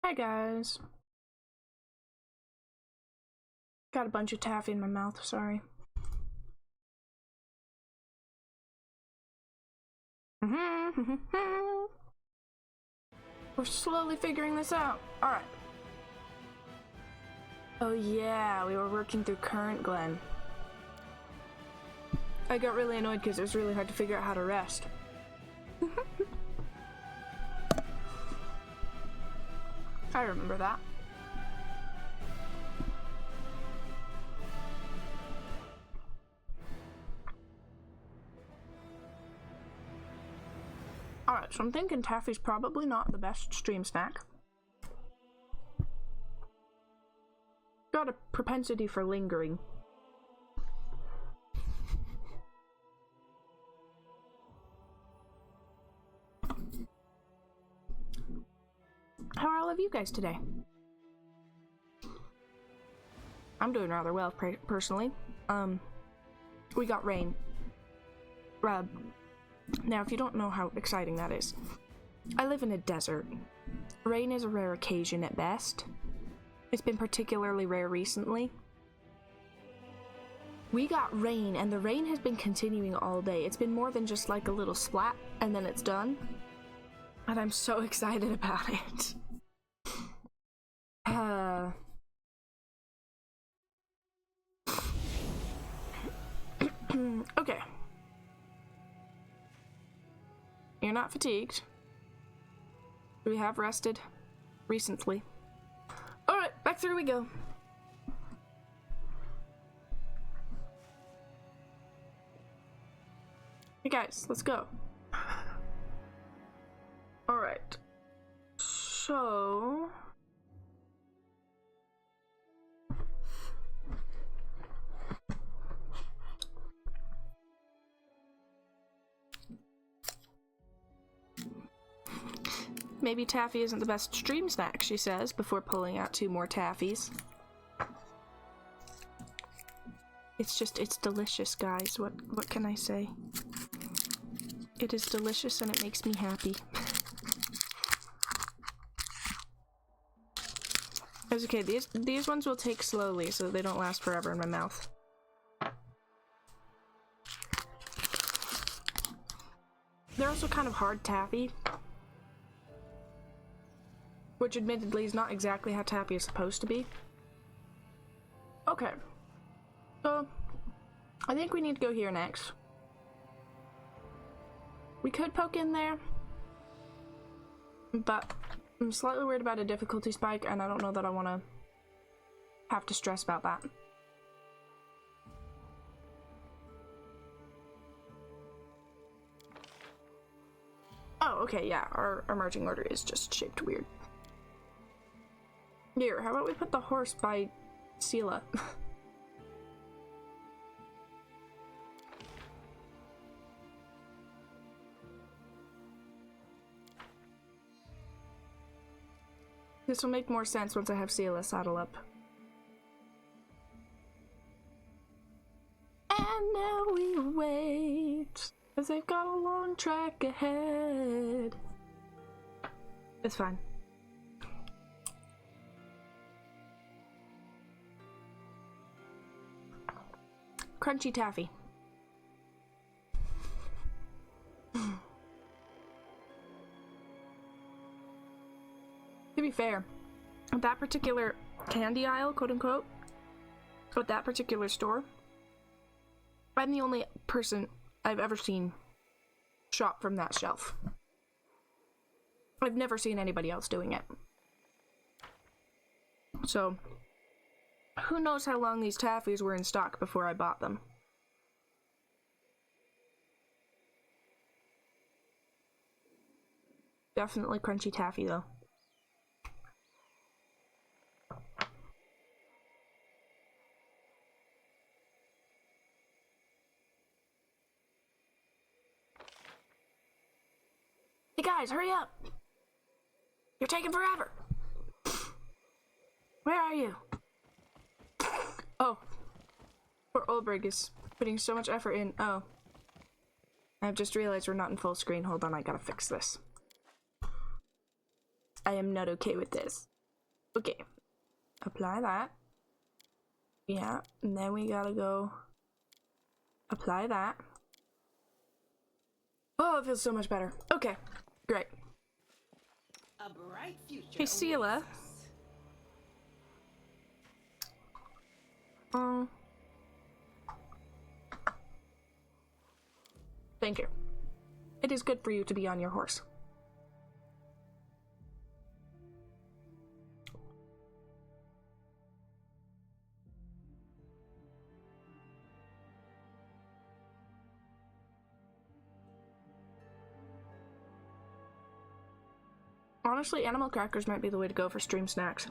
Hi guys. Got a bunch of taffy in my mouth, sorry. We're slowly figuring this out. Alright. Oh yeah, we were working through Current Glen. I got really annoyed because it was really hard to figure out how to rest. I remember that. Alright, so I'm thinking taffy's probably not the best stream snack. Got a propensity for lingering. How are all of you guys today? I'm doing rather well, personally. We got rain. Now, if you don't know how exciting that is, I live in a desert. Rain is a rare occasion at best. It's been particularly rare recently. We got rain, and the rain has been continuing all day. It's been more than just like a little splat, and then it's done. And I'm so excited about it. Okay. You're not fatigued. We have rested recently. Alright, back through we go. Hey guys, let's go. Alright. So... maybe taffy isn't the best stream snack, she says, before pulling out 2 more taffies. It's delicious, guys. What can I say? It is delicious and it makes me happy. It's okay, these ones will take slowly so they don't last forever in my mouth. They're also kind of hard taffy, which admittedly is not exactly how taffy is supposed to be. Okay. So, I think we need to go here next. We could poke in there, but I'm slightly worried about a difficulty spike, and I don't know that I want to have to stress about that. Oh, okay, yeah, our marching order is just shaped weird. Here, how about we put the horse by Sela? This will make more sense once I have Sela saddle up. And now we wait, as they've got a long track ahead. It's fine. Crunchy taffy. To be fair, at that particular candy aisle, quote unquote, at that particular store, I'm the only person I've ever seen shop from that shelf. I've never seen anybody else doing it. So, who knows how long these taffies were in stock before I bought them. Definitely crunchy taffy though. Hey guys, hurry up! You're taking forever! Where are you? Oh. Poor Ulbrig is putting so much effort in. Oh. I've just realized we're not in full screen. Hold on, I gotta fix this. I am not okay with this. Okay. Apply that. Yeah, and then we gotta go apply that. Oh, it feels so much better. Okay, great. A bright future. Hey, Sela. Thank you. It is good for you to be on your horse. Honestly, animal crackers might be the way to go for stream snacks.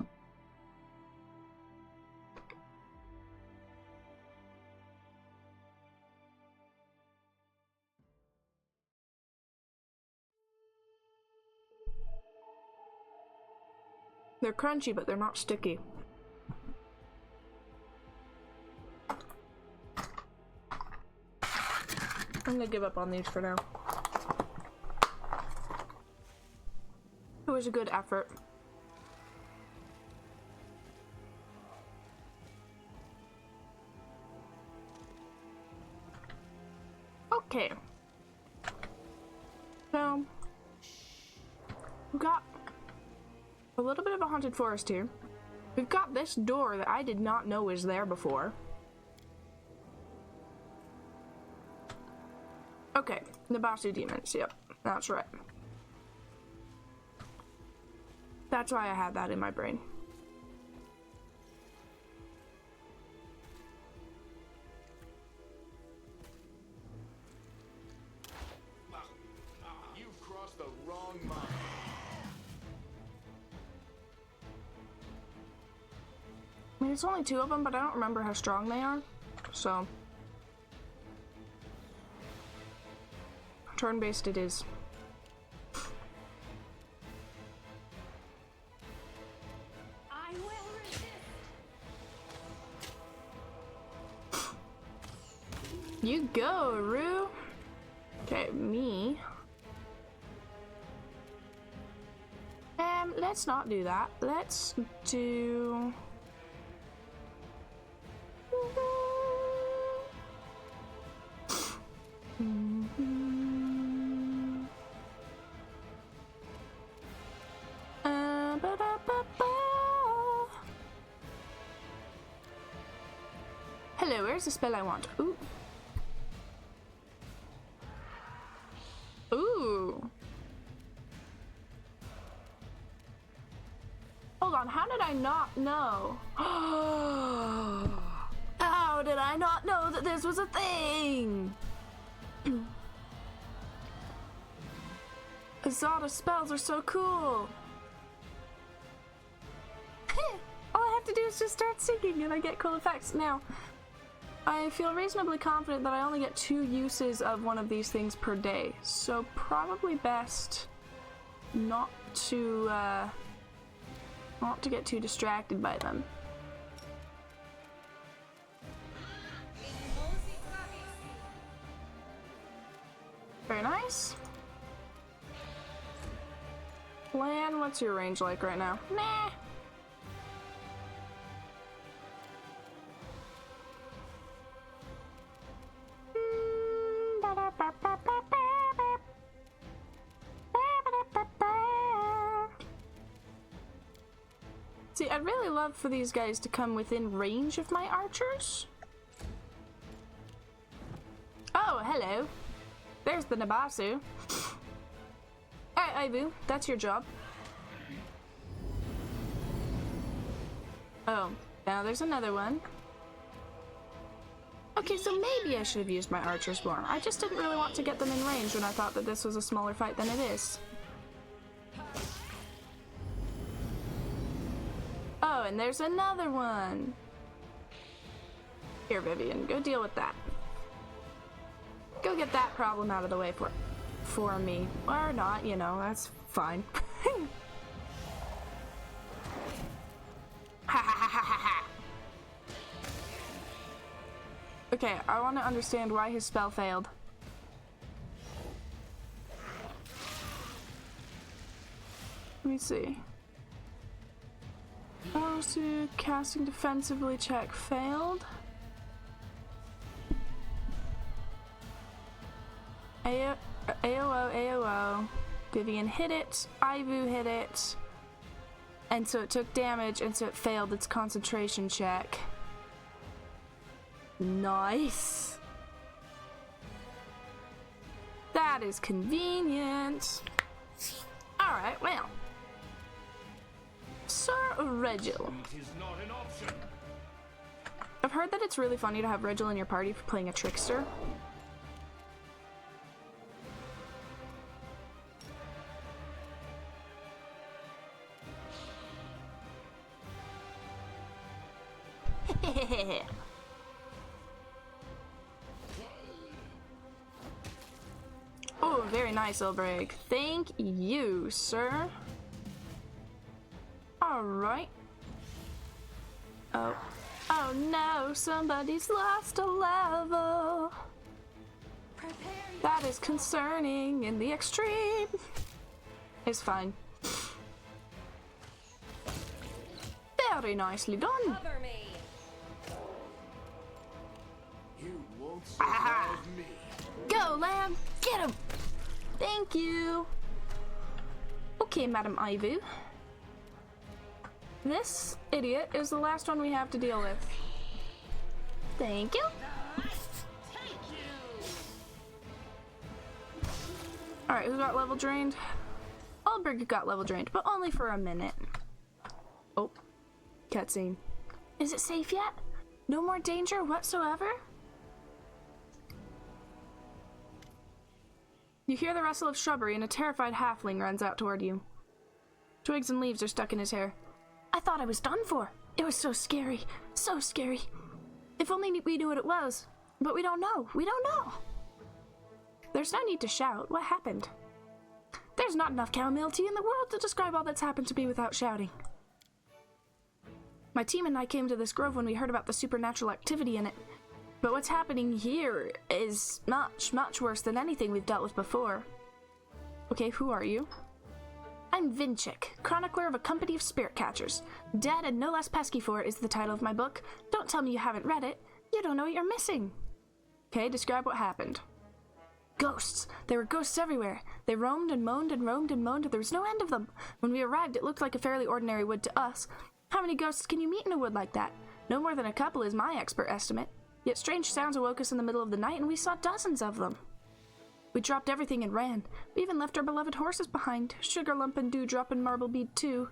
They're crunchy, but they're not sticky. I'm gonna give up on these for now. It was a good effort. Okay. So, we've got a little bit of a haunted forest here. We've got this door that I did not know was there before. Okay, the Basu demons, yep, that's right. That's why I had that in my brain. You've crossed the wrong line. I mean, it's only 2 of them, but I don't remember how strong they are, so. Turn-based it is. I will resist. You go, Rue. Okay, me. Let's not do that. Let's do... Hello, where's the spell I want? Ooh. Ooh. Hold on, how did I not know? How did I not know that this was a thing? Azada spells are so cool. All I have to do is just start singing and I get cool effects. Now, I feel reasonably confident that I only get 2 uses of one of these things per day, so probably best not to get too distracted by them. Very nice. Lan, what's your range like right now? Nah. See, I'd really love for these guys to come within range of my archers. Oh, hello. There's the Nabasu. Alright, Ivu, that's your job. Oh, now there's another one. Okay, so maybe I should have used my archers more. I just didn't really want to get them in range when I thought that this was a smaller fight than it is. Oh, and there's another one. Here, Vivian, go deal with that. Go get that problem out of the way for me. Or not, you know, that's fine. Ha ha ha ha ha ha. Okay, I want to understand why his spell failed. Let me see. Also, casting defensively check failed. AOO. Vivian hit it. Ivu hit it. And so it took damage, and so it failed its concentration check. Nice. That is convenient. Alright, well. Sir Regil. I've heard that it's really funny to have Regil in your party for playing a trickster. Oh, very nice, Ulbrig. Thank you, sir. Alright. Oh. Oh no, somebody's lost a level. That is concerning in the extreme. It's fine. Very nicely done. Cover me. You won't survive me. Go, lamb! Get him! Thank you! Okay, Madam Ivu. This idiot is the last one we have to deal with. Thank you! Alright, who got level drained? Ulbrig got level drained, but only for a minute. Oh. Cutscene. Is it safe yet? No more danger whatsoever? You hear the rustle of shrubbery and a terrified halfling runs out toward you. Twigs and leaves are stuck in his hair. I thought I was done for. It was so scary. So scary. If only we knew what it was. But we don't know. We don't know. There's no need to shout. What happened? There's not enough chamomile tea in the world to describe all that's happened to me without shouting. My team and I came to this grove when we heard about the supernatural activity in it. But what's happening here is much, much worse than anything we've dealt with before. Okay, who are you? I'm Vinchik, chronicler of a company of spirit catchers. Dead and no less pesky for it is the title of my book. Don't tell me you haven't read it. You don't know what you're missing. Okay, describe what happened. Ghosts. There were ghosts everywhere. They roamed and moaned and roamed and moaned. There was no end of them. When we arrived, it looked like a fairly ordinary wood to us. How many ghosts can you meet in a wood like that? No more than a couple is my expert estimate. Yet strange sounds awoke us in the middle of the night and we saw dozens of them. We dropped everything and ran. We even left our beloved horses behind. Sugarlump and Dewdrop and Marblebead too.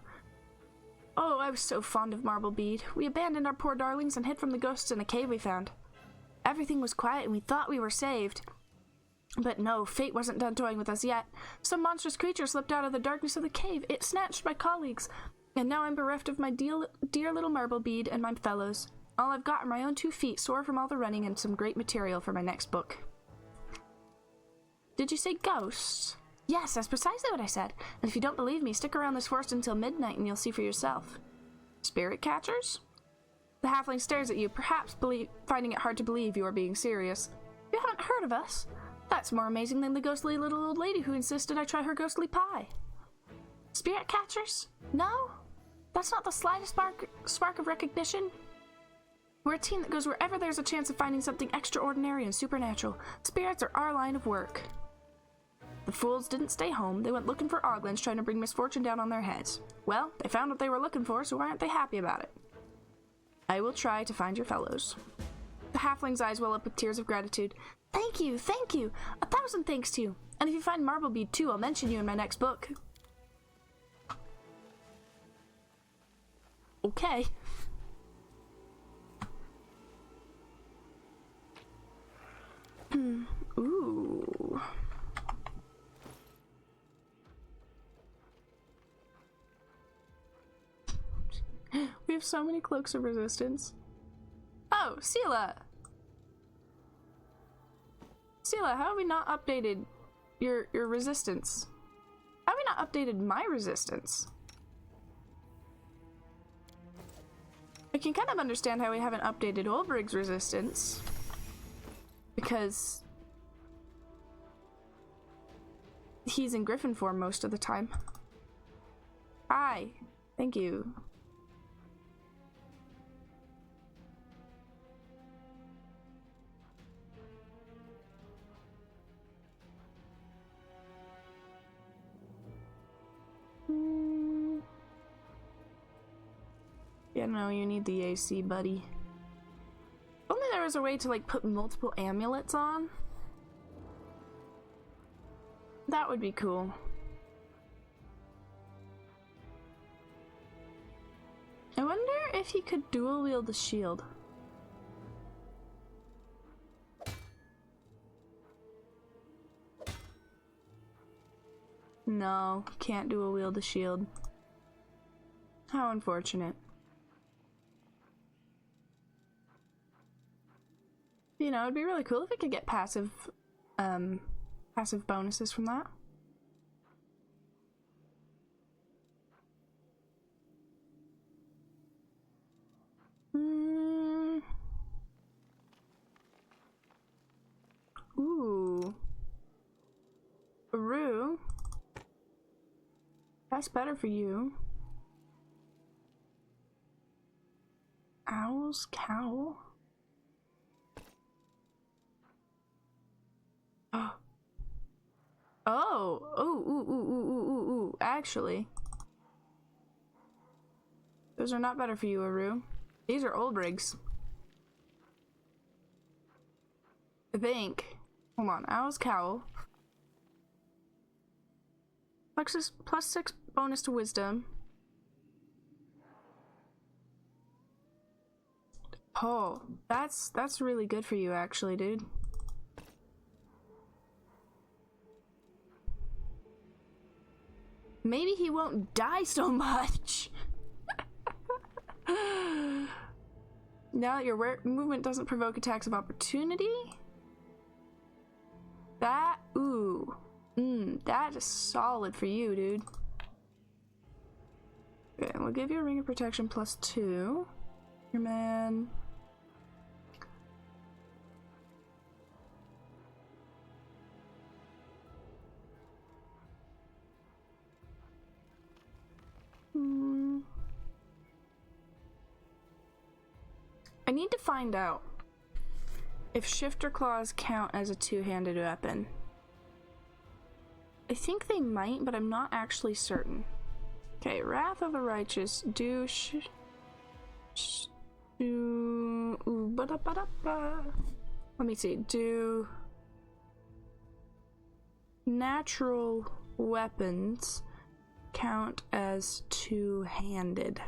Oh, I was so fond of Marblebead. We abandoned our poor darlings and hid from the ghosts in a cave we found. Everything was quiet and we thought we were saved. But no, fate wasn't done toying with us yet. Some monstrous creature slipped out of the darkness of the cave. It snatched my colleagues. And now I'm bereft of my dear little Marblebead and my fellows. All I've got are my own 2 feet, sore from all the running, and some great material for my next book. Did you say ghosts? Yes, that's precisely what I said. And if you don't believe me, stick around this forest until midnight and you'll see for yourself. Spirit catchers? The halfling stares at you, perhaps finding it hard to believe you are being serious. You haven't heard of us? That's more amazing than the ghostly little old lady who insisted I try her ghostly pie. Spirit catchers? No? That's not the slightest spark of recognition? We're a team that goes wherever there's a chance of finding something extraordinary and supernatural. Spirits are our line of work. The fools didn't stay home. They went looking for oglins, trying to bring misfortune down on their heads. Well, they found what they were looking for, so why aren't they happy about it? I will try to find your fellows. The halfling's eyes well up with tears of gratitude. Thank you, thank you. 1,000 thanks to you. And if you find Marblebead too, I'll mention you in my next book. Okay. Ooh. We have so many cloaks of resistance. Oh, Sela! Sela, how have we not updated your resistance? How have we not updated my resistance? I can kind of understand how we haven't updated Ulbrig's resistance. Because he's in griffin form most of the time. Hi. Thank you. I know you need the AC, buddy. Only there was a way to like put multiple amulets on. That would be cool. I wonder if he could dual wield the shield. No, can't dual wield the shield. How unfortunate. You know, it'd be really cool if we could get passive bonuses from that. Ooh. Rue. That's better for you. Owl's cowl. Ooh. Actually, those are not better for you, Aru. These are Ulbrigs. I think. Hold on. Owl's cowl. Plus 6 bonus to wisdom. Oh, that's really good for you, actually, dude. Maybe he won't die so much. Now that your movement doesn't provoke attacks of opportunity. That, ooh. That is solid for you, dude. Okay, we'll give you a ring of protection plus 2. Your man. I need to find out if shifter claws count as a two-handed weapon. I think they might, but I'm not actually certain. Okay, Wrath of the Righteous. Let me see. Do natural weapons count as two-handed?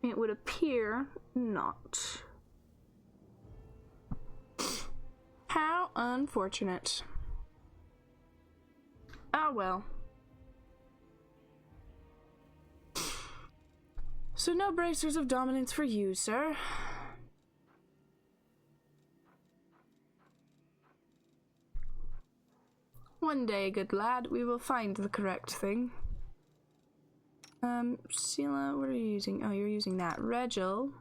It would appear not. How unfortunate. Ah, well. So no bracers of dominance for you, sir. One day, good lad, we will find the correct thing. Sela, what are you using? Oh, you're using that. Regil.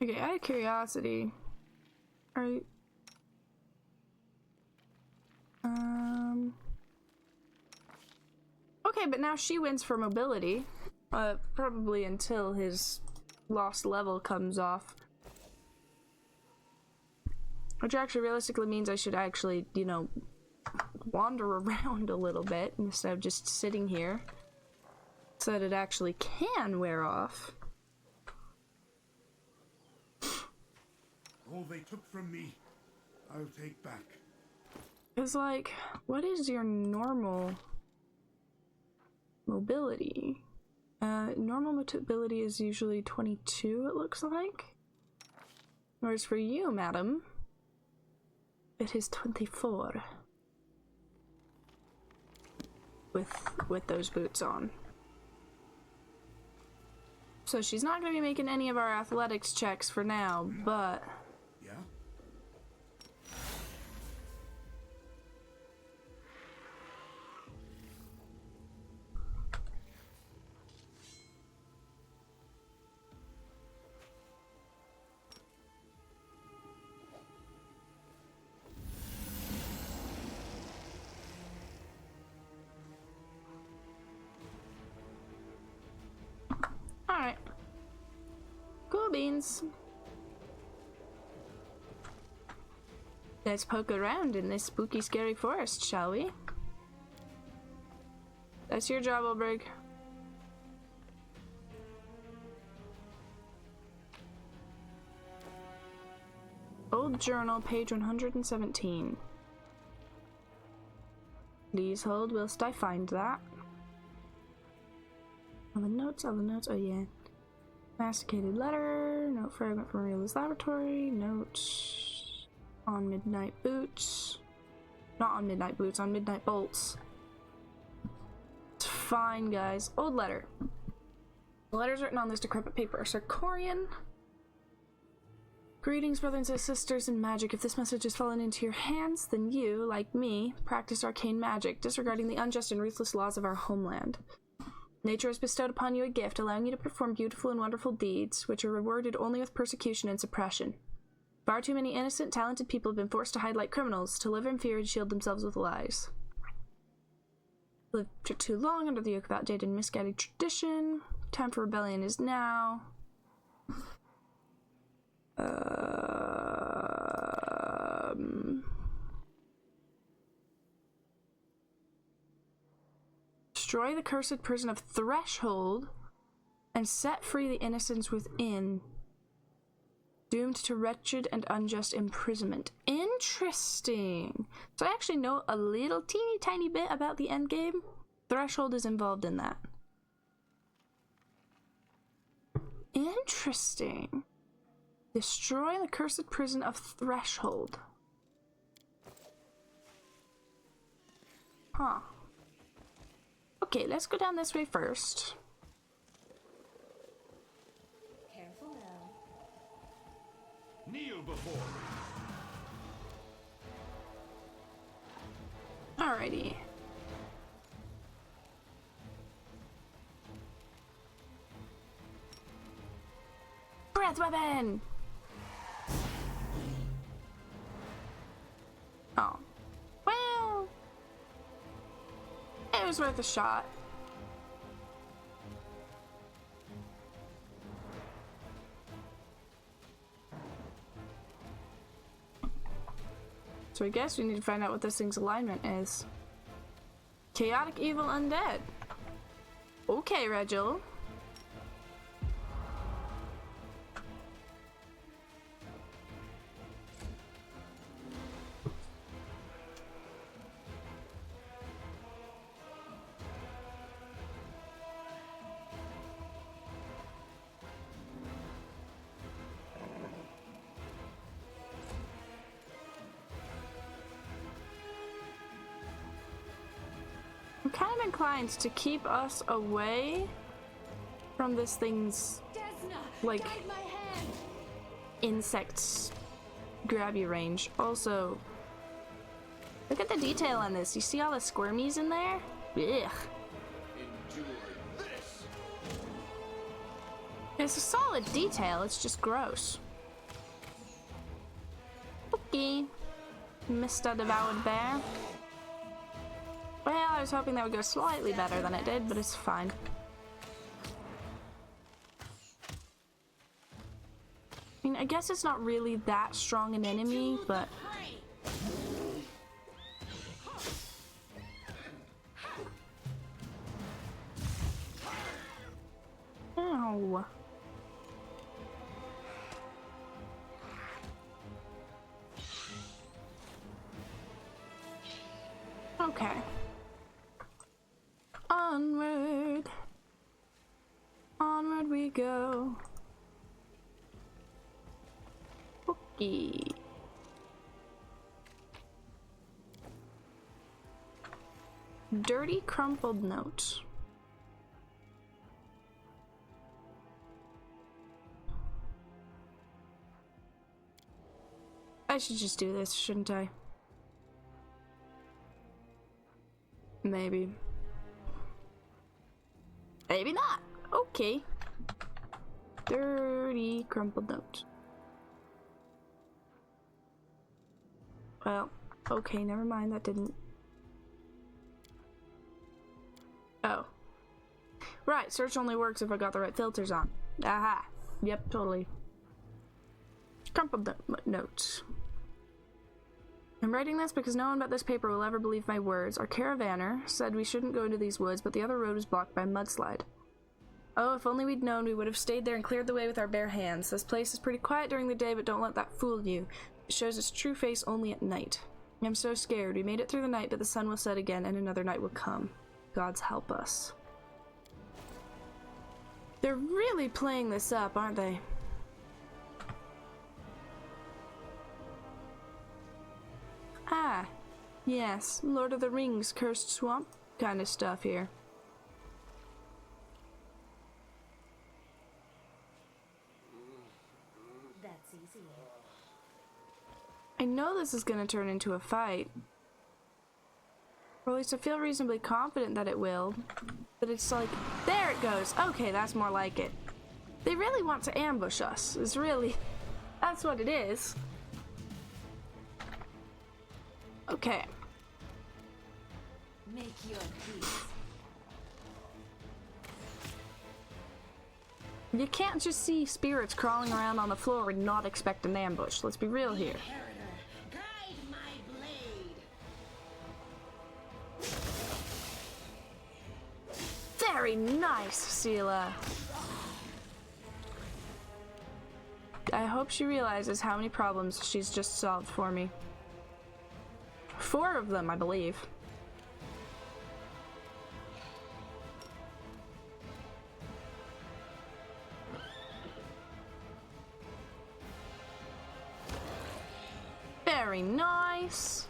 Okay, out of curiosity, are you... Okay, but now she wins for mobility. Probably until his lost level comes off. Which actually realistically means I should actually, you know, wander around a little bit instead of just sitting here. So that it actually can wear off. All they took from me, I'll take back. It's like, what is your normal mobility? Normal mobility is usually 22, it looks like. Whereas for you, madam, it is 24. With those boots on. So she's not going to be making any of our athletics checks for now, but... Yeah? beans. Let's poke around in this spooky, scary forest, shall we? That's your job, Ulbrig. Old journal, page 117. Please hold whilst I find that. All the notes, oh yeah. Masticated letter, note fragment from Reala's laboratory, note on midnight boots. Not on midnight boots, on midnight bolts. It's fine, guys. Old letter. The letters written on this decrepit paper are Sarkorian. Greetings, brothers and sisters in magic. If this message has fallen into your hands, then you, like me, practice arcane magic, disregarding the unjust and ruthless laws of our homeland. Nature has bestowed upon you a gift, allowing you to perform beautiful and wonderful deeds, which are rewarded only with persecution and suppression. Far too many innocent, talented people have been forced to hide like criminals, to live in fear and shield themselves with lies. Lived for too long under the yoke of outdated and misguided tradition. Time for rebellion is now. Destroy the cursed prison of Threshold and set free the innocents within, doomed to wretched and unjust imprisonment. Interesting. So I actually know a little teeny tiny bit about the endgame. Threshold is involved in that. Interesting. Destroy the cursed prison of Threshold. Huh. Okay, let's go down this way first. Careful now. Kneel before me. Alrighty. Breath weapon! Oh. Well, it was worth a shot. So I guess we need to find out what this thing's alignment is. Chaotic evil undead. Okay, Regil. I'm kind of inclined to keep us away from this thing's, like, insects grabby range. Also, look at the detail on this. You see all the squirmies in there? Ugh. It's a solid detail, it's just gross. Okay. Mr. Devoured Bear. Well, I was hoping that would go slightly better than it did, but it's fine. I mean, I guess it's not really that strong an enemy, but... Ow. Okay. Onward. Onward we go. Okay. Dirty crumpled note. I should just do this, shouldn't I? Maybe. Maybe not. Okay. Dirty crumpled note. Well, okay, never mind, that didn't. Oh. Right, search only works if I got the right filters on. Aha. Yep, totally. Crumpled note. I'm writing this because no one but this paper will ever believe my words. Our caravaner said we shouldn't go into these woods, but the other road was blocked by a mudslide. Oh, if only we'd known, we would have stayed there and cleared the way with our bare hands. This place is pretty quiet during the day, but don't let that fool you. It shows its true face only at night. I'm so scared. We made it through the night, but the sun will set again, and another night will come. Gods help us. They're really playing this up, aren't they? Ah, yes, Lord of the Rings, cursed swamp kind of stuff here. That's easy. I know this is going to turn into a fight. Or at least I feel reasonably confident that it will. But it's like, there it goes. Okay, that's more like it. They really want to ambush us. It's really, that's what it is. Okay. Make your peace. You can't just see spirits crawling around on the floor and not expect an ambush. Let's be real here. Guide my blade. Very nice, Sela. I hope she realizes how many problems she's just solved for me. 4 of them, I believe. Very nice.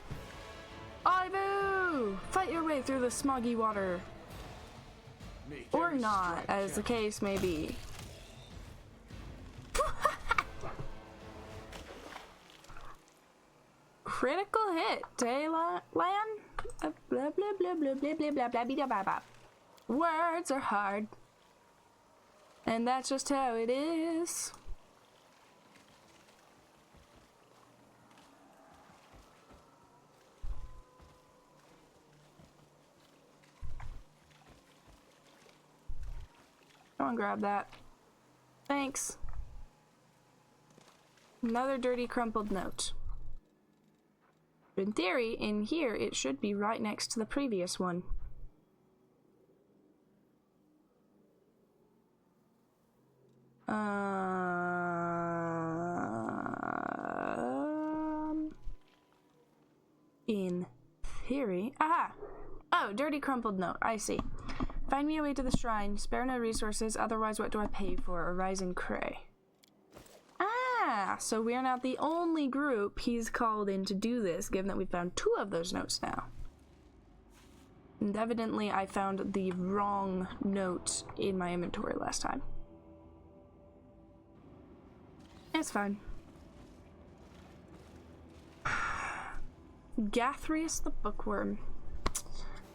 Ibu! Fight your way through the smoggy water. Or not, as the case may be. Critical hit, Taylor Land. Blah blah blah blah blah blah blah blah blah blah blah. Words are hard, and that's just how it is. Go on, grab that. Thanks. Another dirty, crumpled note. In theory, in here, it should be right next to the previous one. In theory... Aha! Oh, dirty, crumpled note. I see. Find me a way to the shrine. Spare no resources, otherwise what do I pay for? A rising cray. Ah, so we're not the only group he's called in to do this, given that we found 2 of those notes now. And evidently I found the wrong note in my inventory last time. It's fine. Gathrius the Bookworm.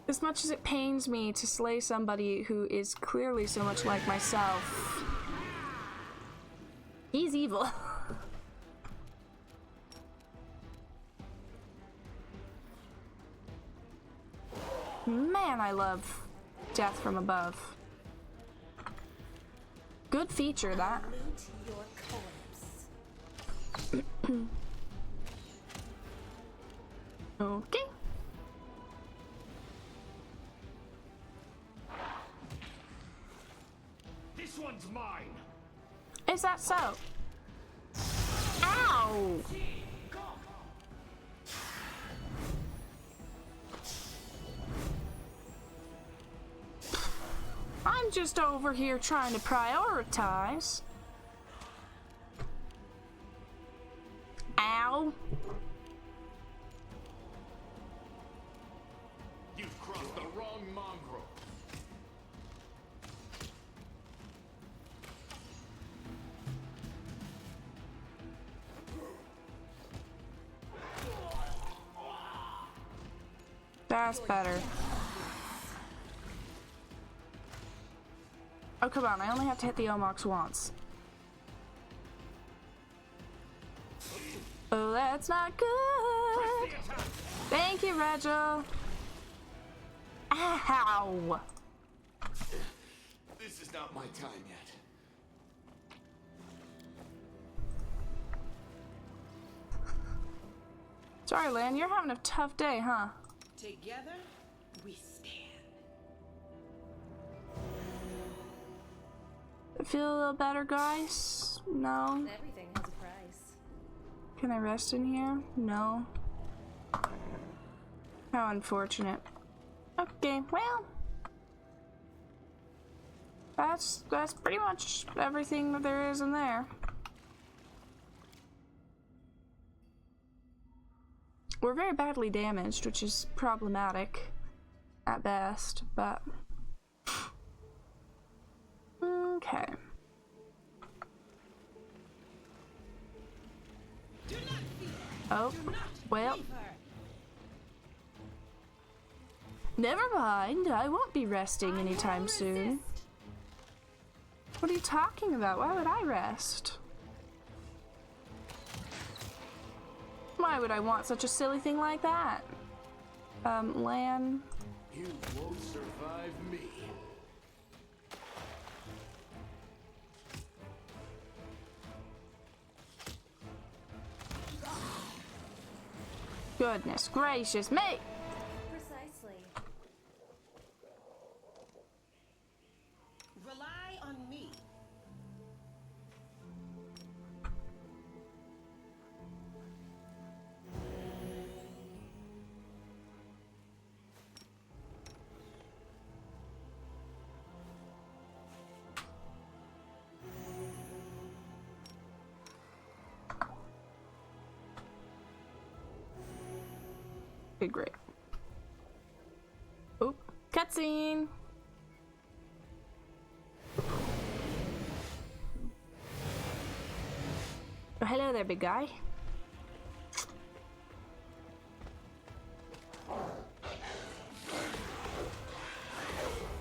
As much as it pains me to slay somebody who is clearly so much like myself, he's evil. Man, I love death from above. Good feature, that. Loot your corpse. Okay. This one's mine. Is that so? Ow! I'm just over here trying to prioritize. Ow. You've crossed the wrong mongrel. That's better. Oh, come on. I only have to hit the Omox once. Oh, that's not good. Thank you, Regil. Ow. This is not my time yet. Sorry, Lan, you're having a tough day, huh? Together, we stand. Feel a little better, guys? No? Everything has a price. Can I rest in here? No. How unfortunate. Okay, well. That's pretty much everything that there is in there. We're very badly damaged, which is problematic at best, but okay. Oh, well. Never mind, I won't be resting anytime soon. What are you talking about? Why would I rest? Why would I want such a silly thing like that? Lan. You won't survive me. Goodness gracious me! Precisely. Rely on me. Okay, great. Oop, cutscene! Oh, hello there, big guy.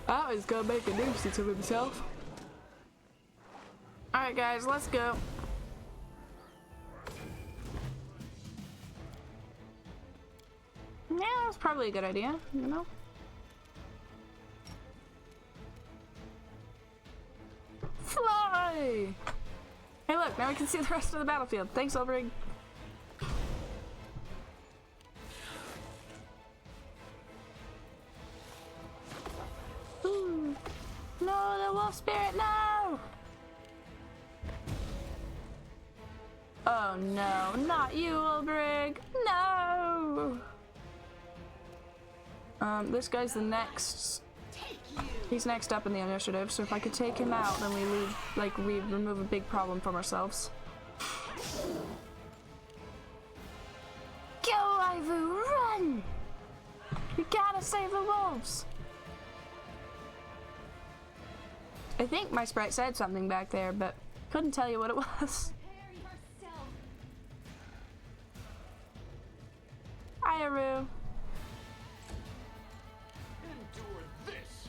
Oh, he's gonna make a nuisance of himself. Alright guys, let's go. Yeah, that's probably a good idea, you know? Fly! Hey look, now we can see the rest of the battlefield. Thanks, Ulbrig. Ooh. No, the wolf spirit, no! Oh no, not you, Ulbrig! No! This guy's the next. He's next up in the initiative, so if I could take him out, then we leave, like, we remove a big problem from ourselves. Go, Ivu, run! You gotta save the wolves! I think my sprite said something back there, but couldn't tell you what it was. Hi, Aru. Endure this.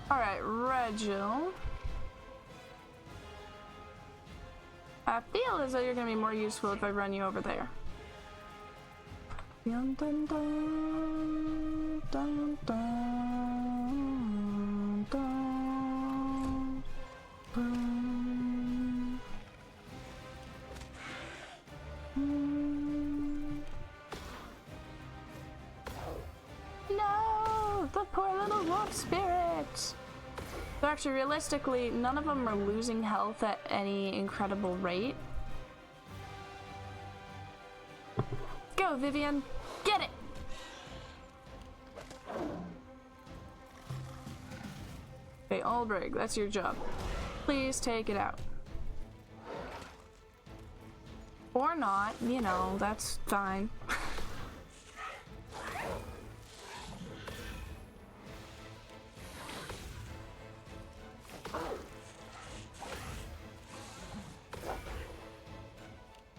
Alright, Regil. I feel as though you're gonna be more useful if I run you over there. Dun, dun, dun, dun, dun, dun, dun. No! The poor little wolf spirit! So actually, realistically, none of them are losing health at any incredible rate. Go, Vivian! Get it! Okay, Ulbrig, that's your job. Please take it out. Or not, you know, that's fine.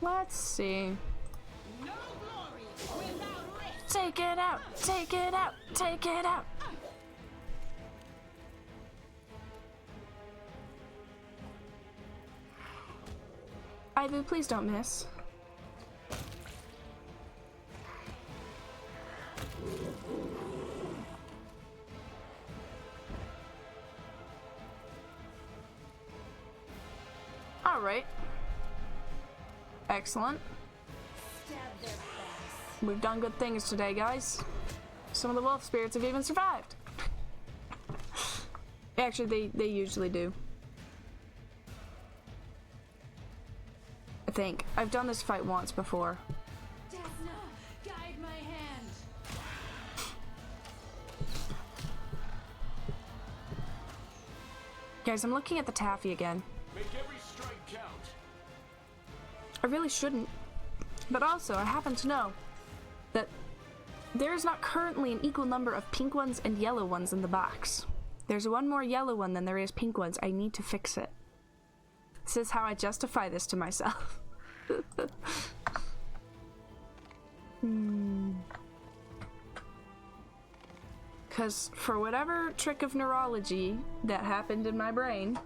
Let's see. No glory without risk. Take it out! Take it out! Take it out! Ivu, please don't miss. Alright. Excellent. Stab their backs. We've done good things today, guys. Some of the wolf spirits have even survived. Actually, they usually do. I think. I've done this fight once before. Desna, guide my hand. Guys, I'm looking at the taffy again. Make every strike count. I really shouldn't. But also, I happen to know that there is not currently an equal number of pink ones and yellow ones in the box. There's one more yellow one than there is pink ones. I need to fix it. This is how I justify this to myself. Because for whatever trick of neurology that happened in my brain,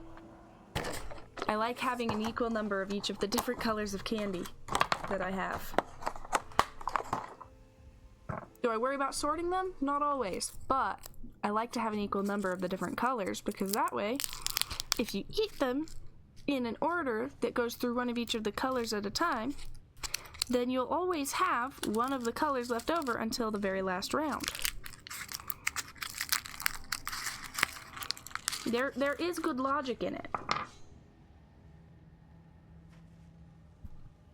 I like having an equal number of each of the different colors of candy that I have. Do I worry about sorting them? Not always, but I like to have an equal number of the different colors because that way, if you eat them in an order that goes through one of each of the colors at a time, then you'll always have one of the colors left over until the very last round. There is good logic in it.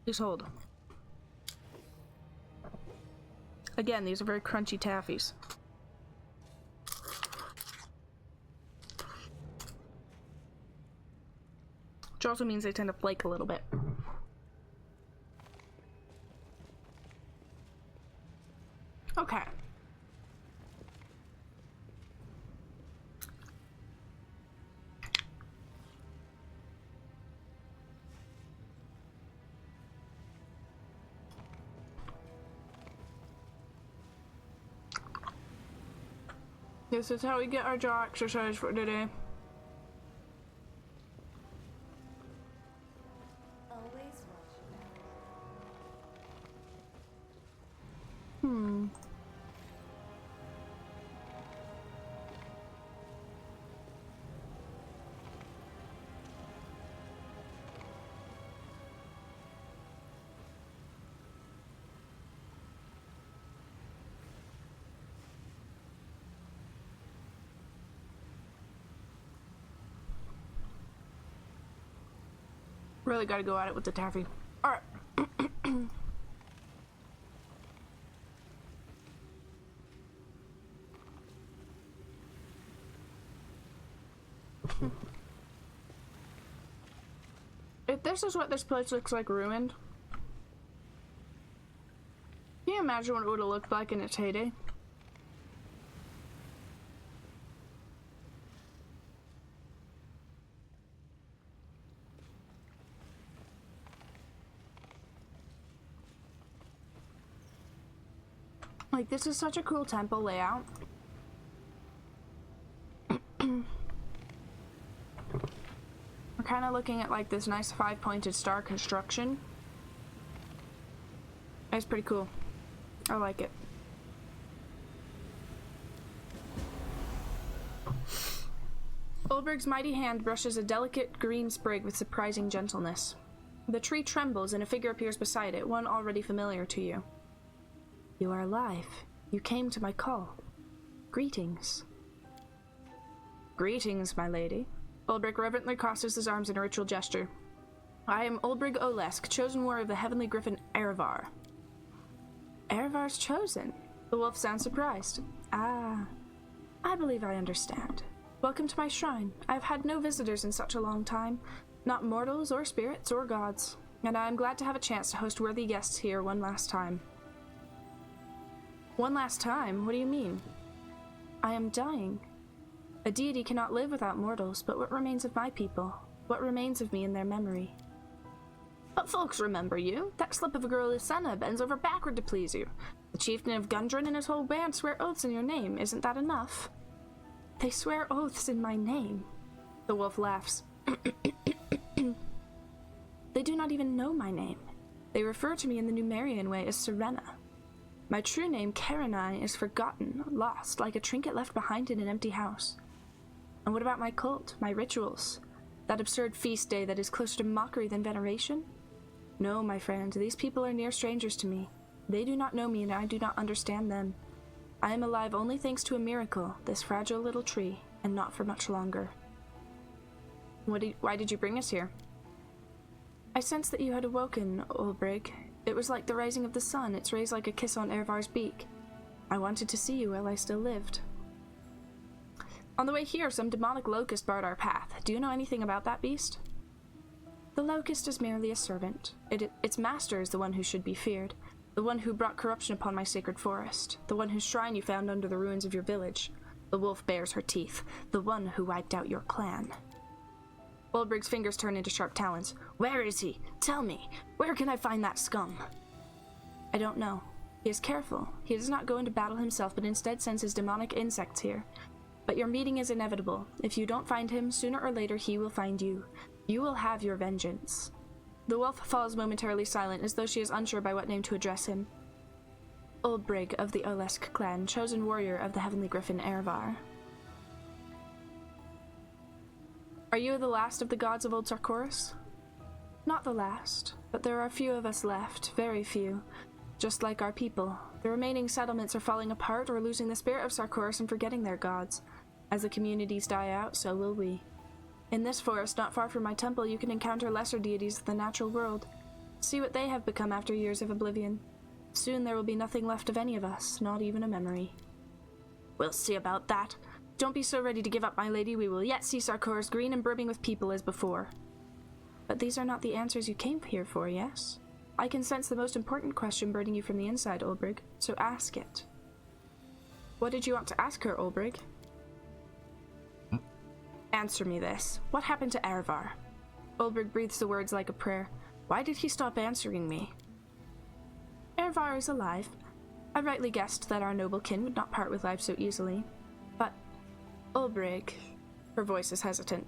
Just hold. Again, these are very crunchy taffies. Which also means they tend to flake a little bit. Okay. This is how we get our jaw exercise for today. Always watch your back. Really gotta go at it with the taffy. Alright. If this is what this place looks like ruined, can you imagine what it would have looked like in its heyday? Like, this is such a cool temple layout. We're kind of looking at like this nice 5-pointed star construction. It's pretty cool. I like it. Ulbrig's mighty hand brushes a delicate green sprig with surprising gentleness. The tree trembles and a figure appears beside it, one already familiar to you. You are alive. You came to my call. Greetings. Greetings, my lady. Ulbrig reverently crosses his arms in a ritual gesture. I am Ulbrig Olesk, chosen warrior of the heavenly griffin Erevar. Erevar's chosen? The wolf sounds surprised. Ah, I believe I understand. Welcome to my shrine. I have had no visitors in such a long time, not mortals or spirits or gods, and I am glad to have a chance to host worthy guests here one last time. One last time? What do you mean? I am dying. A deity cannot live without mortals, but what remains of my people? What remains of me in their memory? But folks remember you. That slip of a girl Isena bends over backward to please you. The chieftain of Gundren and his whole band swear oaths in your name. Isn't that enough? They swear oaths in my name. The wolf laughs. They do not even know my name. They refer to me in the Numerian way as Serena. My true name, Karenai, is forgotten, lost, like a trinket left behind in an empty house. And what about my cult, my rituals? That absurd feast day that is closer to mockery than veneration? No, my friend, these people are near strangers to me. They do not know me, and I do not understand them. I am alive only thanks to a miracle, this fragile little tree, and not for much longer. Why did you bring us here? I sensed that you had awoken, Ulbrig. It was like the rising of the sun, its rays like a kiss on Ervar's beak. I wanted to see you while I still lived. On the way here, some demonic locust barred our path. Do you know anything about that beast? The locust is merely a servant. Its master is the one who should be feared, the one who brought corruption upon my sacred forest, the one whose shrine you found under the ruins of your village. The wolf bares her teeth, the one who wiped out your clan. Ulbrig's fingers turn into sharp talons. Where is he? Tell me. Where can I find that scum? I don't know. He is careful. He does not go into battle himself, but instead sends his demonic insects here. But your meeting is inevitable. If you don't find him, sooner or later he will find you. You will have your vengeance. The wolf falls momentarily silent, as though she is unsure by what name to address him. Ulbrig of the Olesk clan, chosen warrior of the heavenly griffin Ervar. Are you the last of the gods of Old Sarkoris? Not the last, but there are few of us left, very few. Just like our people, the remaining settlements are falling apart or losing the spirit of Sarkoris and forgetting their gods. As the communities die out, so will we. In this forest, not far from my temple, you can encounter lesser deities of the natural world. See what they have become after years of oblivion. Soon there will be nothing left of any of us, not even a memory. We'll see about that. Don't be so ready to give up, my lady. We will yet see Sarkoris green and brimming with people as before. But these are not the answers you came here for, yes? I can sense the most important question burning you from the inside, Ulbrig, so ask it. What did you want to ask her, Ulbrig? Answer me this. What happened to Ervar? Ulbrig breathes the words like a prayer. Why did he stop answering me? Ervar is alive. I rightly guessed that our noble kin would not part with life so easily. But, Ulbrig, her voice is hesitant,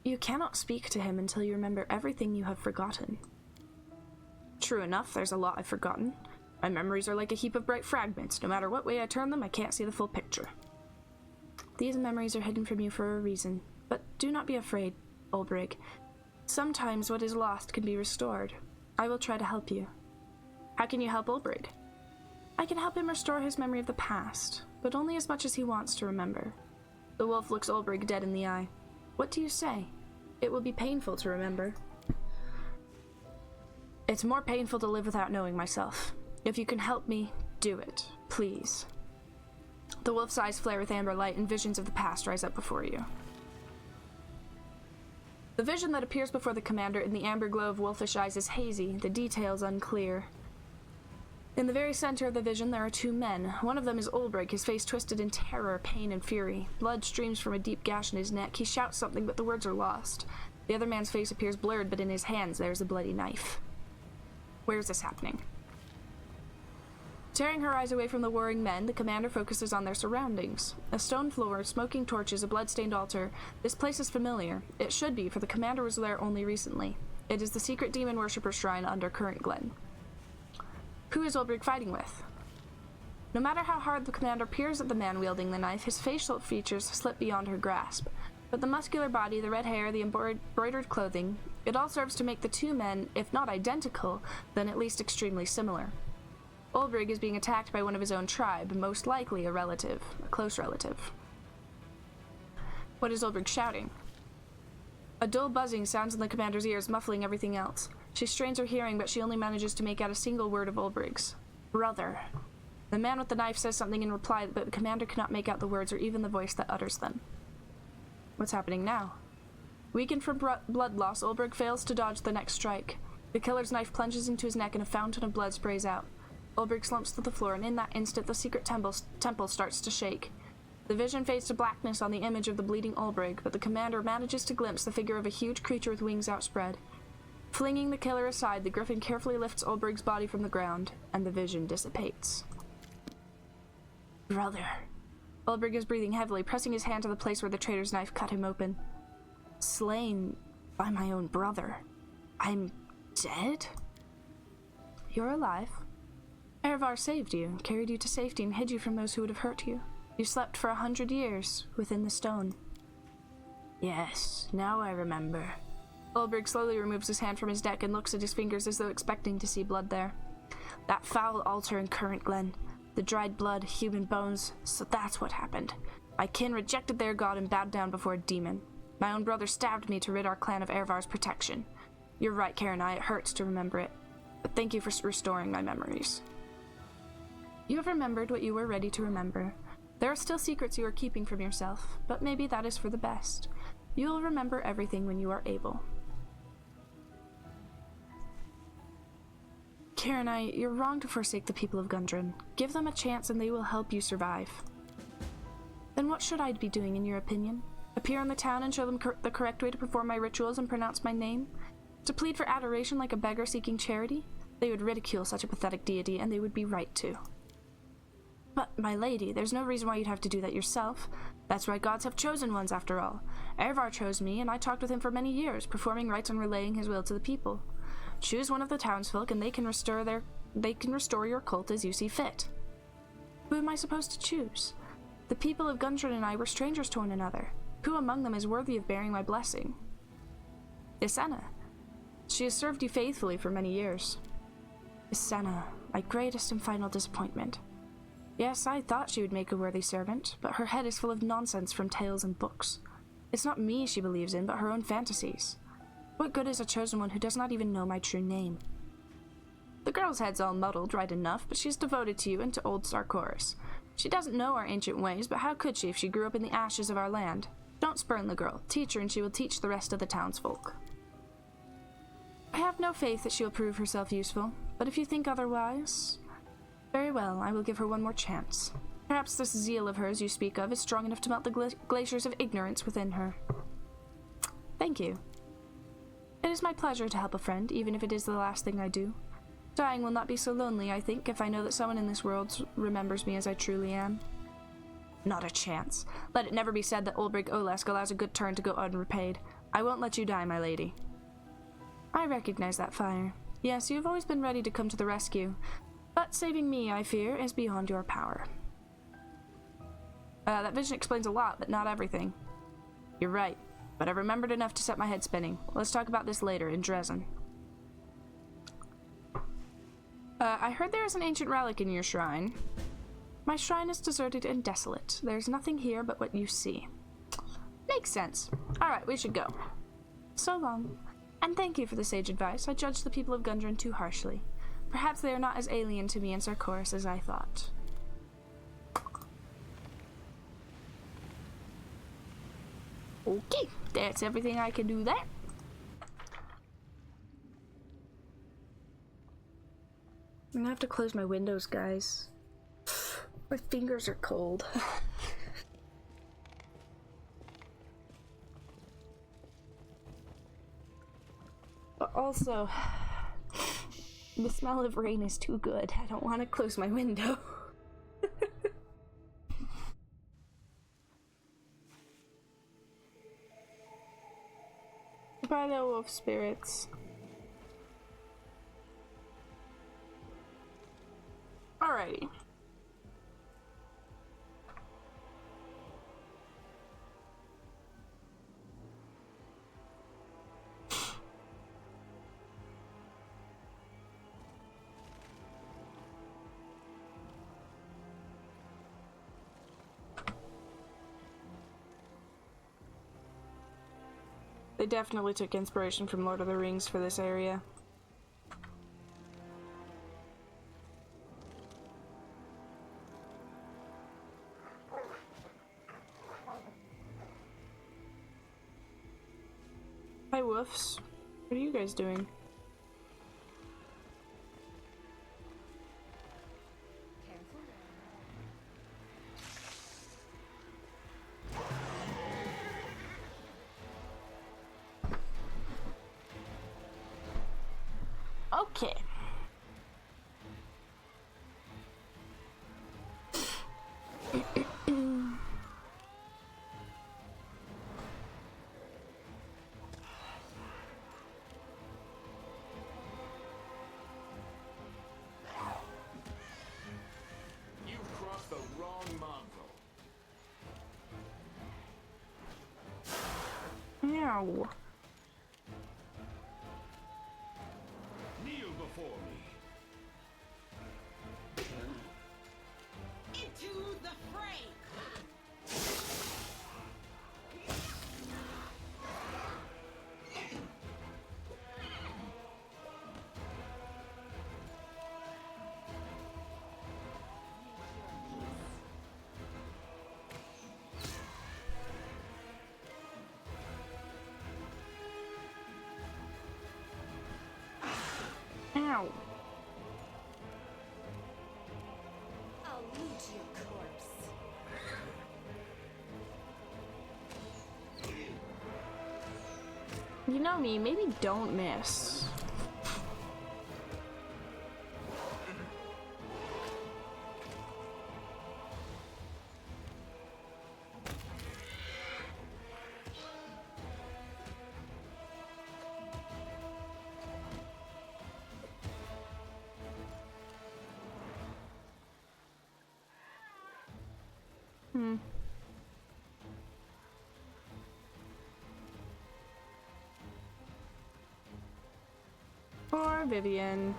you cannot speak to him until you remember everything you have forgotten. True enough, there's a lot I've forgotten. My memories are like a heap of bright fragments. No matter what way I turn them, I can't see the full picture. These memories are hidden from you for a reason, but do not be afraid, Ulbrig. Sometimes what is lost can be restored. I will try to help you. How can you help Ulbrig? I can help him restore his memory of the past, but only as much as he wants to remember. The wolf looks Ulbrig dead in the eye. What do you say? It will be painful to remember. It's more painful to live without knowing myself. If you can help me, do it, please. The wolf's eyes flare with amber light, and visions of the past rise up before you. The vision that appears before the commander in the amber glow of wolfish eyes is hazy, the details unclear. In the very center of the vision there are two men. One of them is Ulbrig, his face twisted in terror, pain, and fury. Blood streams from a deep gash in his neck. He shouts something, but the words are lost. The other man's face appears blurred, but in his hands there is a bloody knife. Where is this happening? Tearing her eyes away from the warring men, the commander focuses on their surroundings. A stone floor, smoking torches, a blood-stained altar. This place is familiar. It should be, for the commander was there only recently. It is the secret demon worshipper shrine under Current Glen. Who is Ulbrig fighting with? No matter how hard the commander peers at the man wielding the knife, his facial features slip beyond her grasp. But the muscular body, the red hair, the embroidered clothing, it all serves to make the two men, if not identical, then at least extremely similar. Ulbrig is being attacked by one of his own tribe, most likely a relative, a close relative. What is Ulbrig shouting? A dull buzzing sounds in the commander's ears, muffling everything else. She strains her hearing, but she only manages to make out a single word of Ulbrig's. Brother. The man with the knife says something in reply, but the commander cannot make out the words or even the voice that utters them. What's happening now? Weakened from blood loss, Ulbrig fails to dodge the next strike. The killer's knife plunges into his neck and a fountain of blood sprays out. Ulbrig slumps to the floor, and in that instant the secret temple starts to shake. The vision fades to blackness on the image of the bleeding Ulbrig, but the commander manages to glimpse the figure of a huge creature with wings outspread. Flinging the killer aside, the griffin carefully lifts Ulbrig's body from the ground, and the vision dissipates. Brother. Ulbrig is breathing heavily, pressing his hand to the place where the traitor's knife cut him open. Slain by my own brother. I'm dead? You're alive. Ervar saved you, carried you to safety, and hid you from those who would have hurt you. You slept for 100 years within the stone. Yes, now I remember. Ulbrig slowly removes his hand from his deck and looks at his fingers as though expecting to see blood there. That foul altar in Current Glen. The dried blood, human bones. So that's what happened. My kin rejected their god and bowed down before a demon. My own brother stabbed me to rid our clan of Erevar's protection. You're right, Karenai, it hurts to remember it. But thank you for restoring my memories. You have remembered what you were ready to remember. There are still secrets you are keeping from yourself, but maybe that is for the best. You will remember everything when you are able. Karenai, you're wrong to forsake the people of Gundren. Give them a chance and they will help you survive. Then what should I be doing in your opinion? Appear in the town and show them the correct way to perform my rituals and pronounce my name? To plead for adoration like a beggar seeking charity? They would ridicule such a pathetic deity, and they would be right to. But, my lady, there's no reason why you'd have to do that yourself. That's why gods have chosen ones, after all. Erevar chose me, and I talked with him for many years, performing rites and relaying his will to the people. Choose one of the townsfolk, and they can restore your cult as you see fit. Who am I supposed to choose? The people of Gundren and I were strangers to one another. Who among them is worthy of bearing my blessing? Isenna. She has served you faithfully for many years. Isenna, my greatest and final disappointment. Yes, I thought she would make a worthy servant, but her head is full of nonsense from tales and books. It's not me she believes in, but her own fantasies. What good is a chosen one who does not even know my true name? The girl's head's all muddled, right enough, but she's devoted to you and to old Sarkoris. She doesn't know our ancient ways, but how could she if she grew up in the ashes of our land? Don't spurn the girl. Teach her and she will teach the rest of the townsfolk. I have no faith that she will prove herself useful, but if you think otherwise... Very well, I will give her one more chance. Perhaps this zeal of hers you speak of is strong enough to melt the glaciers of ignorance within her. Thank you. It is my pleasure to help a friend, even if it is the last thing I do. Dying will not be so lonely, I think, if I know that someone in this world remembers me as I truly am. Not a chance. Let it never be said that Ulbrig Olesk allows a good turn to go unrepaid. I won't let you die, my lady. I recognize that, Fire. Yes, you have always been ready to come to the rescue, but saving me, I fear, is beyond your power. That vision explains a lot, but not everything. You're right, but I remembered enough to set my head spinning. Let's talk about this later, in Dresden. I heard there is an ancient relic in your shrine. My shrine is deserted and desolate. There's nothing here but what you see. Makes sense. Alright, we should go. So long. And thank you for the sage advice. I judged the people of Gundren too harshly. Perhaps they are not as alien to me and Sarkoris as I thought. Okay, that's everything I can do there. I'm gonna have to close my windows, guys. My fingers are cold. But also, the smell of rain is too good. I don't want to close my window. Goodbye, little wolf spirits. Alrighty. They definitely took inspiration from Lord of the Rings for this area. Hi, woofs. What are you guys doing? Okay. You've crossed the wrong mongrel. Ow. Ow. I'll loot your corpse. You know me, maybe don't miss. Poor Vivian.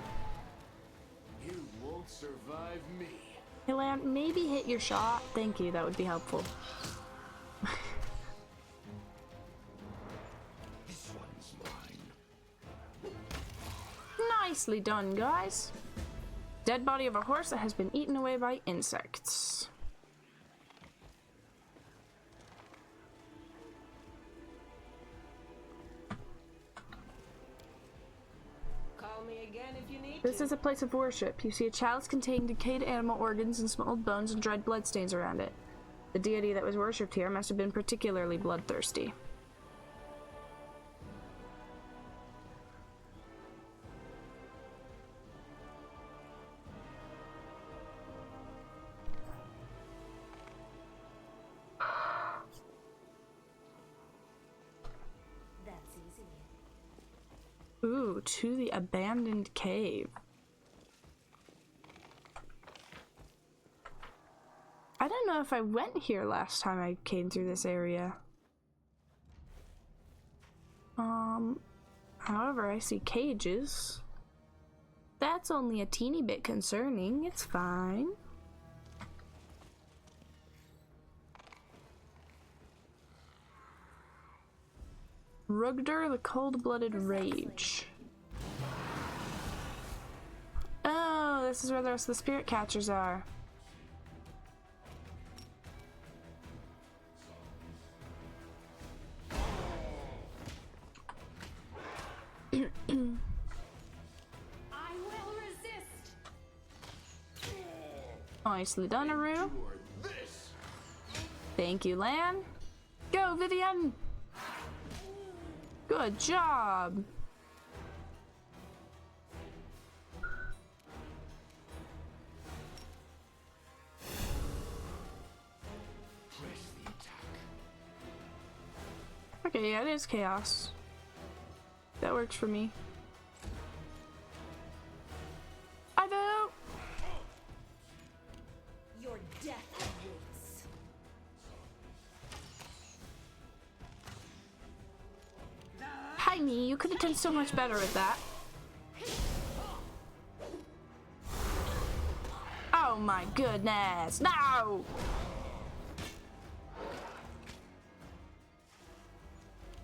You won't survive me. Hey, Lan, maybe hit your shot. Thank you, that would be helpful. This one's mine. Nicely done, guys. Dead body of a horse that has been eaten away by insects. Call me again if you need This to. is a place of worship. You see a chalice containing decayed animal organs and smoked bones and dried bloodstains around it. The deity that was worshipped here must have been particularly bloodthirsty. That's easy. Ooh, to the abandoned cave. I don't know if I went here last time I came through this area. However, I see cages. That's only a teeny bit concerning. It's fine. Rugdur the Cold-Blooded Rage. Oh, this is where the rest of the spirit catchers are. I will resist. Nicely done, Aru. Or this. Thank you, Lan. Go, Vivian! Good job! Press the attack. Okay, yeah, it is chaos. That works for me. I vote! Your death awaits. Hi, me. You could have done so much better with that. Oh my goodness! No!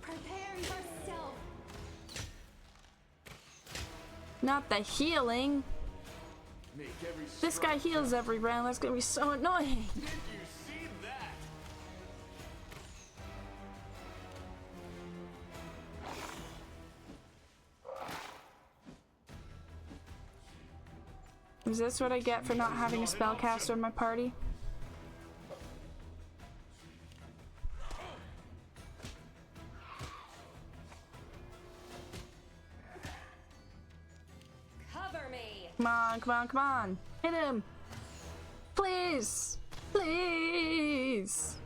Prepare yourself. Not the healing. Make every This guy heals every round. That's gonna be so annoying. Did you see that? Is this what I get for not having a spellcaster in my party? Cover me. Come on, come on, come on. Hit him. Please. Please.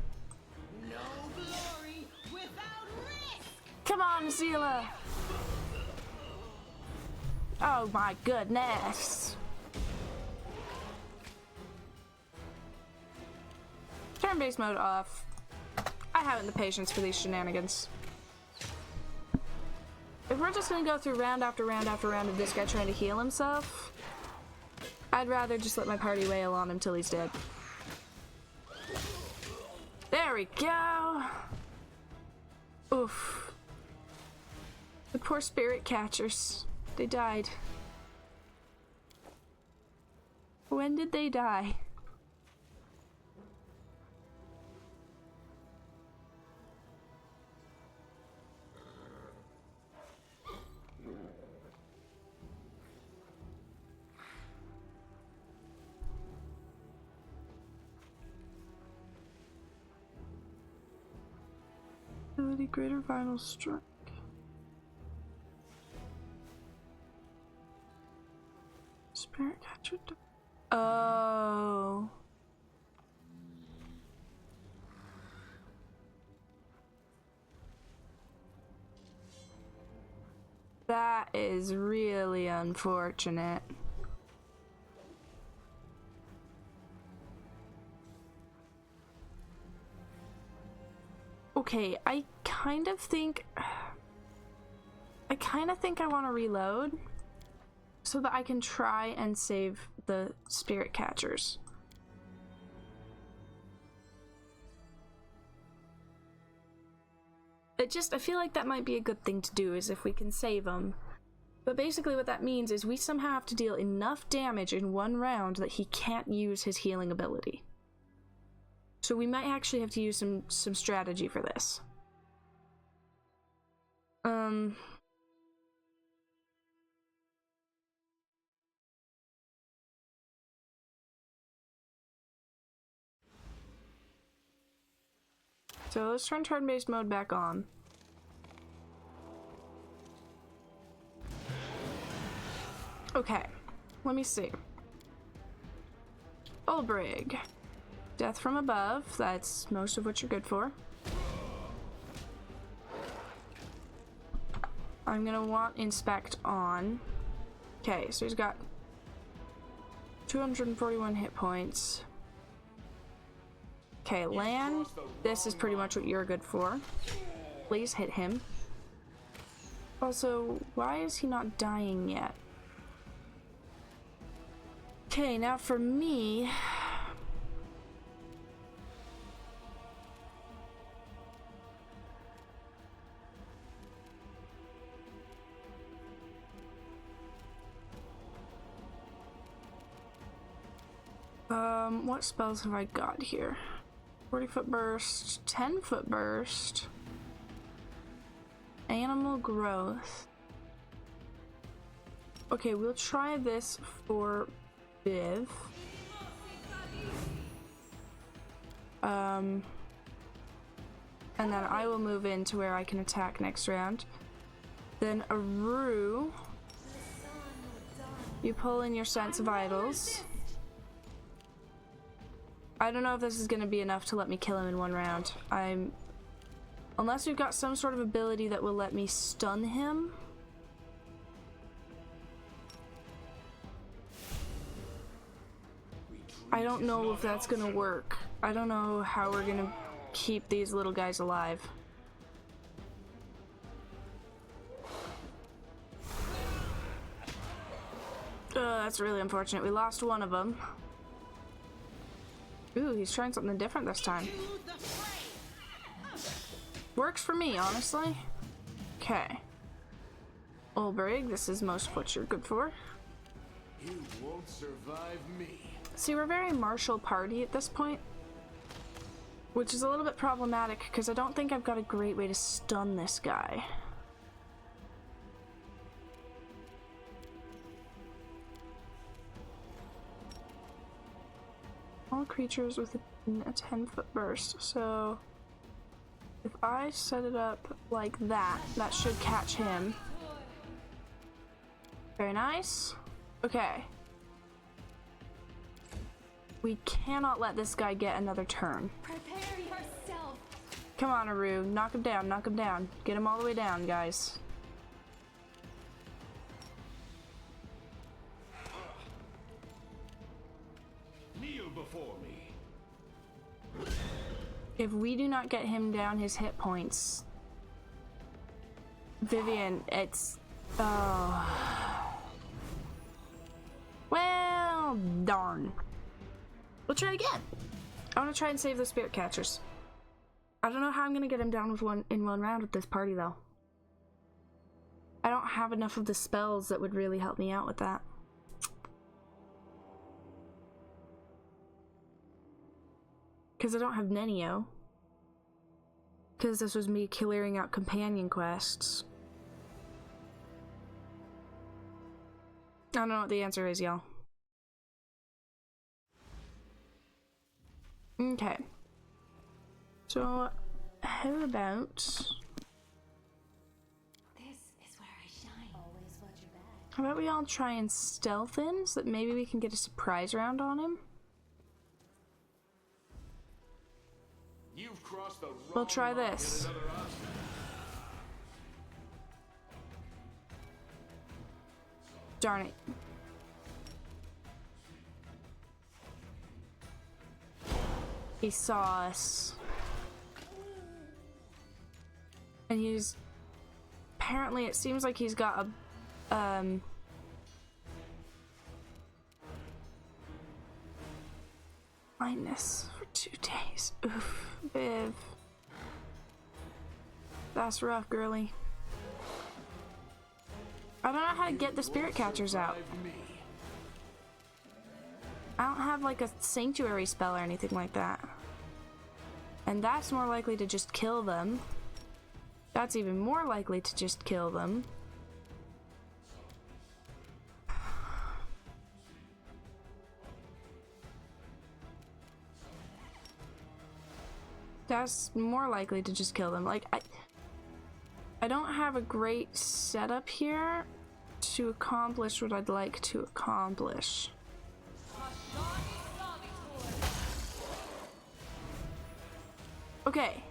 No glory without risk. Come on, Zila. Oh my goodness. Turn-based mode off. I haven't the patience for these shenanigans. If we're just gonna go through round after round after round of this guy trying to heal himself, I'd rather just let my party wail on him till he's dead. There we go. Oof. The poor spirit catchers. They died. When did they die? ability, greater vital strike. Spirit catcher. Oh. That is really unfortunate. Okay, I kind of think I want to reload so that I can try and save the spirit catchers. I feel like that might be a good thing to do, is if we can save them. But basically what that means is we somehow have to deal enough damage in one round that he can't use his healing ability. So we might actually have to use some strategy for this. So let's turn turn-based mode back on. Okay, let me see. Ulbrig. Death from above, that's most of what you're good for. I'm gonna want inspect on. Okay, so he's got 241 hit points. Okay, land. This is pretty much what you're good for. Please hit him. Also, why is he not dying yet? Okay, now for me. What spells have I got here? 40-foot burst, 10-foot burst, animal growth. Okay, we'll try this for Viv. And then I will move into where I can attack next round. Then Aru, you pull in your sense vitals. I don't know if this is going to be enough to let me kill him in one round. Unless we've got some sort of ability that will let me stun him. I don't know if that's going to work. I don't know how we're going to keep these little guys alive. That's really unfortunate. We lost one of them. Ooh, he's trying something different this time. Works for me, honestly. Okay. Ulbrig, this is most of what you're good for. You won't survive me. See, we're very martial party at this point, which is a little bit problematic because I don't think I've got a great way to stun this guy. All creatures with a 10-foot burst. So if I set it up like that, that should catch him. Very nice. Okay. We cannot let this guy get another turn. Prepare yourself. Come on, Aru. Knock him down, knock him down. Get him all the way down, guys. Kneel before me. If we do not get him down his hit points, Vivian, it's... Oh. Well, darn. We'll try again. I want to try and save the spirit catchers. I don't know how I'm going to get him down with in one round with this party, though. I don't have enough of the spells that would really help me out with that. Because I don't have Nenio. Because this was me clearing out companion quests. I don't know what the answer is, y'all. Okay. So, how about How about we all try and stealth in so that maybe we can get a surprise round on him? You've crossed the wrong We'll try line. this. Get another option. Darn it. He saw us. And he's... Apparently it seems like he's got a... blindness for 2 days. Oof, Viv. That's rough, girly. I don't know how to get the spirit catchers out. I don't have like a sanctuary spell or anything like that. And that's more likely to just kill them. That's even more likely to just kill them. That's more likely to just kill them. Like, I don't have a great setup here to accomplish what I'd like to accomplish. Okay.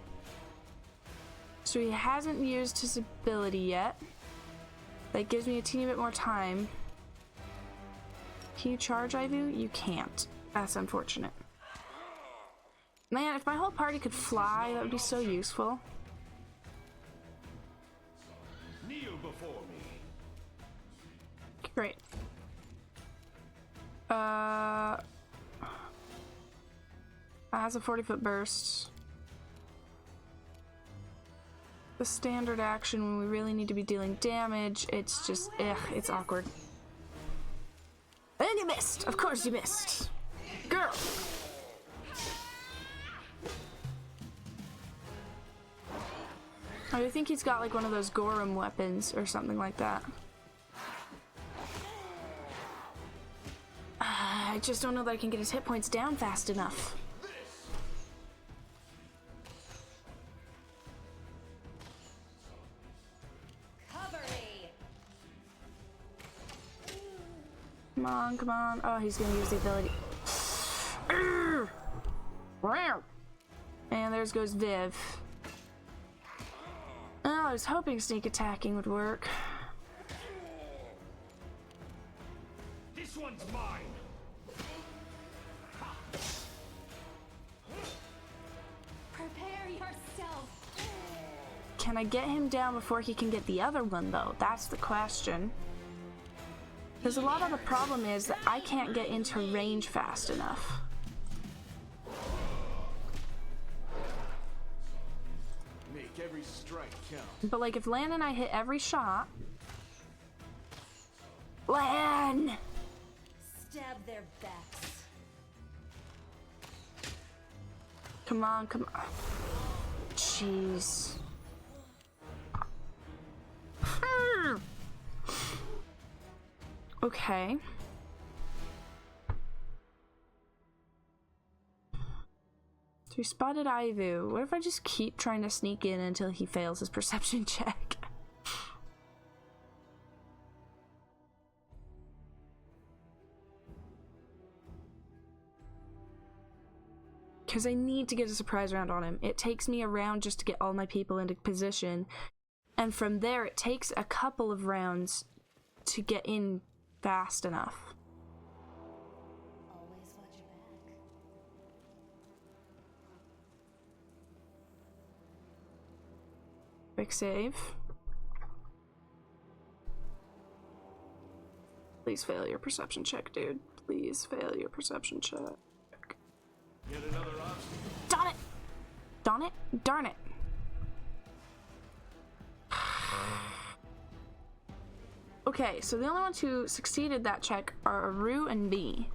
So he hasn't used his ability yet. That gives me a teeny bit more time. Can you charge Ivu? You can't. That's unfortunate. Man, if my whole party could fly, that would be so useful. Kneel before me. Great. Has a 40-foot burst. The standard action when we really need to be dealing damage, it's just, it's awkward. And you missed! Of course you missed! Girl! I think he's got like one of those Gorham weapons or something like that. I just don't know that I can get his hit points down fast enough. Cover me. Come on, come on. Oh, he's gonna use the ability. And there goes Viv. Oh, I was hoping sneak attacking would work. This one's mine. Prepare yourself. Can I get him down before he can get the other one, though? That's the question. Because a lot of the problem is that I can't get into range fast enough. Make every strike count. But like if Lan and I hit every shot... Lan! Stab their backs. Come on, come on. Jeez. Okay. So we spotted Ivu. What if I just keep trying to sneak in until he fails his perception check? Because I need to get a surprise round on him. It takes me a round just to get all my people into position. And from there, it takes a couple of rounds to get in fast enough. Always watch your back. Quick save. Please fail your perception check, dude. Please fail your perception check. Get another option. Darn it! Darn it! Darn it! Okay, so the only ones who succeeded that check are Aru and B.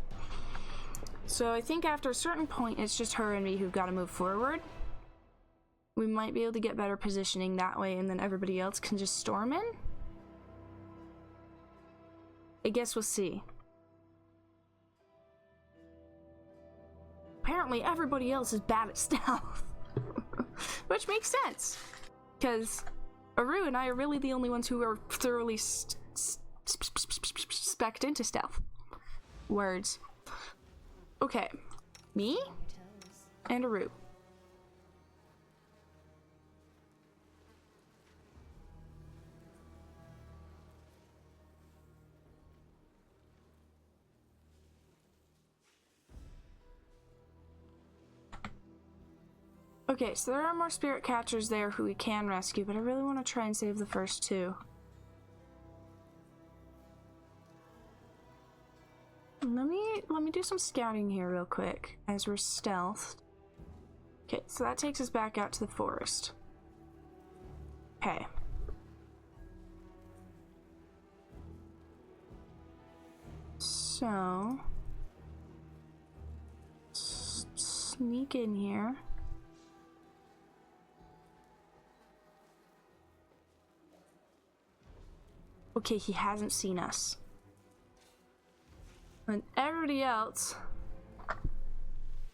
So I think after a certain point, it's just her and me who've got to move forward. We might be able to get better positioning that way, and then everybody else can just storm in. I guess we'll see. Apparently everybody else is bad at stealth. Which makes sense. Because Aru and I are really the only ones who are thoroughly spec'd into stealth. Words. Okay. Me? Toes. And a root. Okay, so there are more spirit catchers there who we can rescue, but I really want to try and save the first two. Let me do some scouting here real quick as we're stealthed. Okay, so that takes us back out to the forest. Okay. So sneak in here. Okay, he hasn't seen us. And everybody else...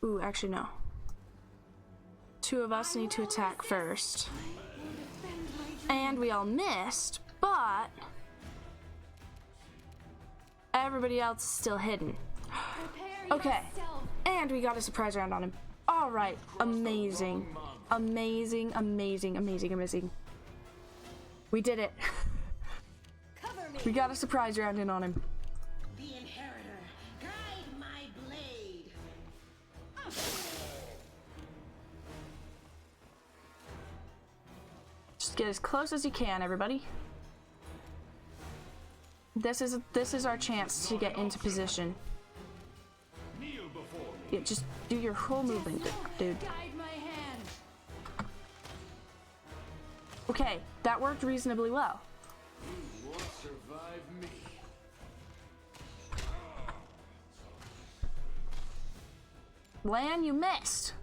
Ooh, actually no. Two of us need to attack first. And we all missed, but... everybody else is still hidden. Okay, and we got a surprise round on him. Alright, amazing. Amazing, amazing, amazing, amazing. We did it. We got a surprise round in on him. The inheritor, guide my blade. Just get as close as you can, everybody. This is our chance to get into position. Kneel before me. Yeah, just do your whole movement, dude. Guide my hand. Okay, that worked reasonably well. You won't survive me. Lan, you missed.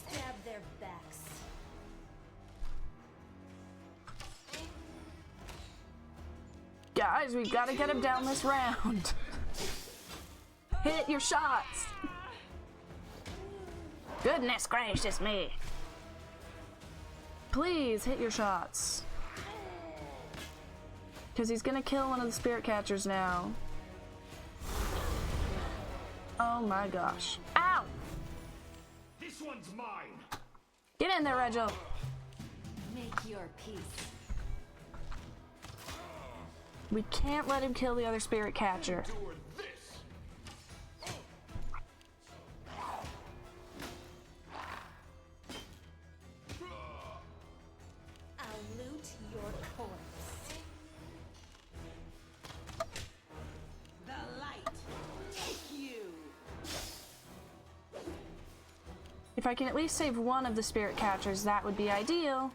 Stab their backs. Guys, we gotta get him down this round. Hit your shots. Goodness gracious me. Please hit your shots. Because he's gonna kill one of the spirit catchers now. Oh my gosh. Ow! This one's mine. Get in there, Rego. Make your peace. We can't let him kill the other spirit catcher. Endure this. I'll loot your corpse. The light, take you. If I can at least save one of the spirit catchers, that would be ideal.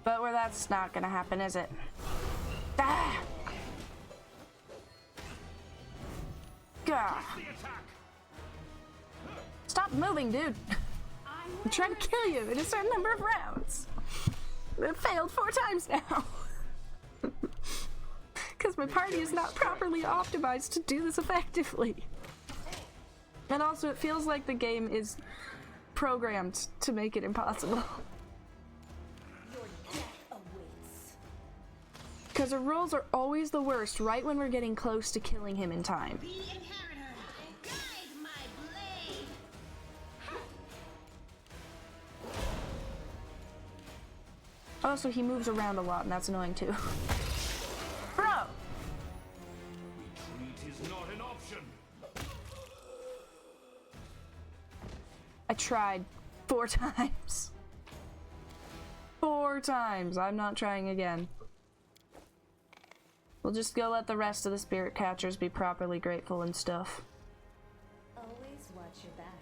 But where that's not gonna happen, is it? Ah! Gah. The attack. Stop moving, dude. I'm trying to kill you in a certain number of rounds. It failed 4 times now. Because my party is not properly optimized to do this effectively. And also, it feels like the game is programmed to make it impossible. Your death awaits. Because the rolls are always the worst right when we're getting close to killing him in time. The inheritor, guide my blade. Also, he moves around a lot, and that's annoying too. Bro! Retreat is not an option. I tried 4 times. 4 times. I'm not trying again. We'll just go let the rest of the spirit catchers be properly grateful and stuff. Always watch your back.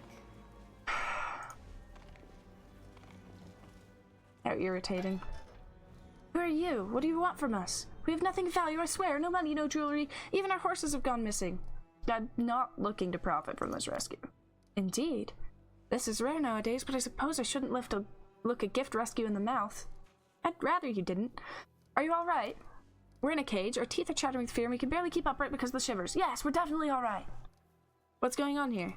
How irritating. Who are you? What do you want from us? We have nothing of value, I swear. No money, no jewelry. Even our horses have gone missing. I'm not looking to profit from this rescue. Indeed. This is rare nowadays, but I suppose I shouldn't look a gift rescue in the mouth. I'd rather you didn't. Are you alright? We're in a cage, our teeth are chattering with fear, and we can barely keep upright because of the shivers. Yes, we're definitely alright. What's going on here?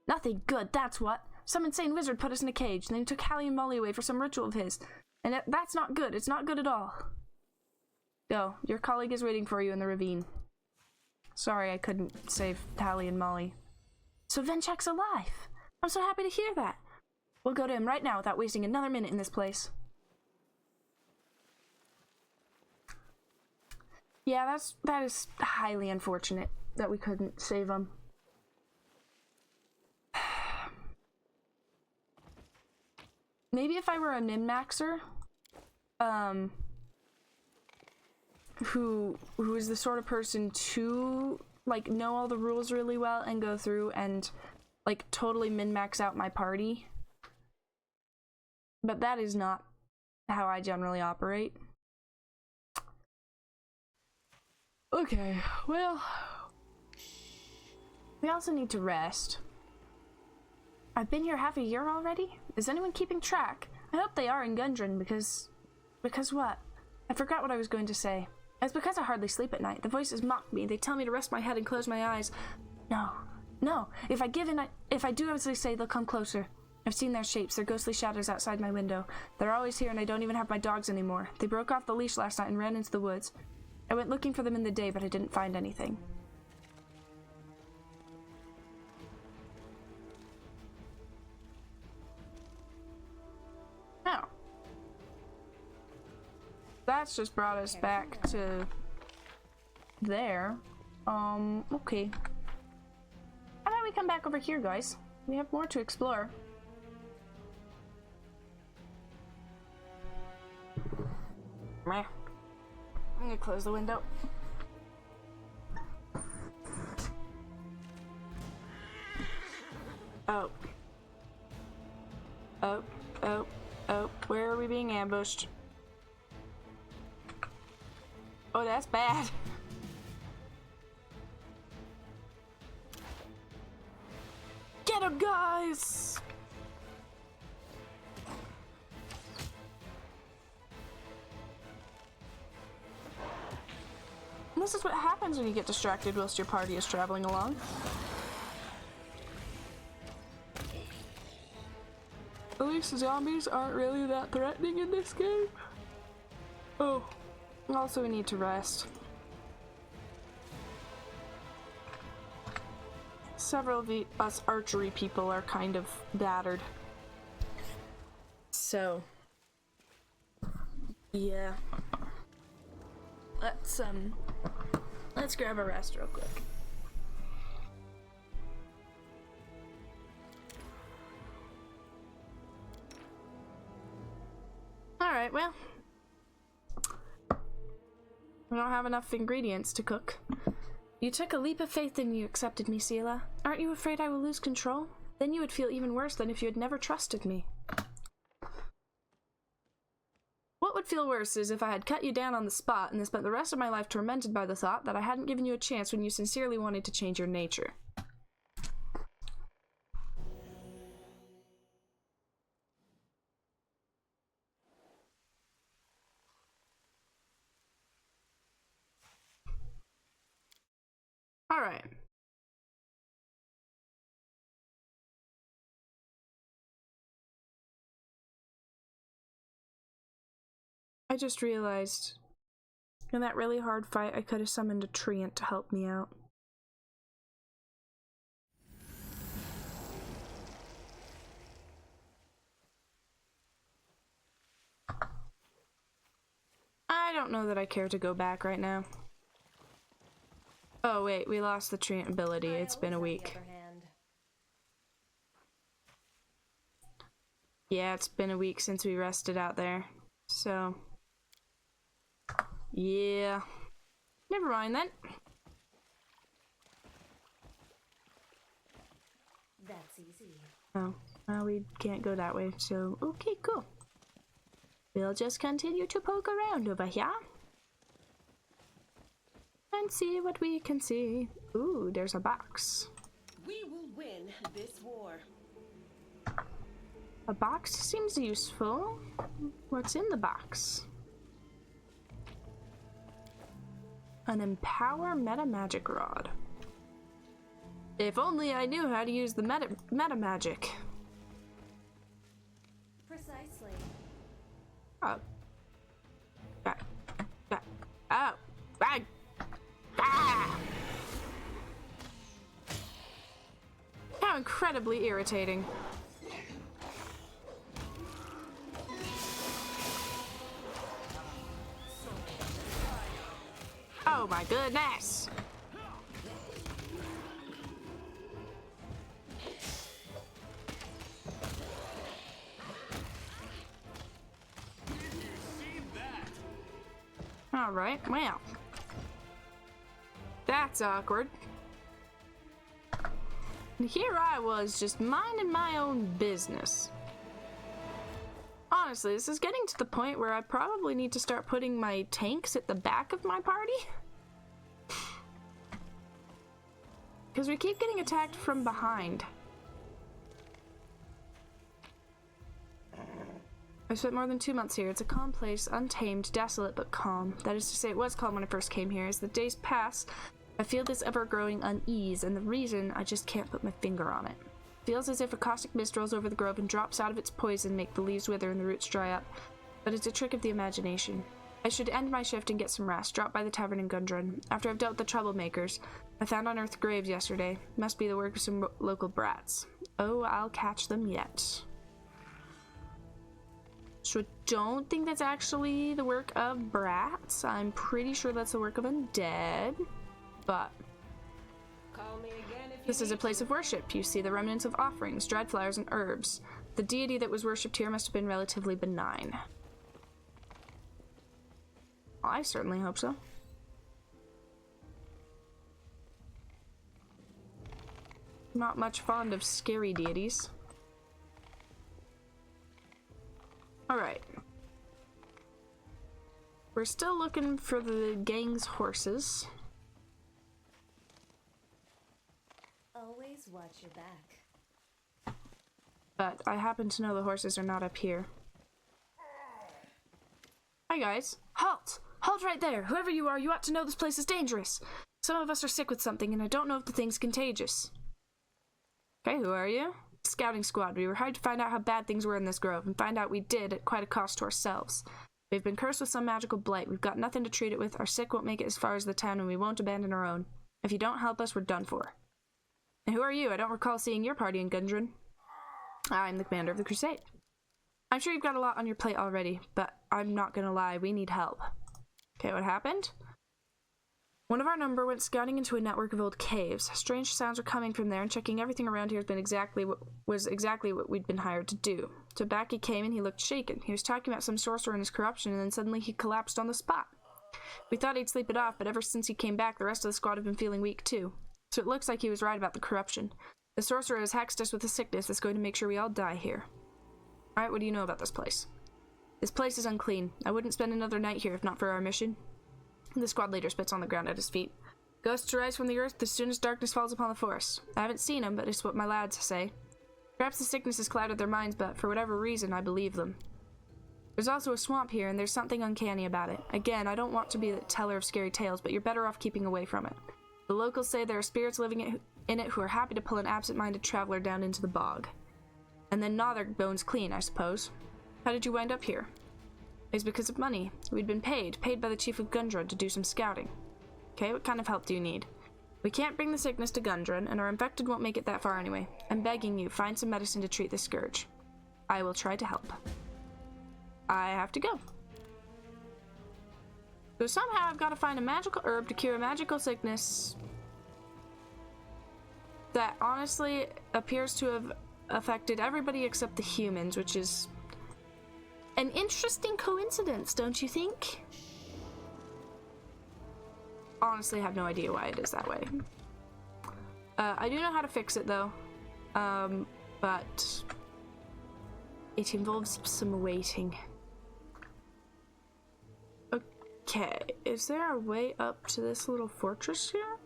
Nothing good, that's what. Some insane wizard put us in a cage, and then he took Hallie and Molly away for some ritual of his. And that's not good. It's not good at all. Go. Your colleague is waiting for you in the ravine. Sorry I couldn't save Tally and Molly. So Venchak's alive! I'm so happy to hear that! We'll go to him right now without wasting another minute in this place. Yeah, that is highly unfortunate that we couldn't save him. Maybe if I were a min-maxer, who is the sort of person to like know all the rules really well and go through and like totally min-max out my party. But that is not how I generally operate. Okay, well, we also need to rest. I've been here half a year already? Is anyone keeping track? I hope they are in Gundren because what? I forgot what I was going to say. It's because I hardly sleep at night. The voices mock me. They tell me to rest my head and close my eyes. No. If I do as they say, they'll come closer. I've seen their shapes, their ghostly shadows outside my window. They're always here and I don't even have my dogs anymore. They broke off the leash last night and ran into the woods. I went looking for them in the day, but I didn't find anything. Oh. That's just brought us back to there. Okay. How about we come back over here, guys? We have more to explore. Meh. I'm gonna close the window. Oh. Oh. Where are we being ambushed? Oh, that's bad. Get him, guys! And this is what happens when you get distracted whilst your party is traveling along. At least zombies aren't really that threatening in this game. Oh, also we need to rest. Several of us archery people are kind of battered. So, yeah. Let's grab a rest real quick. Alright, well. We don't have enough ingredients to cook. You took a leap of faith and you accepted me, Seela. Aren't you afraid I will lose control? Then you would feel even worse than if you had never trusted me. What would feel worse is if I had cut you down on the spot and then spent the rest of my life tormented by the thought that I hadn't given you a chance when you sincerely wanted to change your nature. Alright. I just realized, in that really hard fight, I could have summoned a treant to help me out. I don't know that I care to go back right now. Oh wait, we lost the treant ability. It's been a week. Yeah, it's been a week since we rested out there. So, yeah. Never mind then. That's easy. Oh, well, we can't go that way, so okay, cool. We'll just continue to poke around over here. And see what we can see. Ooh, there's a box. We will win this war. A box seems useful. What's in the box? An Empower Meta Magic Rod. If only I knew how to use the meta magic. Precisely. Oh. Back. Back. Oh. Back. Ah! How incredibly irritating. Oh my goodness! Alright, well. That's awkward. And here I was, just minding my own business. Honestly, this is getting to the point where I probably need to start putting my tanks at the back of my party. Because we keep getting attacked from behind. I've spent more than 2 months here. It's a calm place, untamed, desolate, but calm. That is to say, it was calm when I first came here. As the days pass, I feel this ever-growing unease, and the reason, I just can't put my finger on it. Feels as if a caustic mist rolls over the grove and drops out of its poison, make the leaves wither and the roots dry up. But it's a trick of the imagination. I should end my shift and get some rest, drop by the tavern in Gundren. After I've dealt with the troublemakers, I found unearthed graves yesterday. Must be the work of some local brats. Oh, I'll catch them yet. So I don't think that's actually the work of brats. I'm pretty sure that's the work of undead. But Call me again if you this is a place of worship. You see the remnants of offerings, dried flowers, and herbs. The deity that was worshipped here must have been relatively benign. I certainly hope so. Not much fond of scary deities. Alright. We're still looking for the gang's horses. Always watch your back. But I happen to know the horses are not up here. Hi guys. Halt! Halt right there! Whoever you are, you ought to know this place is dangerous. Some of us are sick with something, and I don't know if the thing's contagious. Okay, who are you? Scouting squad. We were hired to find out how bad things were in this grove, and find out we did at quite a cost to ourselves. We've been cursed with some magical blight. We've got nothing to treat it with. Our sick won't make it as far as the town, and we won't abandon our own. If you don't help us, we're done for. And who are you? I don't recall seeing your party in Gundren. I'm the commander of the crusade. I'm sure you've got a lot on your plate already, but I'm not gonna lie, we need help. Okay, what happened? One of our number went scouting into a network of old caves. Strange sounds were coming from there, and checking everything around here was exactly what we'd been hired to do. So back he came, and he looked shaken. He was talking about some sorcerer and his corruption, and then suddenly he collapsed on the spot. We thought he'd sleep it off, but ever since he came back, the rest of the squad have been feeling weak too. So it looks like he was right about the corruption. The sorcerer has hexed us with a sickness that's going to make sure we all die here. Alright, what do you know about this place? This place is unclean. I wouldn't spend another night here if not for our mission. The squad leader spits on the ground at his feet. Ghosts rise from the earth as soon as darkness falls upon the forest. I haven't seen them, but it's what my lads say. Perhaps the sickness has clouded their minds, but for whatever reason, I believe them. There's also a swamp here, and there's something uncanny about it. Again, I don't want to be the teller of scary tales, but you're better off keeping away from it. The locals say there are spirits living in it who are happy to pull an absent-minded traveler down into the bog. And then gnaw their bones clean, I suppose. How did you wind up here? It's because of money. We'd been paid by the chief of Gundren to do some scouting. Okay, what kind of help do you need? We can't bring the sickness to Gundren, and our infected won't make it that far anyway. I'm begging you, find some medicine to treat this scourge. I will try to help. I have to go. So somehow I've got to find a magical herb to cure a magical sickness that honestly appears to have affected everybody except the humans, which is an interesting coincidence, don't you think? Honestly, I have no idea why it is that way. I do know how to fix it, though. But it involves some waiting. Okay, is there a way up to this little fortress here?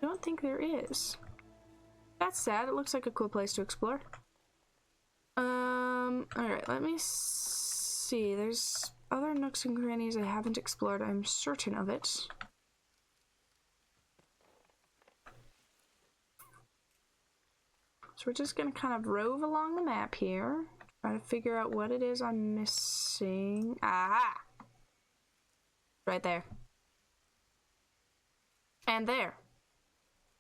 I don't think there is. That's sad. It looks like a cool place to explore. Alright, let me see. There's other nooks and crannies I haven't explored, I'm certain of it. So we're just gonna kind of rove along the map here. Trying to figure out what it is I'm missing. Ah! Right there. And there.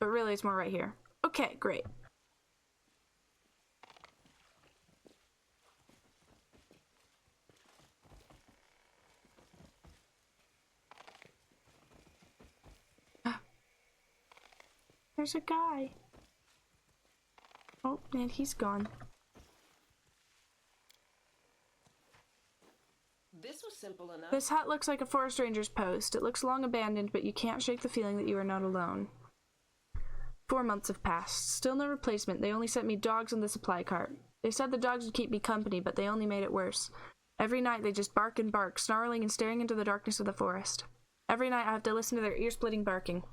But really, it's more right here. Okay, great. There's a guy. Oh, and he's gone. This was simple enough. This hut looks like a forest ranger's post. It looks long abandoned, but you can't shake the feeling that you are not alone. 4 months have passed. Still no replacement. They only sent me dogs on the supply cart. They said the dogs would keep me company, but they only made it worse. Every night they just bark and bark, snarling and staring into the darkness of the forest. Every night I have to listen to their ear-splitting barking.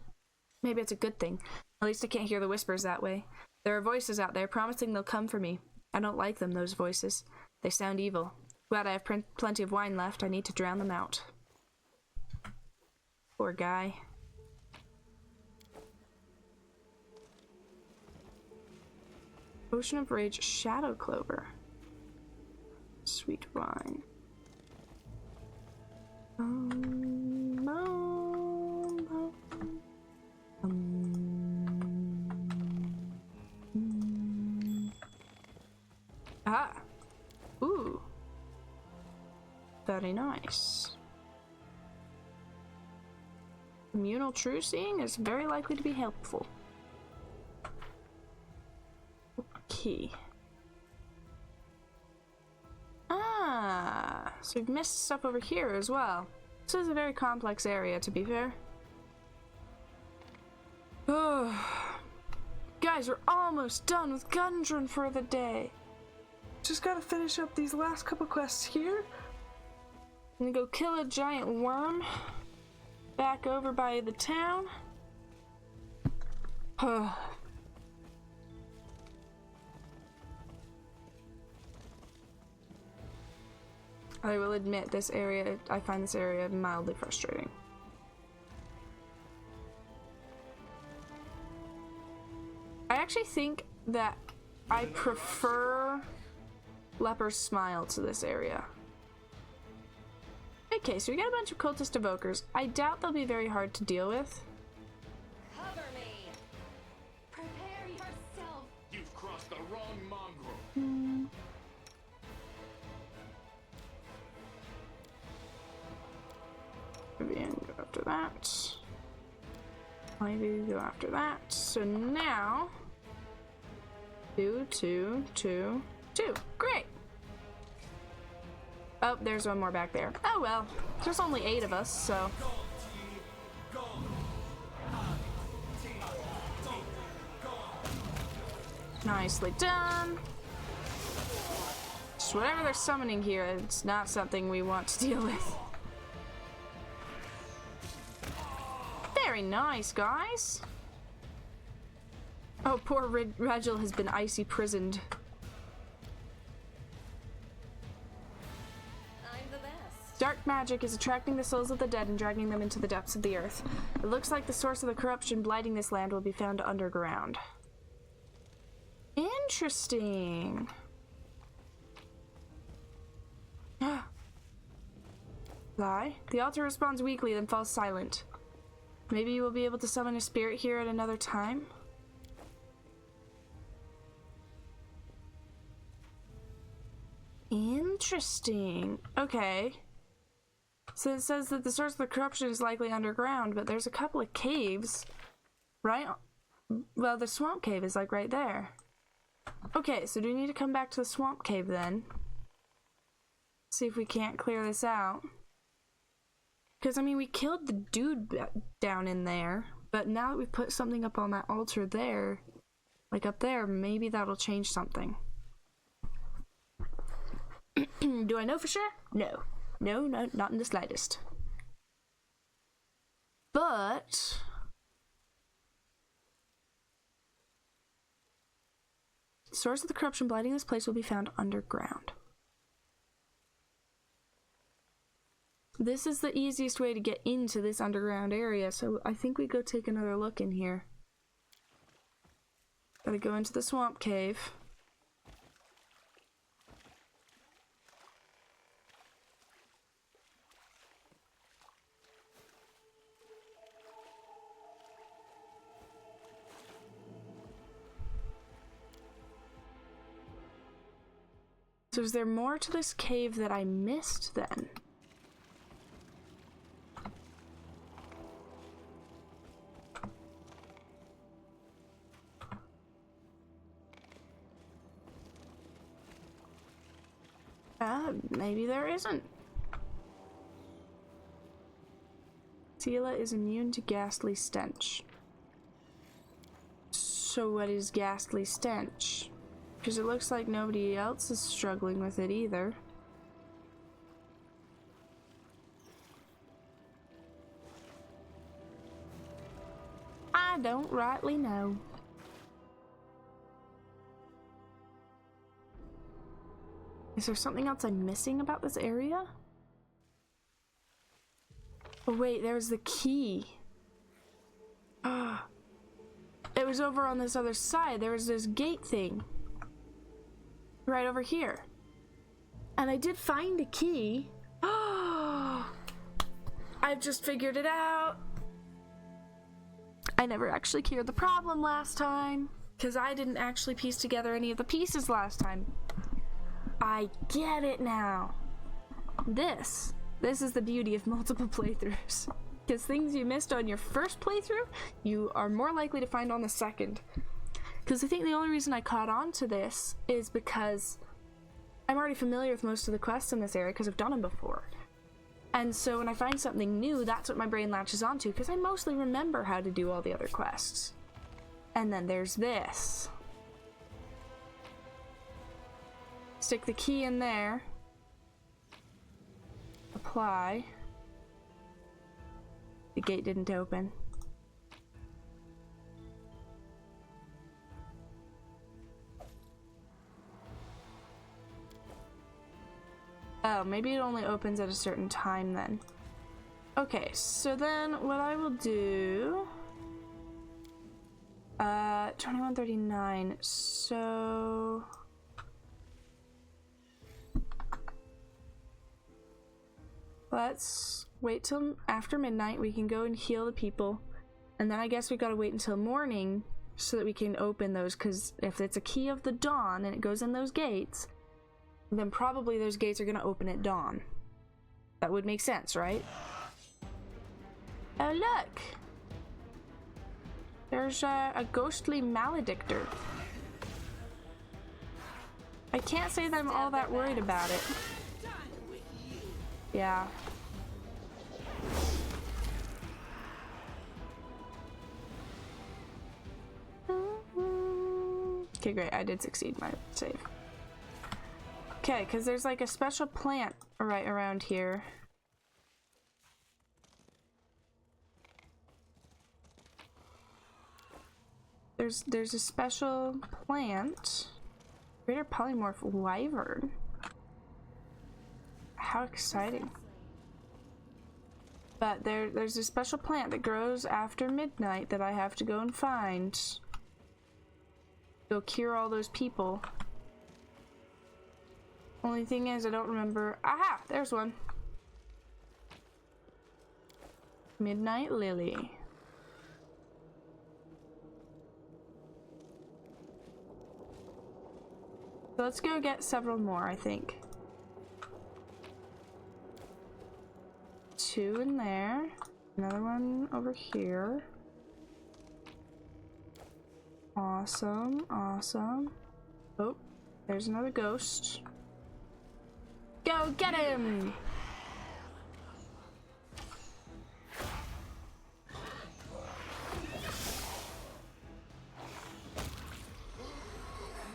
Maybe it's a good thing. At least I can't hear the whispers that way. There are voices out there promising they'll come for me. I don't like them, those voices. They sound evil. Glad I have plenty of wine left. I need to drown them out. Poor guy. Ocean of Rage Shadow Clover. Sweet wine. Ah. Ooh. Very nice. Communal true seeing is very likely to be helpful. Okay. Ah, so we've missed stuff over here as well. This is a very complex area, to be fair. Oh. Guys, we're almost done with Gundren for the day. Just gotta finish up these last couple quests here. I'm gonna go kill a giant worm back over by the town. I will admit, I find this area mildly frustrating. I actually think that I prefer Leper's Smile to this area. Okay, so we got a bunch of cultist evokers. I doubt they'll be very hard to deal with. Cover me. Prepare yourself. You've crossed the wrong mongrel. Vivian, go after that. Ivy, go after that. So now, 2, 2, 2, 2. Great. Oh, there's one more back there. Oh well, there's only 8 of us, so. Nicely done. Just whatever they're summoning here, it's not something we want to deal with. Very nice, guys. Oh, poor Regil has been icy prisoned. I'm the best. Dark magic is attracting the souls of the dead and dragging them into the depths of the earth. It looks like the source of the corruption blighting this land will be found underground. Interesting. Lie. The altar responds weakly, then falls silent. Maybe you will be able to summon a spirit here at another time? Interesting. Okay. So it says that the source of the corruption is likely underground, but there's a couple of caves, right? Well, the swamp cave is like right there. Okay, so do we need to come back to the swamp cave then? See if we can't clear this out. Because, I mean, we killed the dude down in there, but now that we've put something up on that altar there, like up there, maybe that'll change something. Do I know for sure? No. No, not in the slightest. But the source of the corruption blighting this place will be found underground. This is the easiest way to get into this underground area, so I think we go take another look in here. Gotta go into the swamp cave. So is there more to this cave that I missed then? Maybe there isn't. Sela is immune to ghastly stench. So what is ghastly stench? Because it looks like nobody else is struggling with it either. I don't rightly know. Is there something else I'm missing about this area? Oh wait, there's the key. It was over on this other side. There was this gate thing. Right over here. And I did find a key. I've just figured it out. I never actually cured the problem last time, because I didn't actually piece together any of the pieces last time. I get it now. This is the beauty of multiple playthroughs. Because things you missed on your first playthrough, you are more likely to find on the second. Because I think the only reason I caught on to this is because I'm already familiar with most of the quests in this area because I've done them before. And so when I find something new, that's what my brain latches onto, because I mostly remember how to do all the other quests. And then there's this. Stick the key in there. Apply. The gate didn't open. Oh, maybe it only opens at a certain time then. Okay, so then what I will do... 21:39, so... Let's wait till after midnight. We can go and heal the people. And then I guess we gotta wait until morning so that we can open those, because if it's a key of the dawn and it goes in those gates, then probably those gates are gonna open at dawn. That would make sense, right? Oh, look! There's a ghostly maledictor. I can't say that I'm all that worried about it. Yeah. Okay, great. I did succeed my save. Okay, because there's like a special plant right around here. There's a special plant. Greater polymorph wyvern. How exciting. But there's a special plant that grows after midnight that I have to go and find. Go cure all those people. Only thing is, I don't remember. Aha! There's one. Midnight Lily. So let's go get several more, I think. 2 in there. Another one over here. Awesome, awesome. Oh, there's another ghost. Go get him!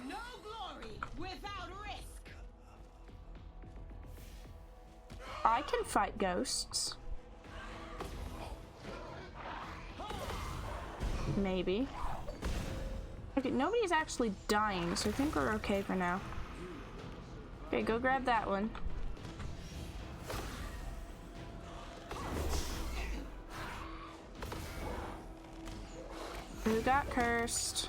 No glory without risk. I can fight ghosts. Maybe. Okay, nobody's actually dying, so I think we're okay for now. Okay, go grab that one. Who got cursed?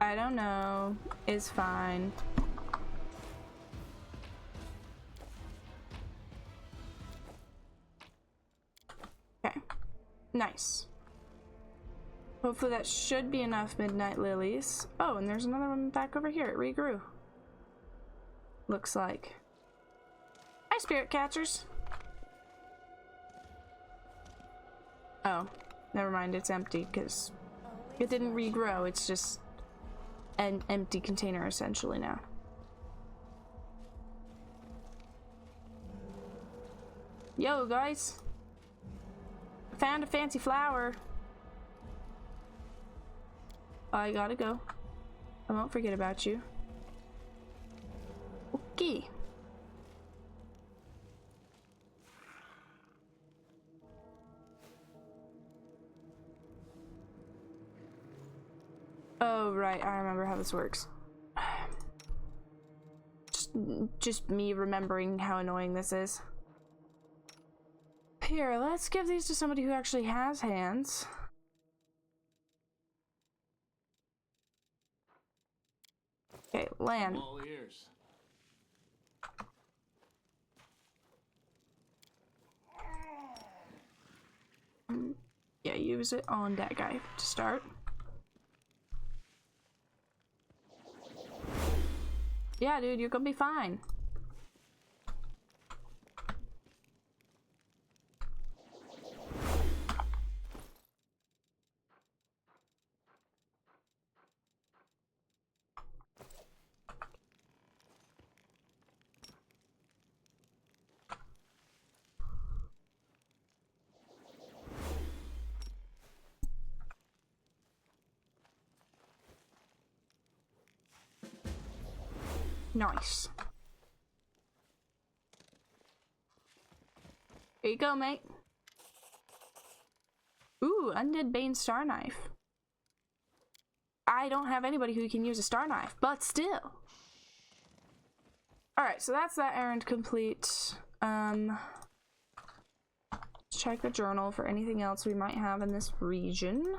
I don't know. It's fine. Okay. Nice. Hopefully that should be enough midnight lilies. Oh, and there's another one back over here. It regrew. Looks like. Hi, spirit catchers. Oh, never mind. It's empty because it didn't regrow. It's just an empty container essentially now. Yo, guys. Found a fancy flower. I gotta go. I won't forget about you. Okay. Oh, right. I remember how this works. Just me remembering how annoying this is. Here, let's give these to somebody who actually has hands. Okay, land. All ears. Yeah, use it on that guy to start. Yeah, dude, you're gonna be fine. Nice. Here you go, mate. Ooh, Undead Bane Star Knife. I don't have anybody who can use a star knife, but still. Alright, so that's that errand complete. Let's check the journal for anything else we might have in this region.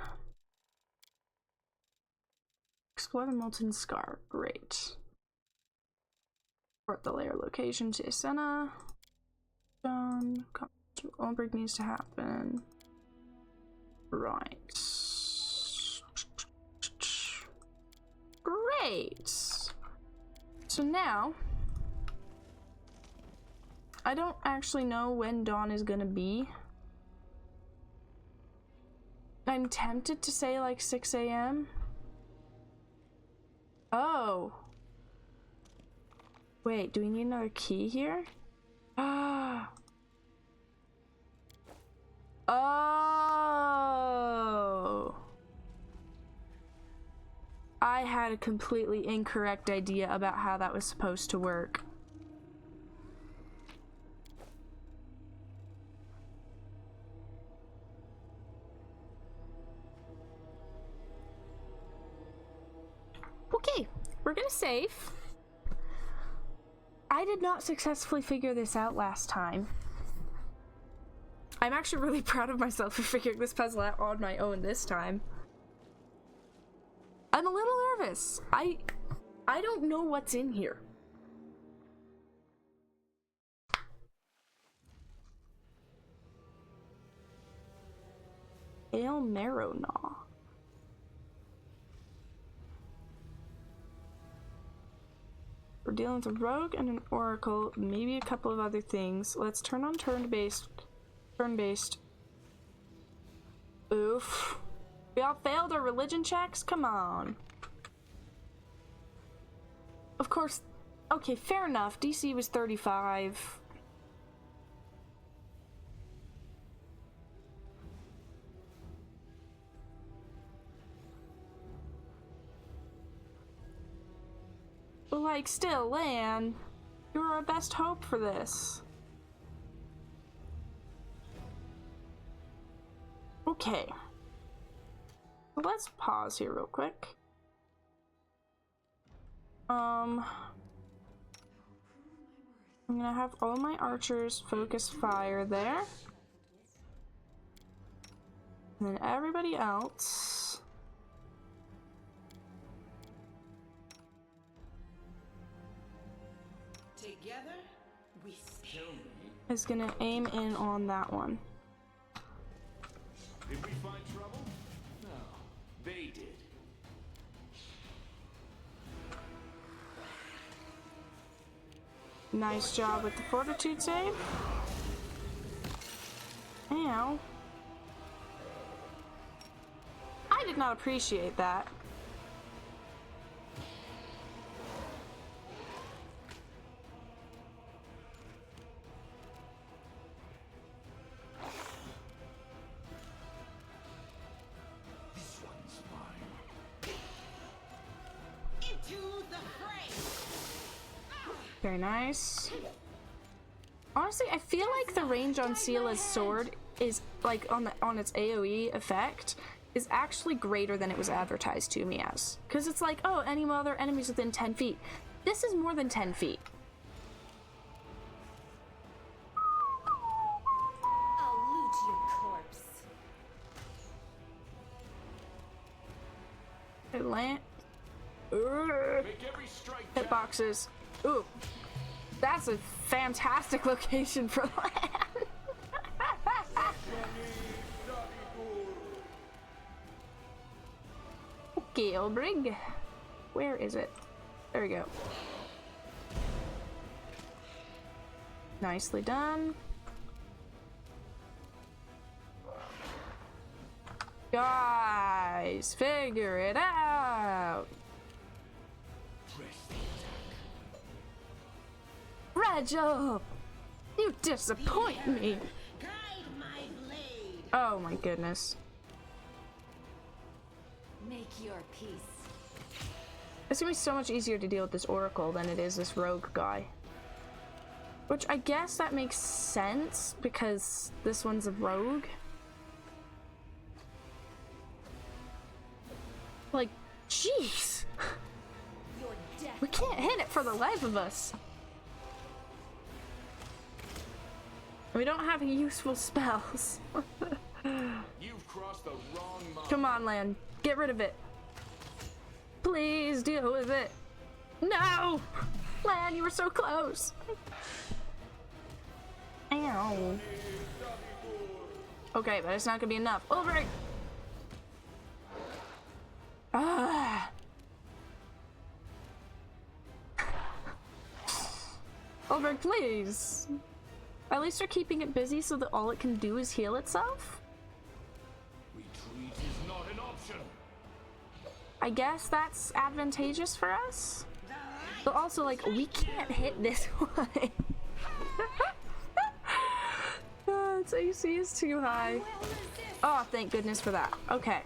Explore the Molten Scar. Great. Report the layer location to Isena. Done. Ulbrig needs to happen. Right. Great. So now, I don't actually know when dawn is gonna be. I'm tempted to say like 6 a.m. Oh. Wait, do we need another key here? Ah. Oh. I had a completely incorrect idea about how that was supposed to work. Okay, we're gonna save. I did not successfully figure this out last time. I'm actually really proud of myself for figuring this puzzle out on my own this time. I'm a little nervous. I don't know what's in here. Ale Marrow Gnaw. We're dealing with a rogue and an oracle, maybe a couple of other things. Let's turn on turn-based. Oof. We all failed our religion checks? Come on. Of course. Okay, fair enough. DC was 35. But like, still, Lan, you're our best hope for this. Okay. Let's pause here real quick. I'm gonna have all my archers focus fire there. And then everybody else Together, we stand. is gonna aim in on that one. Did we find trouble? No. they did. Nice job with the fortitude save. Ow. I did not appreciate that. This one's mine. Into the fray. Very nice. Honestly, I feel like the range on Sela's sword is like on its AoE effect is actually greater than it was advertised to me as. Because it's like, oh, any other enemies within 10 feet. This is more than 10 feet. I'll loot your corpse. It land. Make every strike count. Hitboxes. Ooh. That's a fantastic location for land. Okay, Ulbrig. Where is it? There we go. Nicely done. Guys, figure it out. Rachel, you disappoint me. Guide my blade. Oh my goodness. Make your peace. It's gonna be so much easier to deal with this Oracle than it is this rogue guy. Which I guess that makes sense because this one's a rogue. Like, jeez. Your death. We can't hit it for the life of us. We don't have useful spells. You've crossed the wrong mark. Come on, Lan. Get rid of it. Please deal with it. No! Lan, you were so close. Ow. Okay, but it's not gonna be enough. Ulbrig! Ah! Ulbrig, please! At least they're keeping it busy so that all it can do is heal itself? Retreat is not an option. I guess that's advantageous for us? But also, like, we can't hit this one. Its AC is too high. Oh, thank goodness for that. Okay.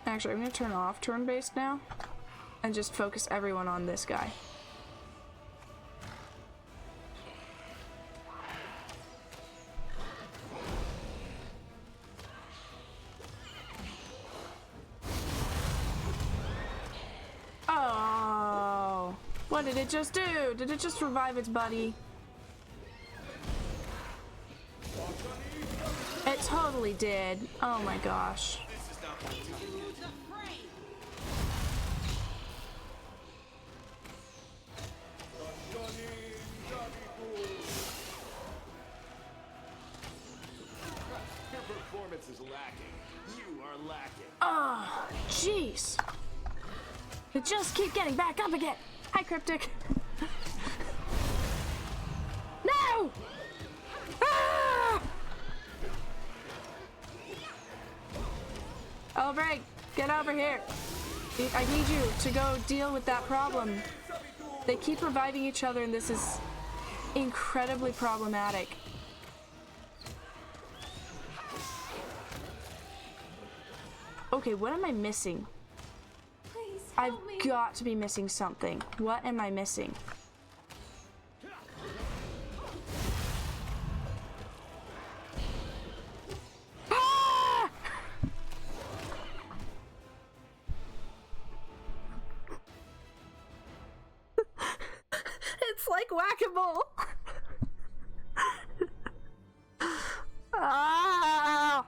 Actually, I'm gonna turn off turn-based now and just focus everyone on this guy. Oh, what did it just do? Did it just revive its buddy? It totally did. Oh my gosh. Into the fray. Your performance is lacking. You are lacking. Oh, jeez. You just keep getting back up again. Hi, Cryptic. No! Ah! Ulbrig, get over here. I need you to go deal with that problem. They keep reviving each other and this is incredibly problematic. Okay, what am I missing? Please I've help me. got to be missing something. What am I missing? Ah! It's like whack-a-mole. Ah!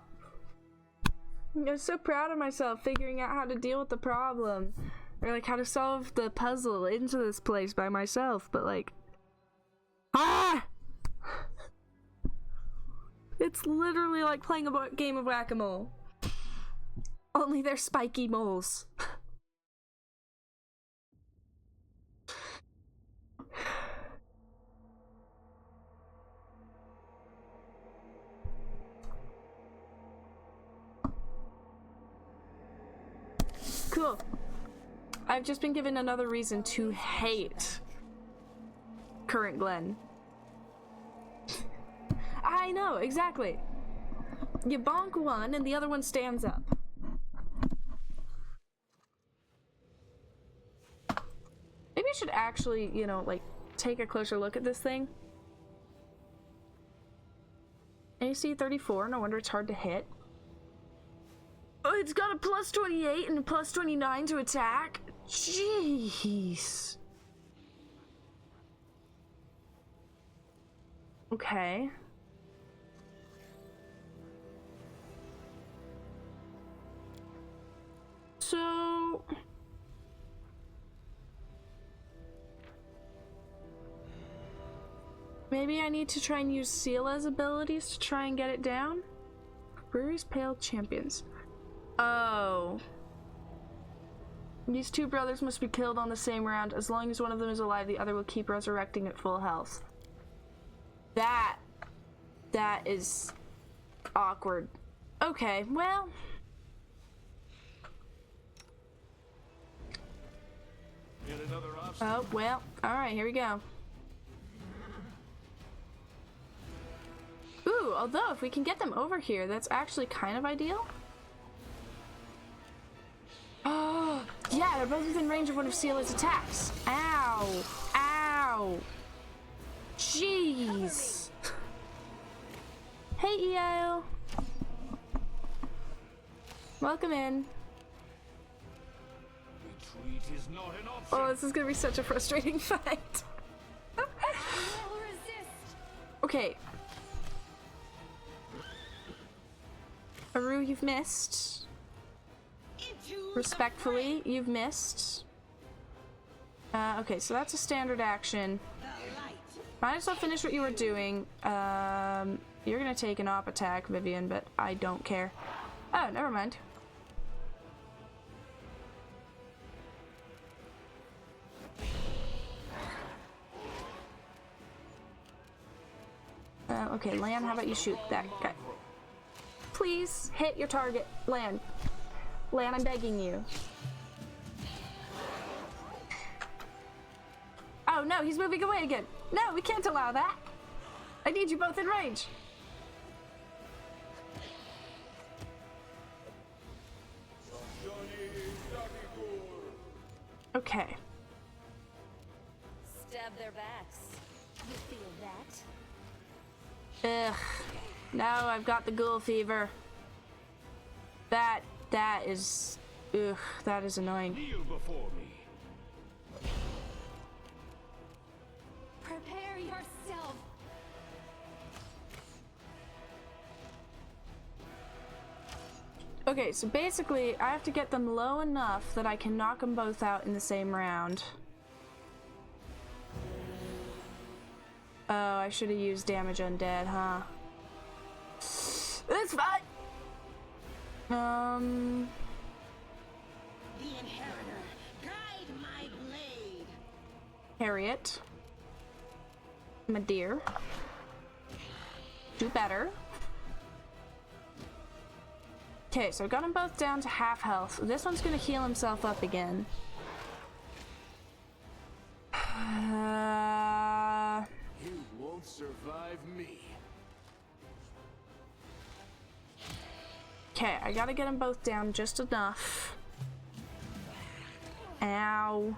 I'm so proud of myself figuring out how to deal with the problem. Or like how to solve the puzzle into this place by myself, but like... Ah! It's literally like playing a game of whack-a-mole. Only they're spiky moles. Cool. I've just been given another reason to hate current Glenn. I know, exactly. You bonk one and the other one stands up. Maybe I should actually, you know, like, take a closer look at this thing. AC 34, no wonder it's hard to hit. Oh, it's got a plus 28 and a plus 29 to attack? Jeez. Okay. So... maybe I need to try and use Sela's abilities to try and get it down? Brewery's Pale Champions. Oh. These two brothers must be killed on the same round. As long as one of them is alive, the other will keep resurrecting at full health. That is awkward. Okay, well. Oh, well. Alright, here we go. Ooh, although if we can get them over here, that's actually kind of ideal. Oh, yeah, they're both within range of one of Sela's attacks. Ow. Ow. Jeez. Hey, EO. Welcome in. Retreat is not an option. Oh, this is gonna be such a frustrating fight. Okay. Aru, you've missed. Respectfully, you've missed. Okay, so that's a standard action. Might as well finish what you were doing. You're gonna take an op attack, Vivian, but I don't care. Oh, never mind. Okay, Lan, how about you shoot that guy? Please hit your target, Lan. Lan, I'm begging you. Oh no, he's moving away again. No, we can't allow that. I need you both in range. Okay. Stab their backs. You feel that? Ugh. No, I've got the ghoul fever. That is... ugh, that is annoying. Kneel before me. Prepare yourself. Okay, so basically, I have to get them low enough that I can knock them both out in the same round. Oh, I should have used damage undead, huh? It's fine! The Inheritor, guide my blade. Harriet. My dear. Do better. Okay, so I got them both down to half health. This one's gonna heal himself up again. You won't survive me. Okay, I gotta get them both down just enough. Ow.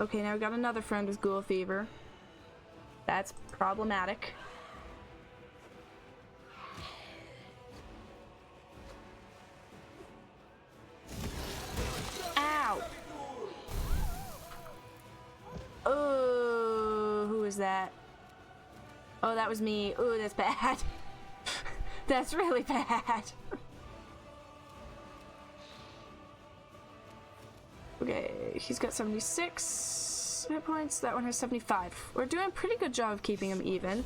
Okay, now we got another friend with ghoul fever. That's problematic. Ow! Oh, who is that? Oh, that was me. Oh, that's bad. That's really bad. Okay, he's got 76 hit points. That one has 75. We're doing a pretty good job of keeping him even.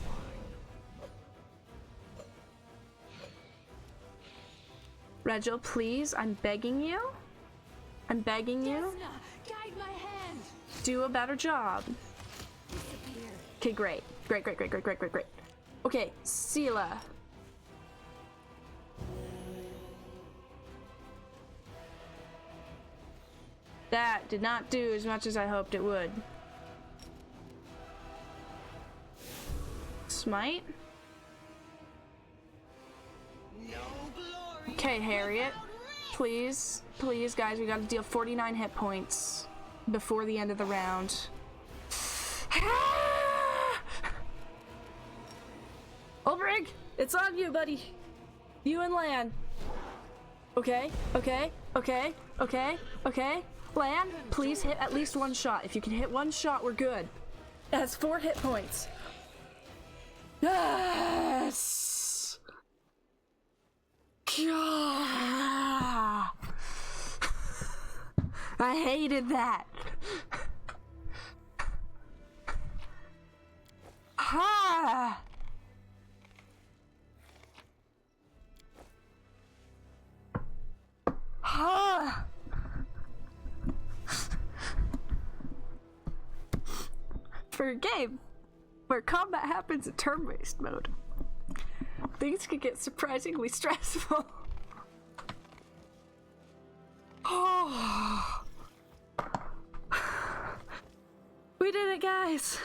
Regil, please, I'm begging you. I'm begging you. Desna, guide my hand. Do a better job. Disappear. Okay, great. Great. Okay, Sela. That did not do as much as I hoped it would. Smite. Okay, Harriet. Please, guys, we gotta deal 49 hit points before the end of the round. Ulbrig, it's on you, buddy. You and Lan. Okay. Lan, please hit at least one shot. If you can hit one shot, we're good. That's 4 hit points. Yes! I hated that. Ha! Ha! For a game where combat happens in turn-based mode, things can get surprisingly stressful. Oh. We did it, guys!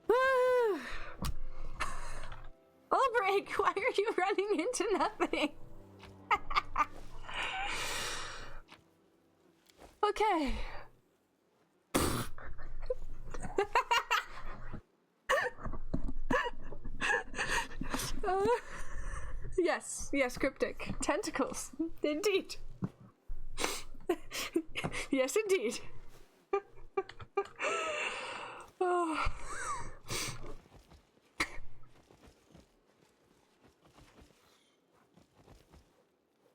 Woo! Ulbrig, why are you running into nothing? Okay. Yes, cryptic. Tentacles. Indeed. Yes, indeed. Oh.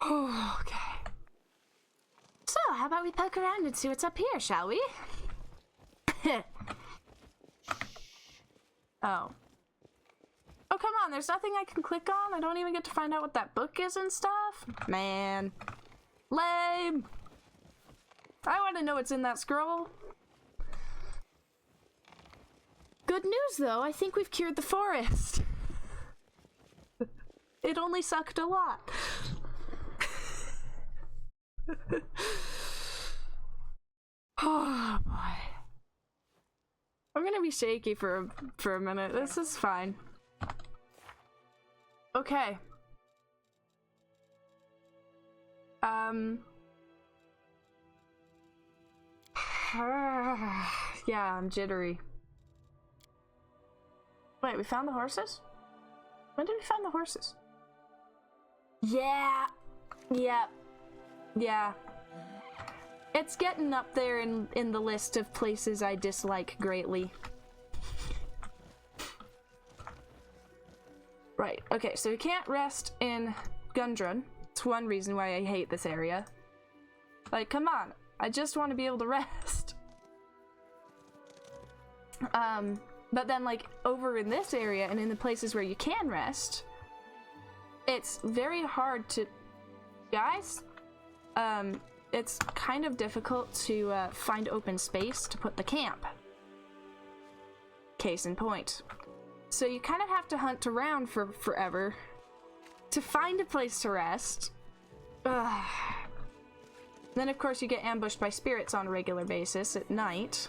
Oh, okay. So, how about we poke around and see what's up here, shall we? Oh. Oh, come on, there's nothing I can click on? I don't even get to find out what that book is and stuff? Man. Lame! I want to know what's in that scroll. Good news, though. I think we've cured the forest. It only sucked a lot. Oh, boy. I'm gonna be shaky for a minute. This is fine. Okay. Yeah, I'm jittery. Wait, we found the horses? When did we find the horses? Yeah. It's getting up there in the list of places I dislike greatly. Right, okay, so we can't rest in Gundrun. It's one reason why I hate this area. Like, come on, I just want to be able to rest. But then, like, over in this area and in the places where you can rest, it's very hard to... Guys? It's kind of difficult to find open space to put the camp. Case in point. So you kind of have to hunt around for forever to find a place to rest. Ugh. Then of course you get ambushed by spirits on a regular basis at night.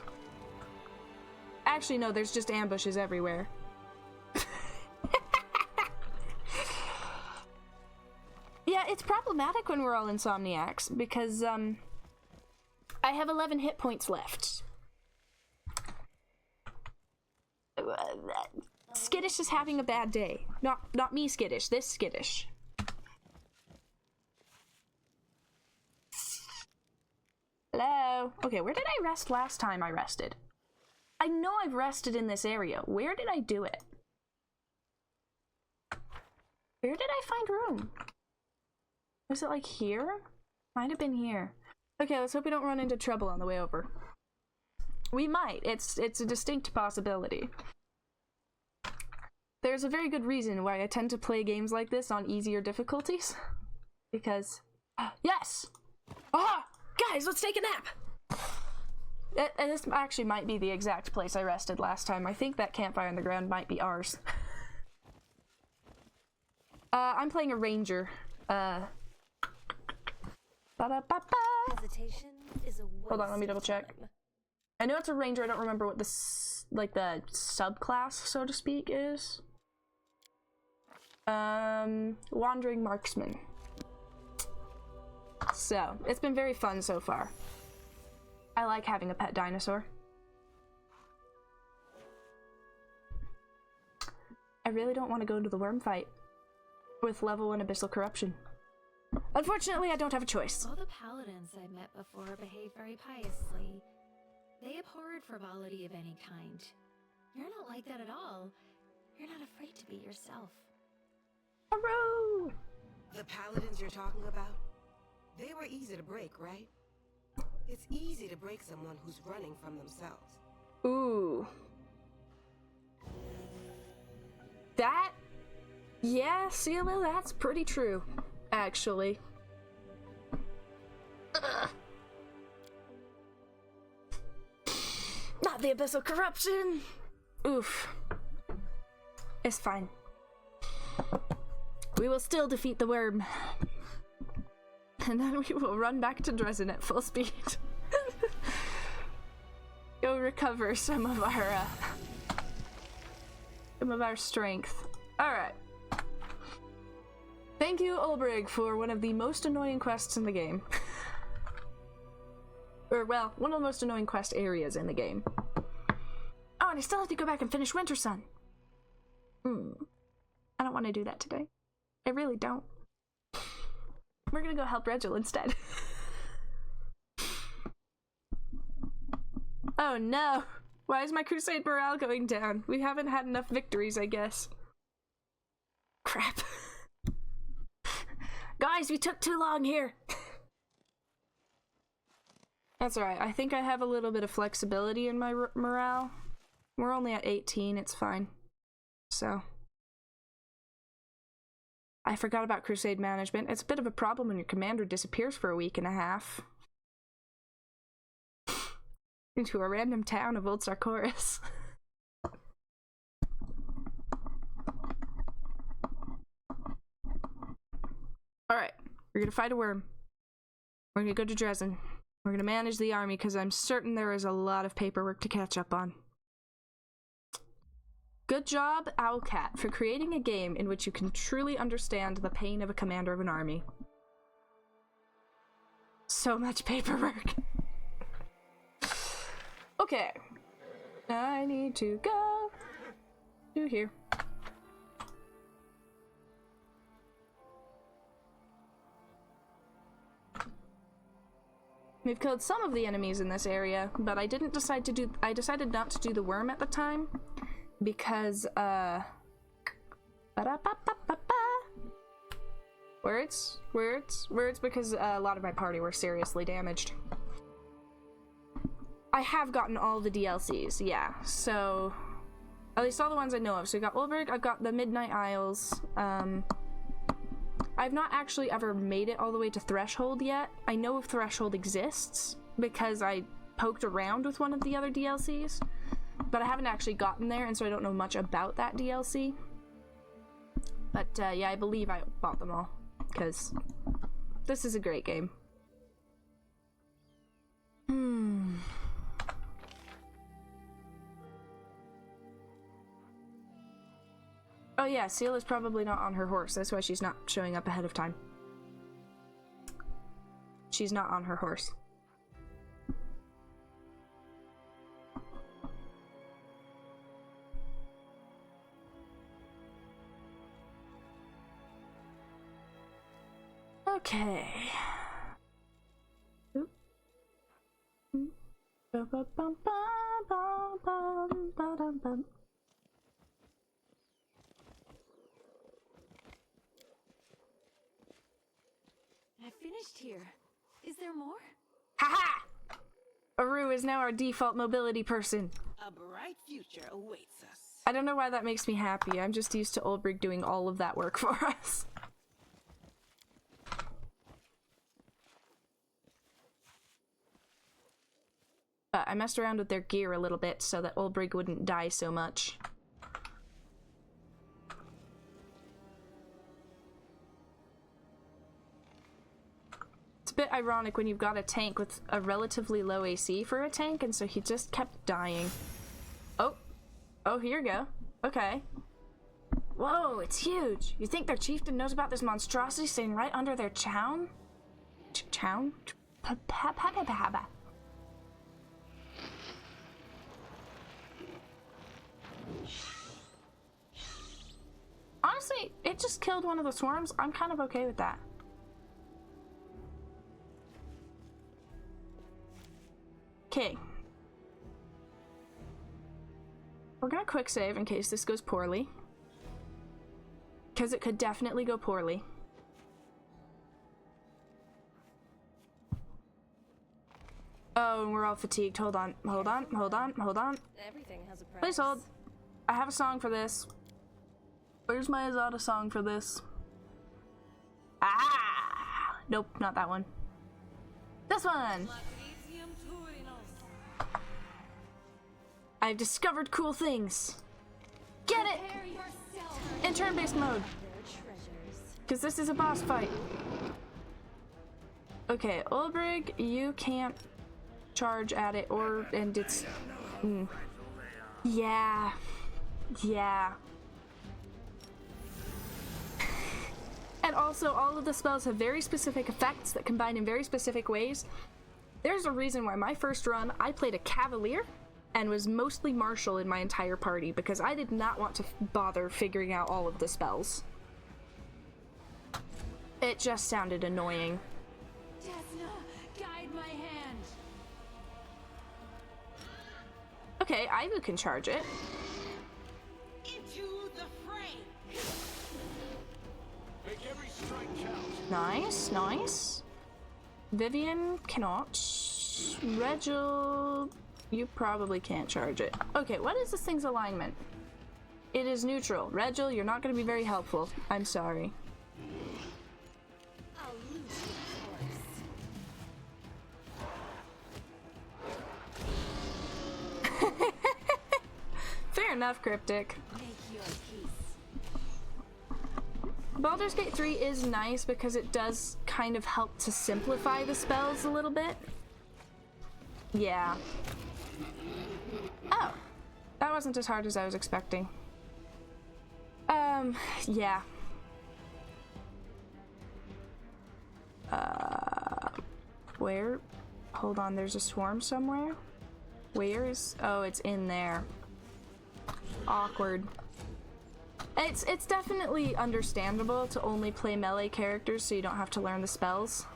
Actually no, there's just ambushes everywhere. Yeah, it's problematic when we're all insomniacs because I have 11 hit points left. Skittish is having a bad day. Not me, Skittish. This Skittish. Hello? Okay, where did I rest last time I rested? I know I've rested in this area. Where did I do it? Where did I find room? Was it like here? Might have been here. Okay, let's hope we don't run into trouble on the way over. We might. It's a distinct possibility. There's a very good reason why I tend to play games like this on easier difficulties. Because, yes! Ah! Guys, let's take a nap! And this actually might be the exact place I rested last time. I think that campfire on the ground might be ours. I'm playing a ranger. Hesitation is a waste. Hold on, let me double check. I know it's a ranger, I don't remember what the subclass, so to speak, is. Wandering marksman. So, it's been very fun so far. I like having a pet dinosaur. I really don't want to go into the worm fight with level 1 abyssal corruption. Unfortunately, I don't have a choice. All the paladins I met before behaved very piously. They abhorred frivolity of any kind. You're not like that at all. You're not afraid to be yourself. Hurrah! The paladins you're talking about? They were easy to break, right? It's easy to break someone who's running from themselves. Ooh. That? Yeah, Sela, that's pretty true, actually. Ugh. Not the abyssal corruption! Oof. It's fine. We will still defeat the worm. And then we will run back to Dresden at full speed. Go recover some of our strength. Alright. Thank you, Ulbrig, for one of the most annoying quests in the game. Or, well, one of the most annoying quest areas in the game. Oh, and I still have to go back and finish Winter Sun. I don't want to do that today. I really don't. We're gonna go help Regil instead. Oh no! Why is my crusade morale going down? We haven't had enough victories, I guess. Crap. Guys, we took too long here! That's alright, I think I have a little bit of flexibility in my morale. We're only at 18, it's fine. So. I forgot about crusade management. It's a bit of a problem when your commander disappears for a week and a half. Into a random town of Old Sarkoris. Alright, we're gonna fight a worm. We're gonna go to Dresden. We're gonna manage the army because I'm certain there is a lot of paperwork to catch up on. Good job, Owlcat, for creating a game in which you can truly understand the pain of a commander of an army. So much paperwork. Okay. I need to go to here. We've killed some of the enemies in this area, but I decided not to do the worm at the time. Because, words, because a lot of my party were seriously damaged. I have gotten all the DLCs, yeah, so, at least all the ones I know of. So we got Ulbrig, I've got the Midnight Isles, I've not actually ever made it all the way to Threshold yet. I know if Threshold exists, because I poked around with one of the other DLCs. But I haven't actually gotten there, and so I don't know much about that DLC. But, yeah, I believe I bought them all. Because this is a great game. Oh yeah, Seal is probably not on her horse. That's why she's not showing up ahead of time. She's not on her horse. Okay. Oop. I finished here. Is there more? Haha! Aru is now our default mobility person. A bright future awaits us. I don't know why that makes me happy. I'm just used to Ulbrig doing all of that work for us. But I messed around with their gear a little bit so that Ulbrig wouldn't die so much. It's a bit ironic when you've got a tank with a relatively low AC for a tank, and so he just kept dying. Oh. Oh, here you go. Okay. Whoa, it's huge. You think their chieftain knows about this monstrosity sitting right under their chown? Chown? Honestly, it just killed one of the swarms. I'm kind of okay with that. Okay. We're gonna quick save in case this goes poorly. Because it could definitely go poorly. Oh, and we're all fatigued. Hold on, hold on, hold on, hold on. Everything has a price. Please hold. I have a song for this. Where's my Azada song for this? Ah! Nope, not that one. This one! I've discovered cool things. Get it! Prepare yourself. In turn-based mode. Their treasures. Because this is a boss fight. Okay, Ulbrig, you can't charge at it and it's... Yeah. Yeah. And also, all of the spells have very specific effects that combine in very specific ways. There's a reason why my first run, I played a Cavalier and was mostly martial in my entire party because I did not want to bother figuring out all of the spells. It just sounded annoying. Desna, guide my hand. Okay, Ivu can charge it. Into the fray. Make every strike count. Nice, nice. Vivian cannot. Regil, you probably can't charge it. Okay, what is this thing's alignment? It is neutral. Regil, you're not going to be very helpful. I'm sorry. I'll lose your course. Fair enough, Cryptic. Make your peace. Baldur's Gate 3 is nice because it does kind of help to simplify the spells a little bit. Yeah. Oh. That wasn't as hard as I was expecting. Yeah. Where? Hold on, there's a swarm somewhere? Where is... Oh, it's in there. Awkward. It's definitely understandable to only play melee characters so you don't have to learn the spells.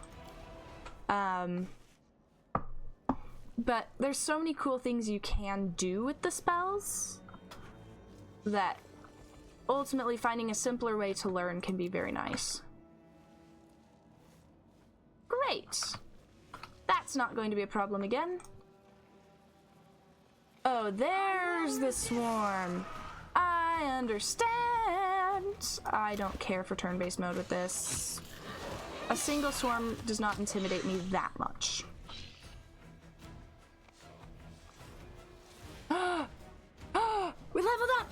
But there's so many cool things you can do with the spells that ultimately finding a simpler way to learn can be very nice. Great! That's not going to be a problem again. Oh, there's the swarm. I understand. I don't care for turn-based mode with this. A single swarm does not intimidate me that much. We leveled up!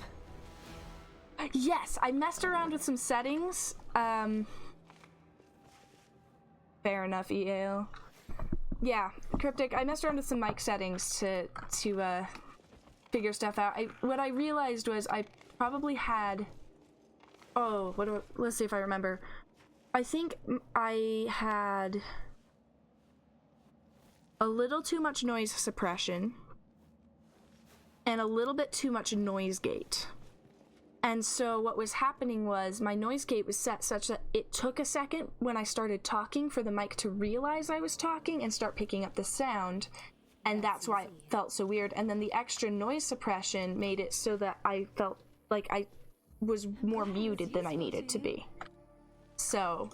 Yes, I messed around with some settings. Fair enough, EAL. Yeah, Cryptic, I messed around with some mic settings to figure stuff out. What I realized was I probably had... Oh, let's see if I remember. I think I had a little too much noise suppression and a little bit too much noise gate. And so what was happening was my noise gate was set such that it took a second when I started talking for the mic to realize I was talking and start picking up the sound. And that's why it felt so weird. And then the extra noise suppression made it so that I felt like I was more muted than I needed to be. So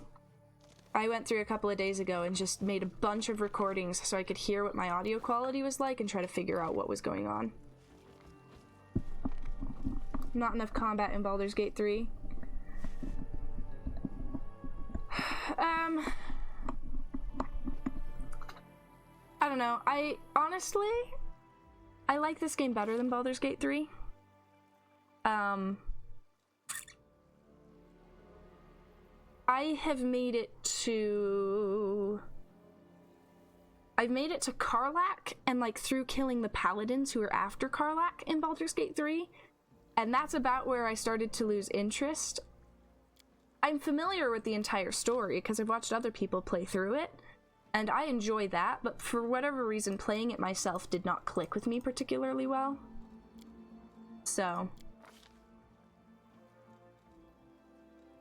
I went through a couple of days ago and just made a bunch of recordings so I could hear what my audio quality was like and try to figure out what was going on. Not enough combat in Baldur's Gate 3. I don't know. I honestly, I like this game better than Baldur's Gate 3. I have made it to... I've made it to Karlach, and like through killing the paladins who are after Karlach in Baldur's Gate 3, and that's about where I started to lose interest. I'm familiar with the entire story because I've watched other people play through it, and I enjoy that, but for whatever reason, playing it myself did not click with me particularly well. So...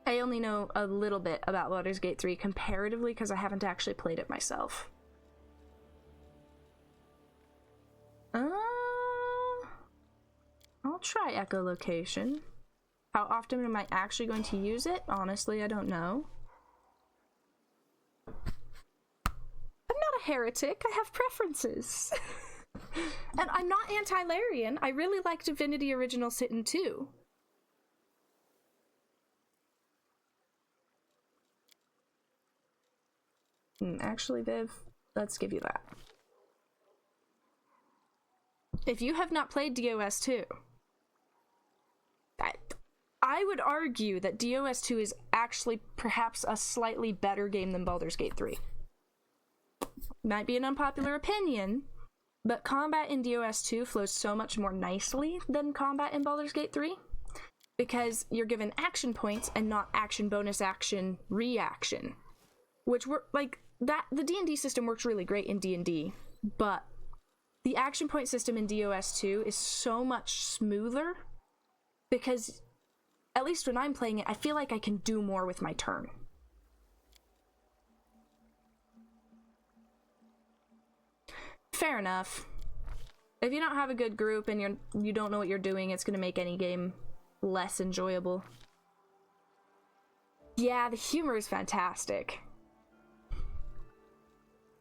I only know a little bit about Baldur's Gate 3 comparatively because I haven't actually played it myself. I'll try echolocation. How often am I actually going to use it? Honestly, I don't know. I'm not a heretic. I have preferences. And I'm not anti-Larian. I really like Divinity Original Sin 2. Actually, Viv, let's give you that. If you have not played DOS 2, I would argue that DOS 2 is actually perhaps a slightly better game than Baldur's Gate 3. Might be an unpopular opinion, but combat in DOS 2 flows so much more nicely than combat in Baldur's Gate 3, because you're given action points and not action bonus action reaction, which were like that. The D&D system works really great in D&D, but the action point system in DOS 2 is so much smoother because, at least when I'm playing it, I feel like I can do more with my turn. Fair enough. If you don't have a good group and you don't know what you're doing, it's going to make any game less enjoyable. Yeah, the humor is fantastic.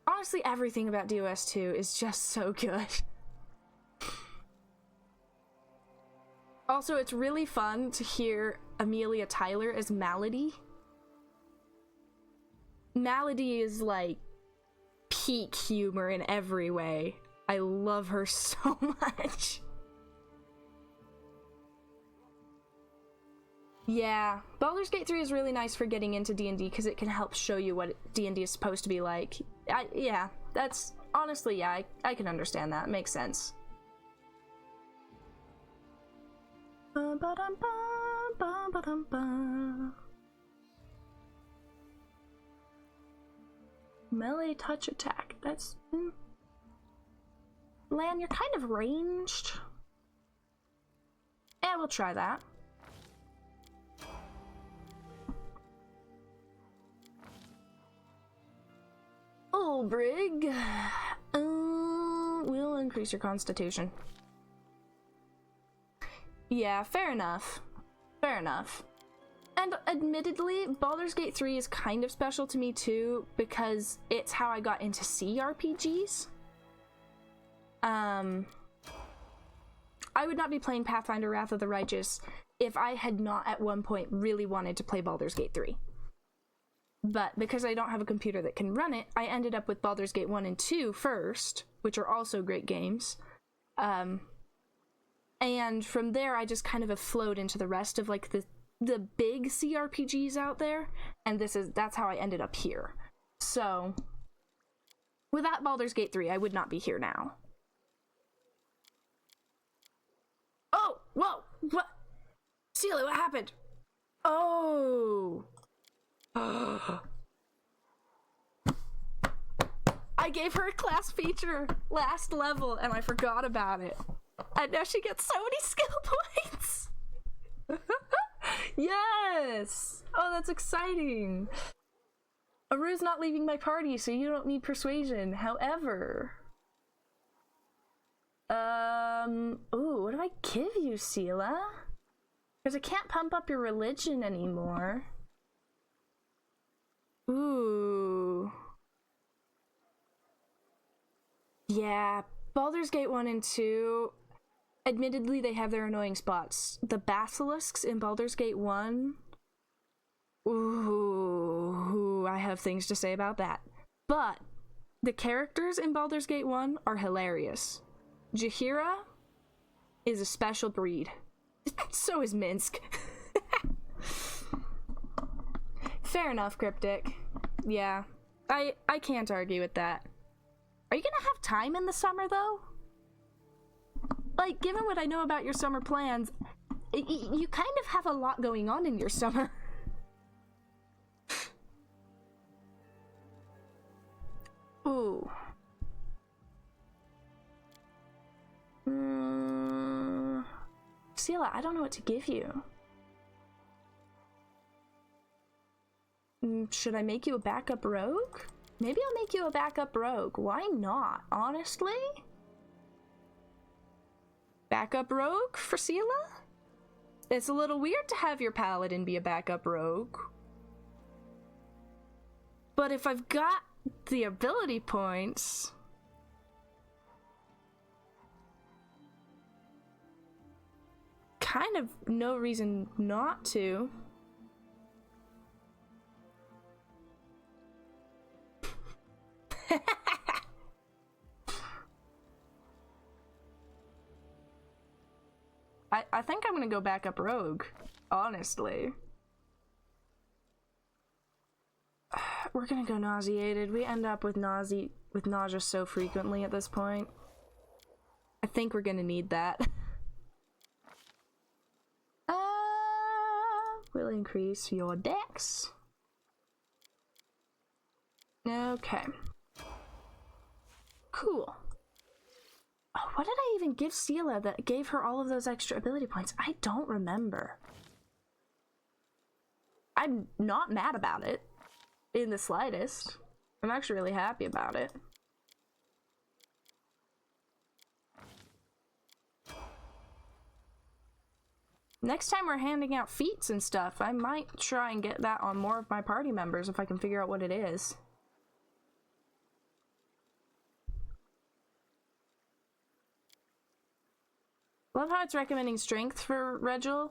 Honestly, everything about DOS 2 is just so good. Also, it's really fun to hear Amelia Tyler as Malady. Malady is like peak humor in every way. I love her so much. Yeah, Baldur's Gate 3 is really nice for getting into D&D because it can help show you what D&D is supposed to be like. Yeah, that's... Honestly, yeah, I can understand that. It makes sense. Melee touch attack. That's... Lan, you're kind of ranged. Yeah, we'll try that. Ulbrig. We'll increase your constitution. Yeah, fair enough. Fair enough. And admittedly, Baldur's Gate 3 is kind of special to me too, because it's how I got into CRPGs. I would not be playing Pathfinder Wrath of the Righteous if I had not at one point really wanted to play Baldur's Gate 3. But because I don't have a computer that can run it, I ended up with Baldur's Gate 1 and 2 first, which are also great games. And from there, I just kind of have flowed into the rest of like the big CRPGs out there, and that's how I ended up here. So, without Baldur's Gate 3, I would not be here now. Oh! Whoa! What? Celia, what happened? Oh! I gave her a class feature last level, and I forgot about it. And now she gets so many skill points! Yes! Oh, that's exciting! Aru's not leaving my party, so you don't need persuasion. However... Ooh, what do I give you, Sela? Because I can't pump up your religion anymore. Ooh. Yeah, Baldur's Gate 1 and 2... Admittedly, they have their annoying spots. The basilisks in Baldur's Gate 1... Ooh, I have things to say about that. But the characters in Baldur's Gate 1 are hilarious. Jahira is a special breed. So is Minsk. Fair enough, Cryptic. Yeah, I can't argue with that. Are you gonna have time in the summer, though? Like, given what I know about your summer plans, you kind of have a lot going on in your summer. Ooh. Sela, I don't know what to give you. Should I make you a backup rogue? Maybe I'll make you a backup rogue. Why not, honestly? Backup rogue for Sela? It's a little weird to have your paladin be a backup rogue. But if I've got the ability points... kind of no reason not to. I think I'm gonna go back up rogue, honestly. We're gonna go nauseated. We end up with nausea so frequently at this point. I think we're gonna need that. Will increase your dex. Okay. Cool. Oh, what did I even give Sela that gave her all of those extra ability points? I don't remember. I'm not mad about it in the slightest. I'm actually really happy about it. Next time we're handing out feats and stuff, I might try and get that on more of my party members if I can figure out what it is. Love how it's recommending strength for Regil,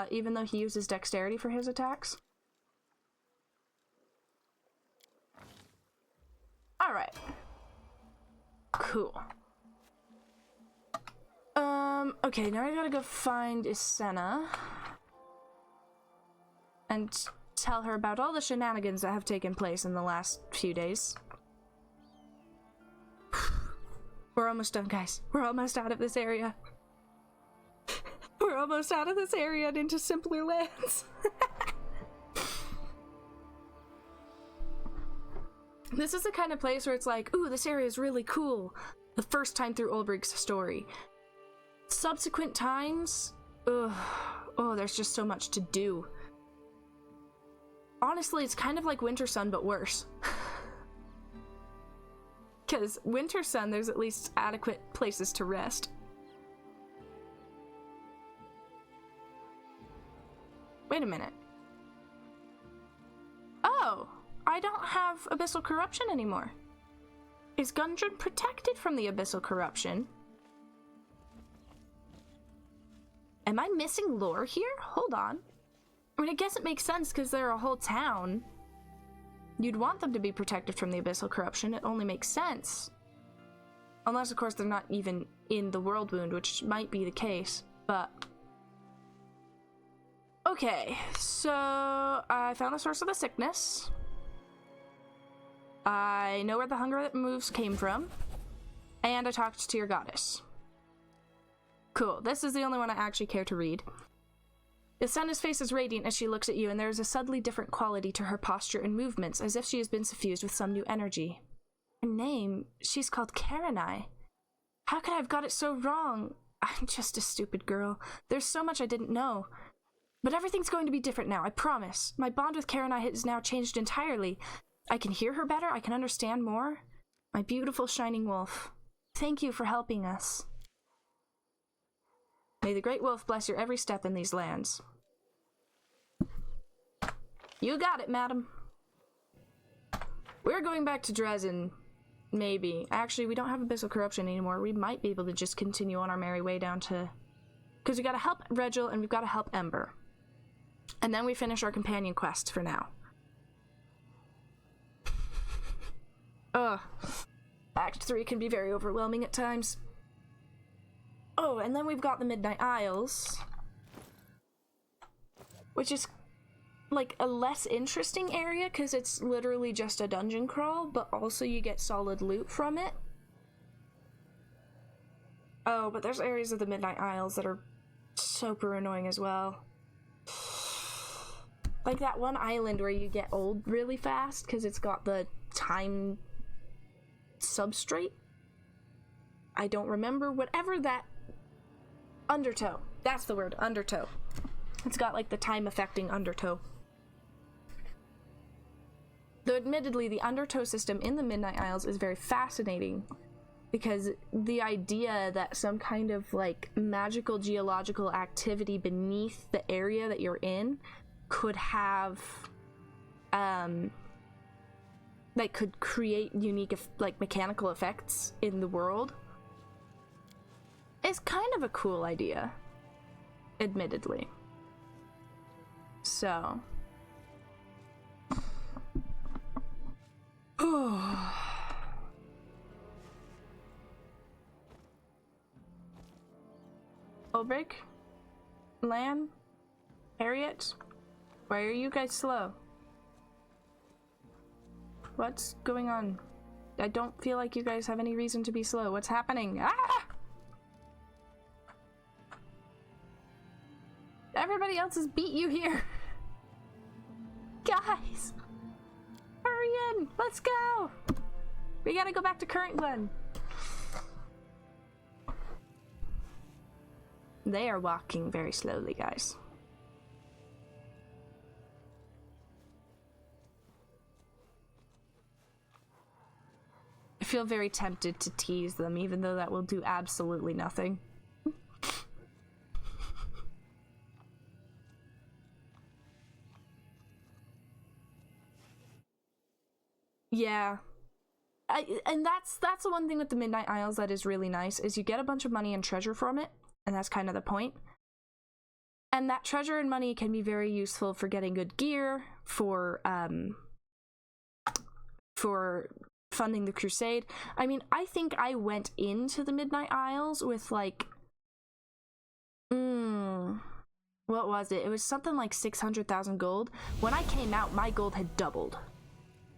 even though he uses dexterity for his attacks. Alright. Cool. Okay, now I gotta go find Isena and tell her about all the shenanigans that have taken place in the last few days. We're almost done, guys. We're almost out of this area. We're almost out of this area and into simpler lands. This is the kind of place where it's like, ooh, this area is really cool. The first time through Ulbrig's story. Subsequent times, ugh, oh, there's just so much to do. Honestly, it's kind of like Winter Sun, but worse. Because Winter Sun, there's at least adequate places to rest. Wait a minute. Oh, I don't have Abyssal Corruption anymore. Is Gundren protected from the Abyssal Corruption? Am I missing lore here? Hold on. I mean, I guess it makes sense because they're a whole town. You'd want them to be protected from the Abyssal Corruption. It only makes sense. Unless, of course, they're not even in the World Wound, which might be the case, but... Okay, so I found the source of the sickness. I know where the hunger that moves came from. And I talked to your goddess. Cool, this is the only one I actually care to read. Isena's face is radiant as she looks at you, and there is a subtly different quality to her posture and movements, as if she has been suffused with some new energy. Her name, she's called Karenai. How could I have got it so wrong? I'm just a stupid girl. There's so much I didn't know. But everything's going to be different now, I promise. My bond with Karenai has now changed entirely. I can hear her better, I can understand more. My beautiful shining wolf. Thank you for helping us. May the great wolf bless your every step in these lands. You got it, madam. We're going back to Dresden. Maybe. Actually, we don't have Abyssal Corruption anymore. We might be able to just continue on our merry way down to... Because we gotta help Regil and we've gotta help Ember. And then we finish our companion quest for now. Ugh. Act 3 can be very overwhelming at times. Oh, and then we've got the Midnight Isles, which is like a less interesting area because it's literally just a dungeon crawl, but also you get solid loot from it. Oh, but there's areas of the Midnight Isles that are super annoying as well. Like that one island where you get old really fast because it's got the time substrate. I don't remember, whatever that... Undertow. That's the word, undertow. It's got like the time affecting undertow. Though admittedly, the undertow system in the Midnight Isles is very fascinating because the idea that some kind of like magical geological activity beneath the area that you're in could have that could create unique like mechanical effects in the world is kind of a cool idea, admittedly. So Ulbrig? Lan? Harriet? Why are you guys slow? What's going on? I don't feel like you guys have any reason to be slow. What's happening? Ah! Everybody else has beat you here. Guys! Hurry in! Let's go! We gotta go back to Current Glen. They are walking very slowly, guys. I feel very tempted to tease them, even though that will do absolutely nothing. Yeah. And that's the one thing with the Midnight Isles that is really nice, is you get a bunch of money and treasure from it, and that's kind of the point. And that treasure and money can be very useful for getting good gear, for funding the crusade. I mean, I think I went into the Midnight Isles with like what was it? It was something like 600,000 gold. When I came out, my gold had doubled.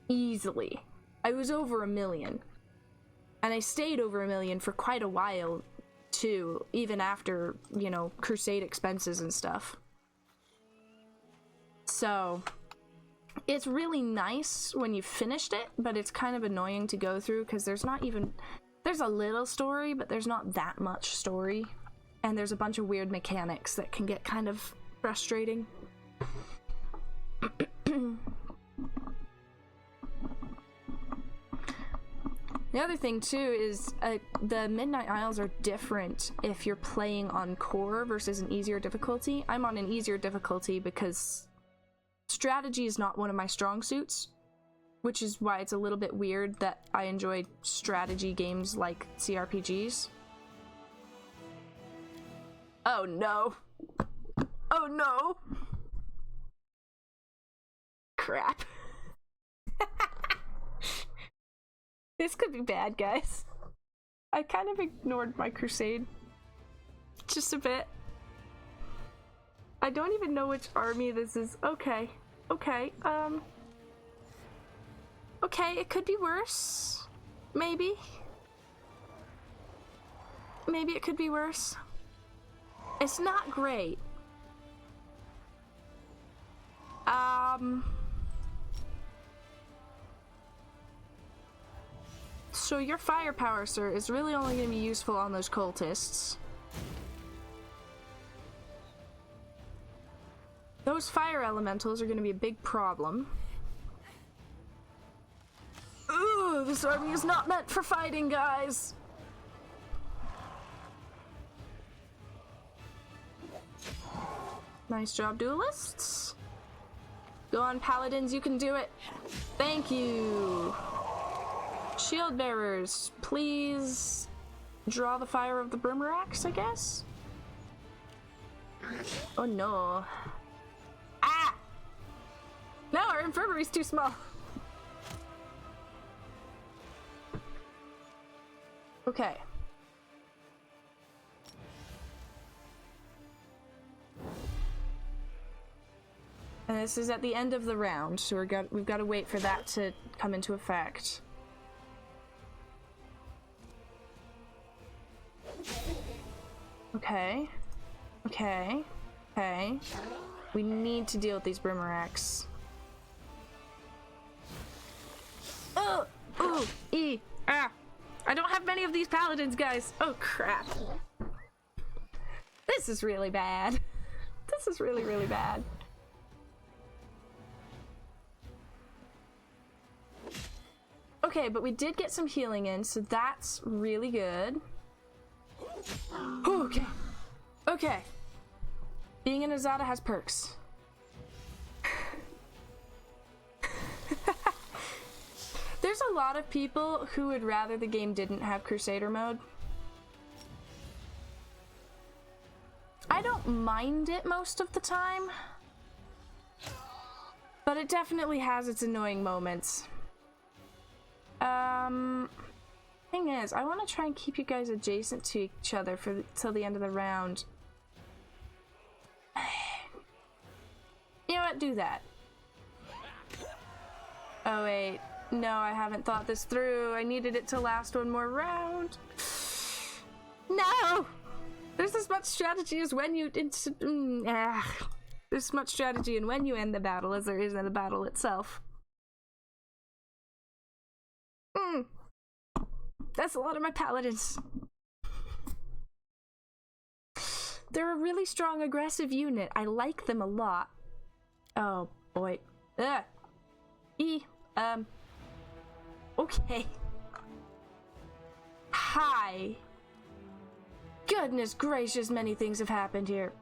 Easily. I was over 1 million. And I stayed over 1 million for quite a while, too, even after, you know, crusade expenses and stuff. So, it's really nice when you've finished it, but it's kind of annoying to go through because there's not even... There's a little story, but there's not that much story. And there's a bunch of weird mechanics that can get kind of frustrating. The other thing too is the Midnight Isles are different if you're playing on core versus an easier difficulty. I'm on an easier difficulty because strategy is not one of my strong suits, which is why it's a little bit weird that I enjoy strategy games like CRPGs. Oh no. Oh no. Crap. This could be bad, guys. I kind of ignored my crusade. Just a bit. I don't even know which army this is. Okay. Okay, okay, it could be worse. Maybe. Maybe it could be worse. It's not great. So your firepower, sir, is really only going to be useful on those cultists. Those fire elementals are going to be a big problem. Ooh, this army is not meant for fighting, guys! Nice job, duelists. Go on, paladins, you can do it. Thank you. Shield bearers, please draw the fire of the Brimerax, I guess? Oh no. Ah! No, our infirmary's too small. And this is at the end of the round, so we've got to wait for that to come into effect. Okay. Okay. Okay. We need to deal with these Brimmeracks. Oh! Ooh! E! Ah! I don't have many of these paladins, guys! Oh, crap. This is really bad. This is really, really bad. Okay, but we did get some healing in, so that's really good. Okay. Okay. Being an Azada has perks. There's a lot of people who would rather the game didn't have Crusader mode. I don't mind it most of the time, but it definitely has its annoying moments. Thing is, I want to try and keep you guys adjacent to each other till the end of the round. You know what? Do that. Oh wait, no, I haven't thought this through. I needed it to last one more round. No! There's as much strategy as when you there's as much strategy in when you end the battle as there is in the battle itself. That's a lot of my paladins. They're a really strong aggressive unit. I like them a lot. Oh boy. Ugh. Okay. Hi. Goodness gracious, many things have happened here.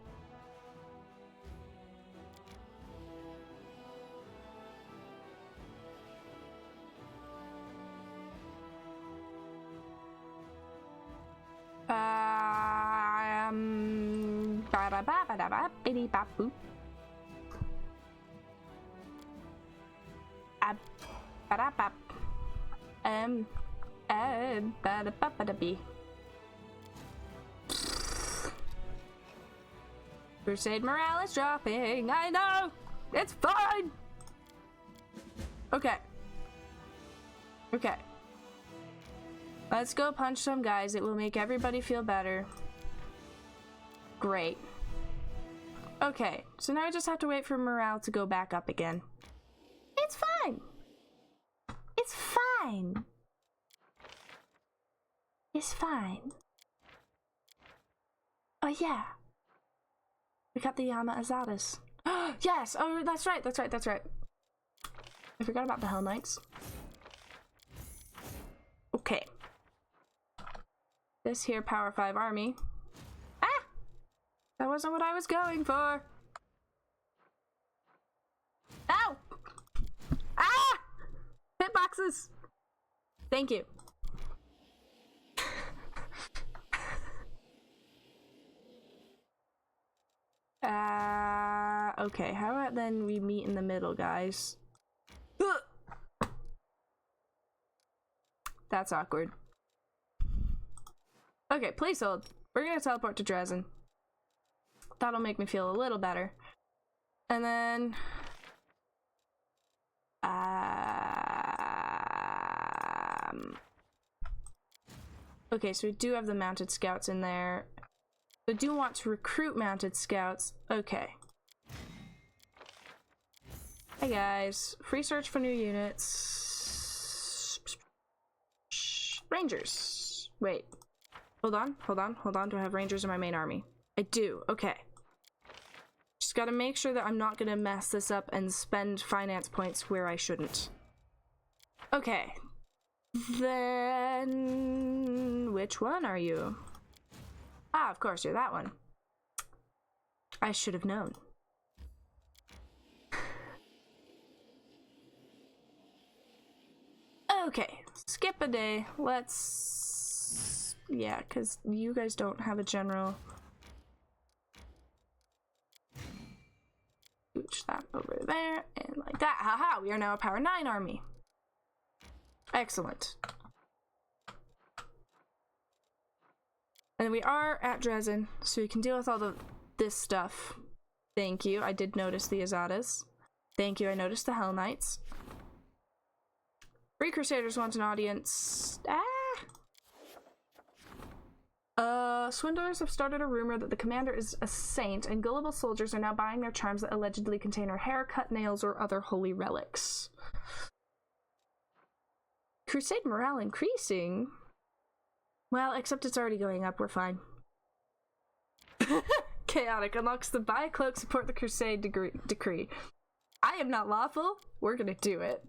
Ba-da-ba-ba-da-ba-biddy-bop-boop. Ba-da-bop. Ba-da-ba-ba-da-bee. Crusade morale is dropping. I know! It's fine! Okay. Okay. Let's go punch some guys. It will make everybody feel better. Great. Okay, so now I just have to wait for morale to go back up again. It's fine! It's fine! It's fine. Oh yeah. We got the Yama Azadas. Yes! Oh, that's right, that's right, that's right. I forgot about the Hell Knights. Okay. This here Power 5 army. Ah! That wasn't what I was going for. Ow! Ah! Hitboxes! Thank you. Okay, how about then we meet in the middle, guys? That's awkward. Okay, please hold. We're gonna teleport to Dresden. That'll make me feel a little better. And then... okay, so we do have the mounted scouts in there. I do want to recruit mounted scouts. Okay. Hey guys. Free search for new units. Rangers. Wait. Hold on, hold on, hold on. Do I have rangers in my main army? I do. Okay. Just gotta make sure that I'm not gonna mess this up and spend finance points where I shouldn't. Okay. Then... which one are you? Ah, of course, you're that one. I should have known. Okay, skip a day. Let's... yeah, because you guys don't have a general. Switch that over there, and like that. Haha, we are now a Power 9 army. Excellent. And we are at Dresden, so we can deal with all this stuff. Thank you. I did notice the Azadas. Thank you, I noticed the Hell Knights. Free Crusaders want an audience. Swindlers have started a rumor that the commander is a saint, and gullible soldiers are now buying their charms that allegedly contain her hair, cut nails, or other holy relics. Crusade morale increasing? Well, except it's already going up, we're fine. Chaotic unlocks the buy a cloak, support the crusade decree. I am not lawful. We're gonna do it.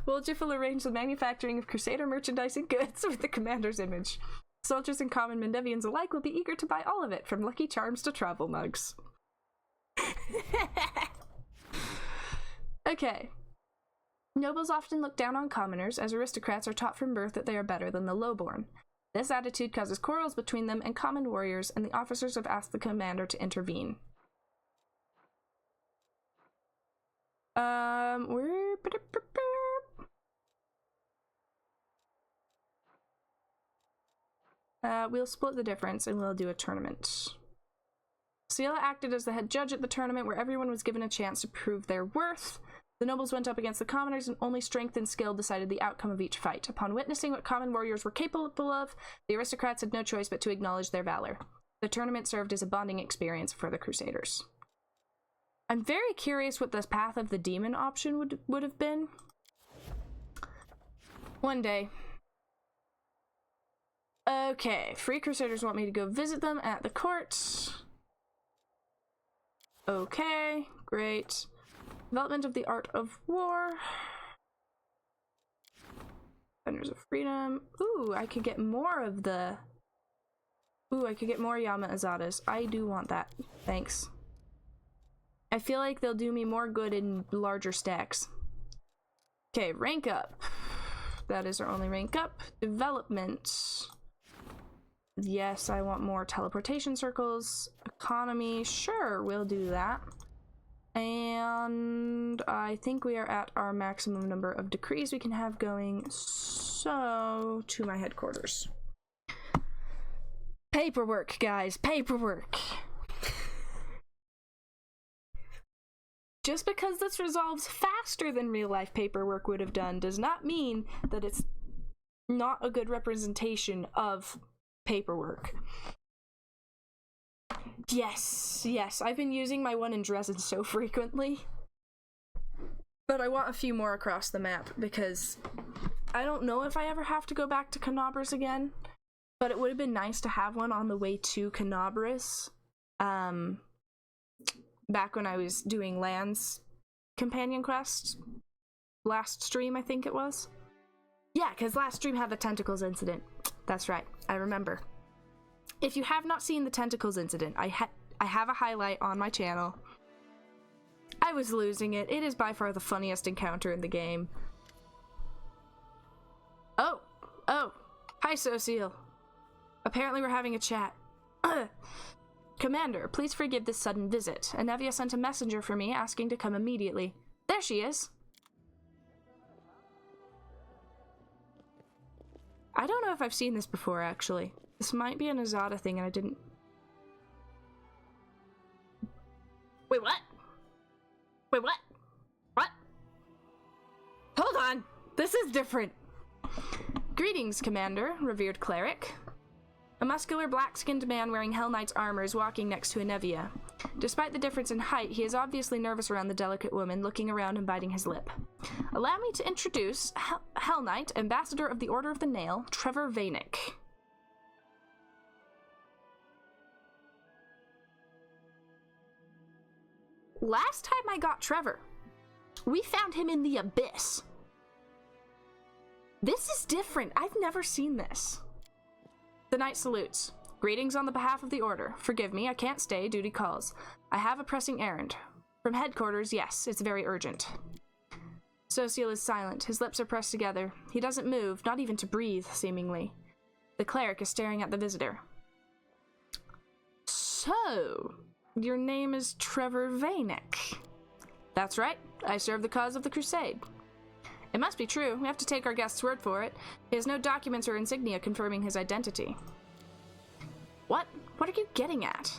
Woljif will arrange the manufacturing of Crusader merchandise and goods with the commander's image. Soldiers and common Mendevians alike will be eager to buy all of it, from lucky charms to travel mugs. Okay. Nobles often look down on commoners, as aristocrats are taught from birth that they are better than the lowborn. This attitude causes quarrels between them and common warriors, and the officers have asked the commander to intervene. We'll split the difference and we'll do a tournament. Ciela acted as the head judge at the tournament, where everyone was given a chance to prove their worth. The nobles went up against the commoners, and only strength and skill decided the outcome of each fight. Upon witnessing what common warriors were capable of, the aristocrats had no choice but to acknowledge their valor. The tournament served as a bonding experience for the Crusaders. I'm very curious what the Path of the Demon option would have been. One day. Okay, Free Crusaders want me to go visit them at the court. Okay, great. Development of the Art of War. Defenders of Freedom. Ooh, I could get more of the... Ooh, I could get more Yama Azadas. I do want that. Thanks. I feel like they'll do me more good in larger stacks. Okay, rank up. That is our only rank up. Development. Yes, I want more teleportation circles. Economy, sure, we'll do that. And I think we are at our maximum number of decrees we can have going, so to my headquarters. Paperwork, guys, paperwork. Just because this resolves faster than real-life paperwork would have done does not mean that it's not a good representation of paperwork. Yes, yes, I've been using my one in Dresden so frequently. But I want a few more across the map, because I don't know if I ever have to go back to Canobras again, but it would have been nice to have one on the way to Canobras. Back when I was doing Land's companion quest. Last stream, I think it was. Yeah, because last stream had the Tentacles incident. That's right, I remember. If you have not seen the Tentacles incident, I have a highlight on my channel. I was losing it. It is by far the funniest encounter in the game. Oh. Hi, Sociel. Apparently we're having a chat. Commander, please forgive this sudden visit. Anevia sent a messenger for me asking to come immediately. There she is. I don't know if I've seen this before, actually. This might be an Azada thing and I didn't... Wait, what? Wait, what? What? Hold on! This is different! Greetings, Commander, revered cleric. A muscular, black-skinned man wearing Hell Knight's armor is walking next to Anevia. Despite the difference in height, he is obviously nervous around the delicate woman, looking around and biting his lip. Allow me to introduce Hell Knight, Ambassador of the Order of the Nail, Trevor Vainick. Last time I got Trevor, we found him in the Abyss. This is different. I've never seen this. The knight salutes. Greetings on the behalf of the Order. Forgive me, I can't stay, duty calls. I have a pressing errand. From headquarters, yes, it's very urgent. Sociel is silent. His lips are pressed together. He doesn't move, not even to breathe, seemingly. The cleric is staring at the visitor. So, your name is Trevor Vainick. That's right. I serve the cause of the Crusade. It must be true. We have to take our guest's word for it. He has no documents or insignia confirming his identity. What? What are you getting at?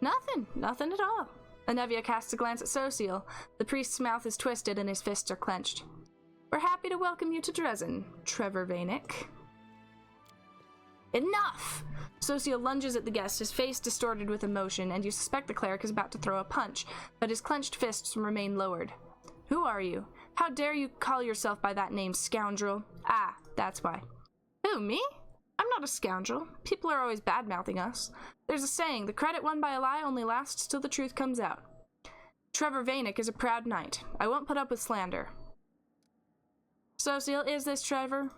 Nothing. Nothing at all. Anevia casts a glance at Sociel. The priest's mouth is twisted and his fists are clenched. We're happy to welcome you to Dresden, Trevor Vanek. Enough! Sociel lunges at the guest, his face distorted with emotion, and you suspect the cleric is about to throw a punch, but his clenched fists remain lowered. Who are you? How dare you call yourself by that name, scoundrel? Ah, that's why. Who, me? I'm not a scoundrel. People are always bad-mouthing us. There's a saying, the credit won by a lie only lasts till the truth comes out. Trevor Vanek is a proud knight. I won't put up with slander. Sociel, is this Trevor?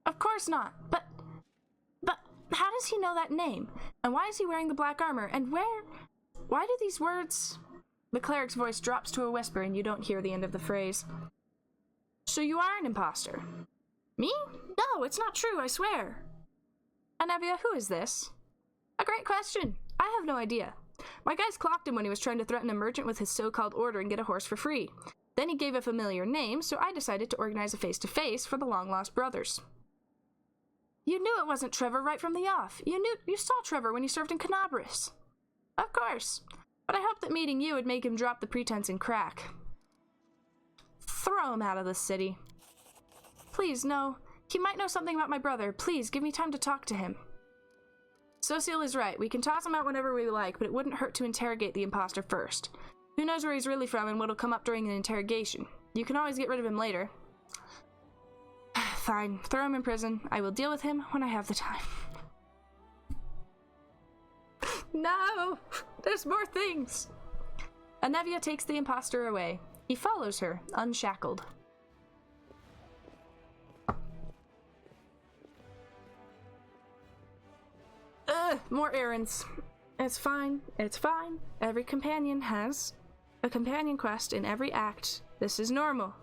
Of course not, but how does he know that name? And why is he wearing the black armor? And why do these words... The cleric's voice drops to a whisper and you don't hear the end of the phrase. So you are an imposter? Me? No, it's not true, I swear. Anevia, who is this? A great question. I have no idea. My guys clocked him when he was trying to threaten a merchant with his so-called order and get a horse for free. Then he gave a familiar name, so I decided to organize a face-to-face for the long-lost brothers. You knew it wasn't Trevor right from the off. You saw Trevor when he served in Canabris. Of course. But I hoped that meeting you would make him drop the pretense and crack. Throw him out of the city. Please, no. He might know something about my brother. Please, give me time to talk to him. Sociel is right. We can toss him out whenever we like, but it wouldn't hurt to interrogate the imposter first. Who knows where he's really from and what'll come up during an interrogation. You can always get rid of him later. Fine. Throw him in prison. I will deal with him when I have the time. No! There's more things! Anevia takes the imposter away. He follows her, unshackled. More errands. It's fine. It's fine. Every companion has a companion quest in every act. This is normal.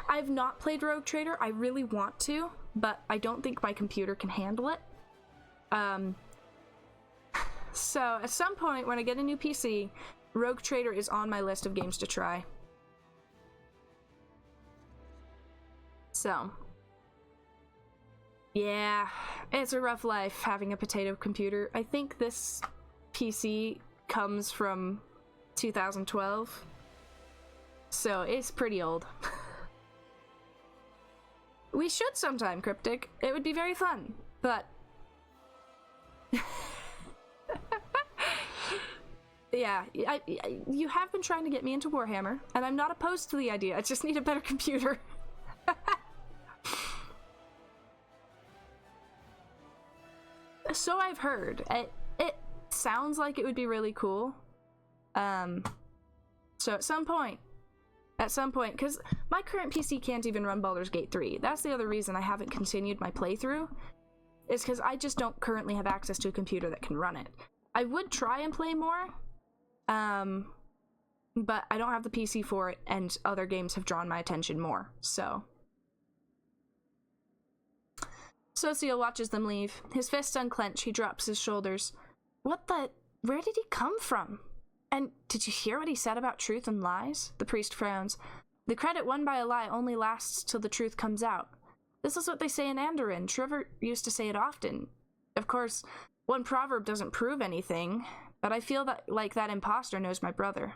I've not played Rogue Trader. I really want to, but I don't think my computer can handle it. So, at some point when I get a new PC, Rogue Trader is on my list of games to try. So, yeah, it's a rough life having a potato computer. I think this PC comes from 2012, so it's pretty old. We should sometime, Cryptic. It would be very fun, but... Yeah, you have been trying to get me into Warhammer, and I'm not opposed to the idea. I just need a better computer. So I've heard. It sounds like it would be really cool. So at some point, because my current PC can't even run Baldur's Gate 3. That's the other reason I haven't continued my playthrough, is because I just don't currently have access to a computer that can run it. I would try and play more, but I don't have the PC for it, and other games have drawn my attention more, so... Sociel watches them leave. His fists unclench, he drops his shoulders. What the... Where did he come from? And did you hear what he said about truth and lies? The priest frowns. The credit won by a lie only lasts till the truth comes out. This is what they say in Andoran. Trevor used to say it often. Of course, one proverb doesn't prove anything, but I feel that like that imposter knows my brother.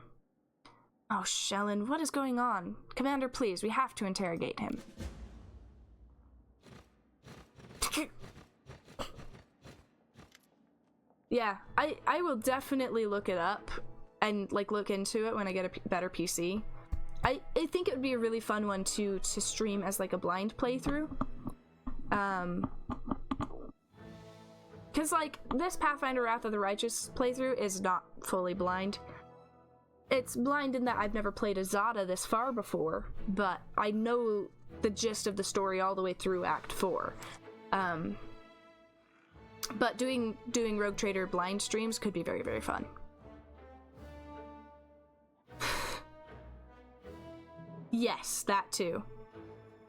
Oh, Shellen, what is going on? Commander, please, we have to interrogate him. Yeah, I will definitely look it up and like look into it when I get a better PC. I think it would be a really fun one to stream as like a blind playthrough. Cause like this Pathfinder Wrath of the Righteous playthrough is not fully blind. It's blind in that I've never played a Zada this far before, but I know the gist of the story all the way through Act 4. But doing Rogue Trader blind streams could be very, very fun. Yes, that too.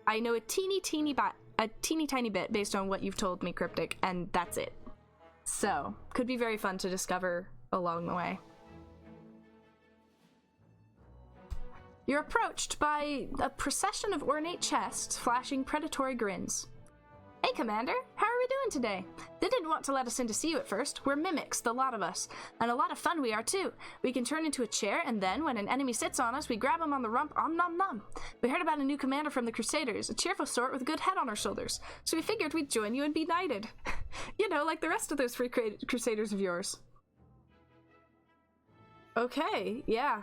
I know a teeny tiny bit based on what you've told me, Cryptic, and that's it. So, could be very fun to discover along the way. You're approached by a procession of ornate chests flashing predatory grins. Hey, Commander. How are we doing today? They didn't want to let us in to see you at first. We're mimics, the lot of us. And a lot of fun we are, too. We can turn into a chair, and then, when an enemy sits on us, we grab him on the rump, om nom nom. We heard about a new commander from the Crusaders, a cheerful sort with a good head on our shoulders. So we figured we'd join you and be knighted. You know, like the rest of those free Crusaders of yours. Okay, yeah.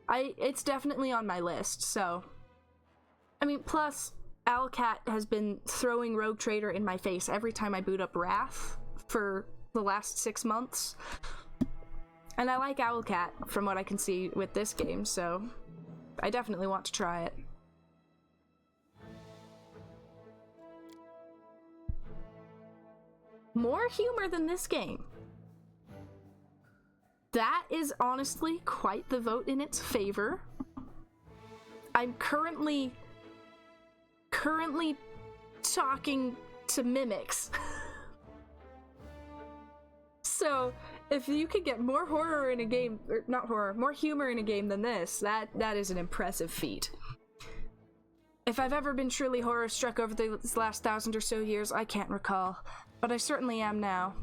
It's definitely on my list, so... I mean, plus... Owlcat has been throwing Rogue Trader in my face every time I boot up Wrath for the last 6 months. And I like Owlcat from what I can see with this game, so I definitely want to try it. More humor than this game. That is honestly quite the vote in its favor. I'm currently talking to mimics. So if you could get more horror in a game, or not horror, more humor in a game than this, that is an impressive feat. If I've ever been truly horror struck over these last 1,000 or so years, I can't recall, but I certainly am now.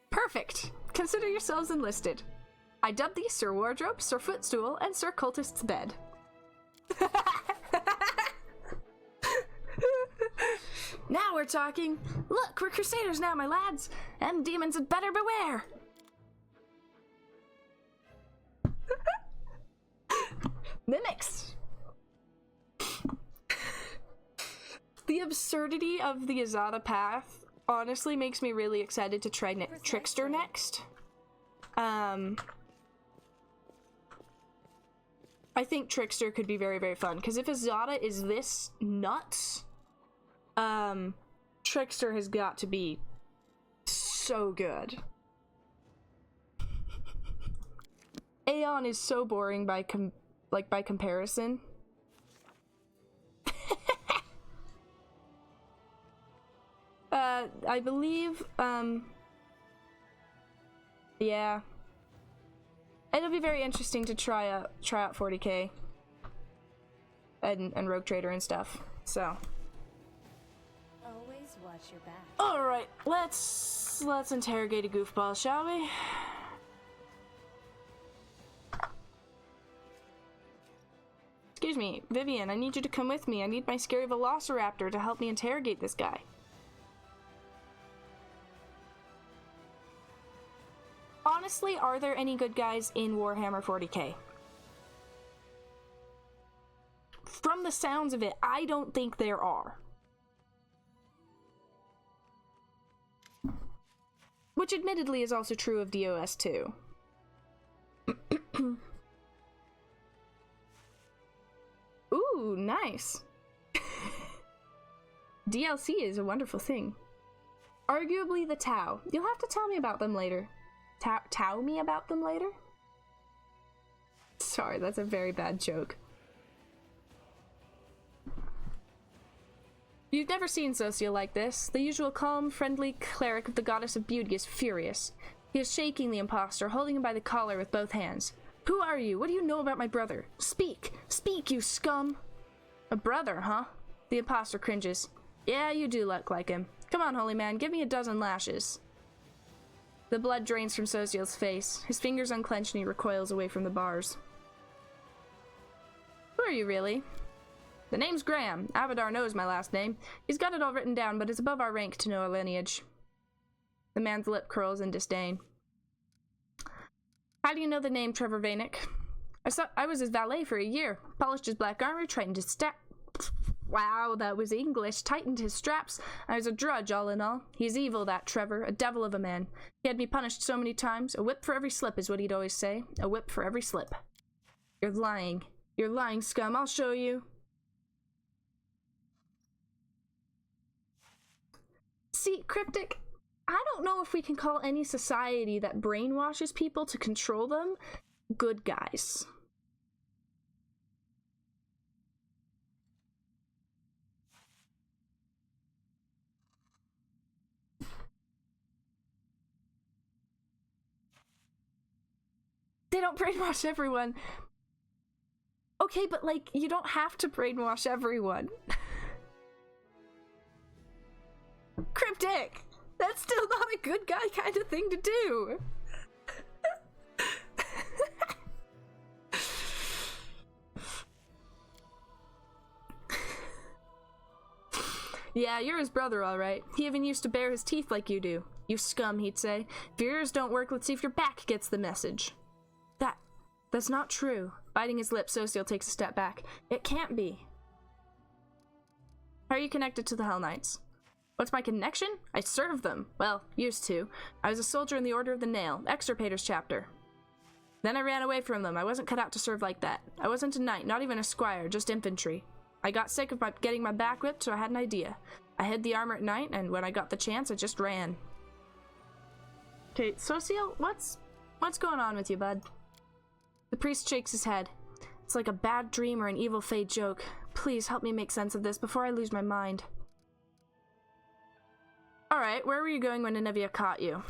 Perfect. Consider yourselves enlisted. I dub thee Sir Wardrobe, Sir Footstool, and Sir Cultist's Bed. Now we're talking. Look, we're Crusaders now, my lads, and demons had better beware. Mimics. The absurdity of the Azada path honestly makes me really excited to try Trickster next. I think Trickster could be very, very fun, because if Azada is this nuts, Trickster has got to be so good. Aeon is so boring by comparison. I believe, yeah. It'll be very interesting to try out 40k and Rogue Trader and stuff. So. Always watch your back. All right, let's interrogate a goofball, shall we? Excuse me, Vivian. I need you to come with me. I need my scary velociraptor to help me interrogate this guy. Honestly, are there any good guys in Warhammer 40k? From the sounds of it, I don't think there are. Which admittedly is also true of DOS 2. Ooh, nice. DLC is a wonderful thing. Arguably the Tau. You'll have to tell me about them later. Tell me about them later? Sorry, that's a very bad joke. You've never seen Socio like this. The usual calm, friendly cleric of the goddess of beauty is furious. He is shaking the imposter, holding him by the collar with both hands. Who are you? What do you know about my brother? Speak! Speak, you scum! A brother, huh? The imposter cringes. Yeah, you do look like him. Come on, holy man, give me a dozen lashes. The blood drains from Socio's face. His fingers unclench and he recoils away from the bars. Who are you, really? The name's Graham. Abadar knows my last name. He's got it all written down, but it's above our rank to know our lineage. The man's lip curls in disdain. How do you know the name Trevor Vanek? I was his valet for a year. Polished his black armor, tightened his Wow, that was English. Tightened his straps. I was a drudge, all in all. He's evil, that Trevor. A devil of a man. He had me punished so many times. A whip for every slip is what he'd always say. A whip for every slip. You're lying. You're lying, scum. I'll show you. See, Cryptic, I don't know if we can call any society that brainwashes people to control them good guys. They don't brainwash everyone. Okay, but like, you don't have to brainwash everyone. Cryptic! That's still not a good guy kind of thing to do. Yeah, you're his brother, all right. He even used to bare his teeth like you do. You scum, he'd say. If your ears don't work, let's see if your back gets the message. That's not true. Biting his lip, Sociel takes a step back. It can't be. How are you connected to the Hell Knights? What's my connection? I served them. Well, used to. I was a soldier in the Order of the Nail, Extirpators chapter. Then I ran away from them. I wasn't cut out to serve like that. I wasn't a knight, not even a squire, just infantry. I got sick of getting my back whipped, so I had an idea. I hid the armor at night, and when I got the chance, I just ran. Okay, Sociel, what's going on with you, bud? The priest shakes his head. It's like a bad dream or an evil fate joke. Please help me make sense of this before I lose my mind. Alright, where were you going when Nineveh caught you?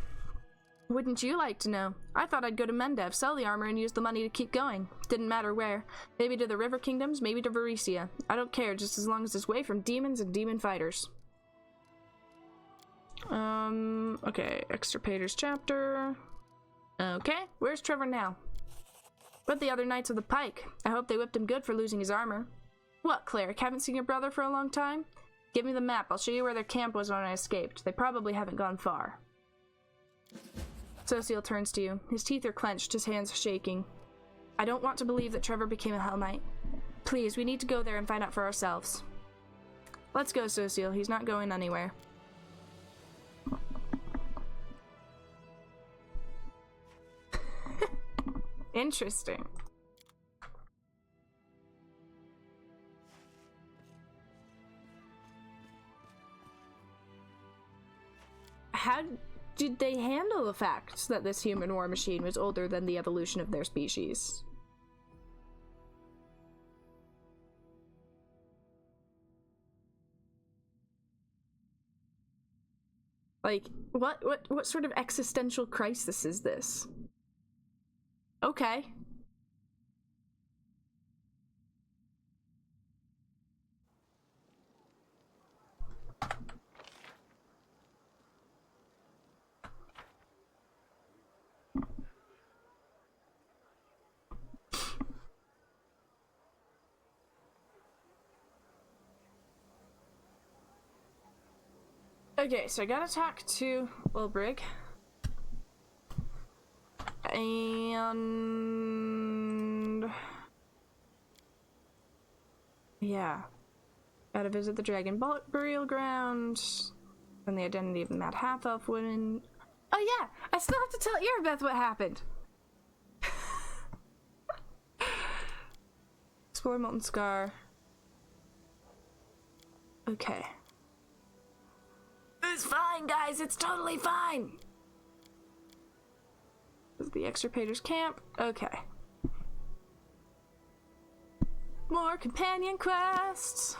Wouldn't you like to know? I thought I'd go to Mendev, sell the armor, and use the money to keep going. Didn't matter where. Maybe to the River Kingdoms, maybe to Varesia. I don't care, just as long as it's away from demons and demon fighters. Okay, Extirpators chapter. Okay, where's Trevor now? With the other Knights of the Pike. I hope they whipped him good for losing his armor. What, Cleric? Haven't seen your brother for a long time? Give me the map. I'll show you where their camp was when I escaped. They probably haven't gone far. Sociel turns to you. His teeth are clenched, his hands shaking. I don't want to believe that Trevor became a Hell Knight. Please, we need to go there and find out for ourselves. Let's go, Sociel. He's not going anywhere. Interesting. How did they handle the fact that this human war machine was older than the evolution of their species? Like, what sort of existential crisis is this? Okay. Okay, so I gotta talk to Ulbrig. And yeah, gotta visit the Dragon Burial Ground and the identity of the Mad Half-Elf woman. Oh yeah, I still have to tell Erebeth what happened. Explore Molten Scar. Okay. It's fine, guys. It's totally fine. This is the Extirpators camp. Okay. More companion quests.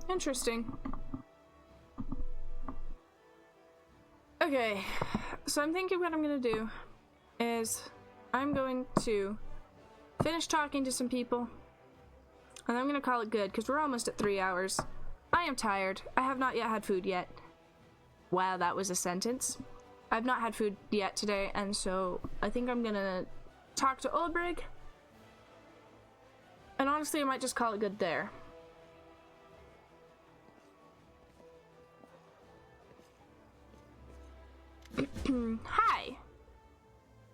Interesting. Okay, so I'm thinking what I'm gonna do is I'm going to finish talking to some people, and I'm gonna call it good because we're almost at 3 hours. I am tired. I have not yet had food yet. Wow, that was a sentence. I've not had food yet today, and so I think I'm gonna talk to Ulbrig. And honestly, I might just call it good there. Hi!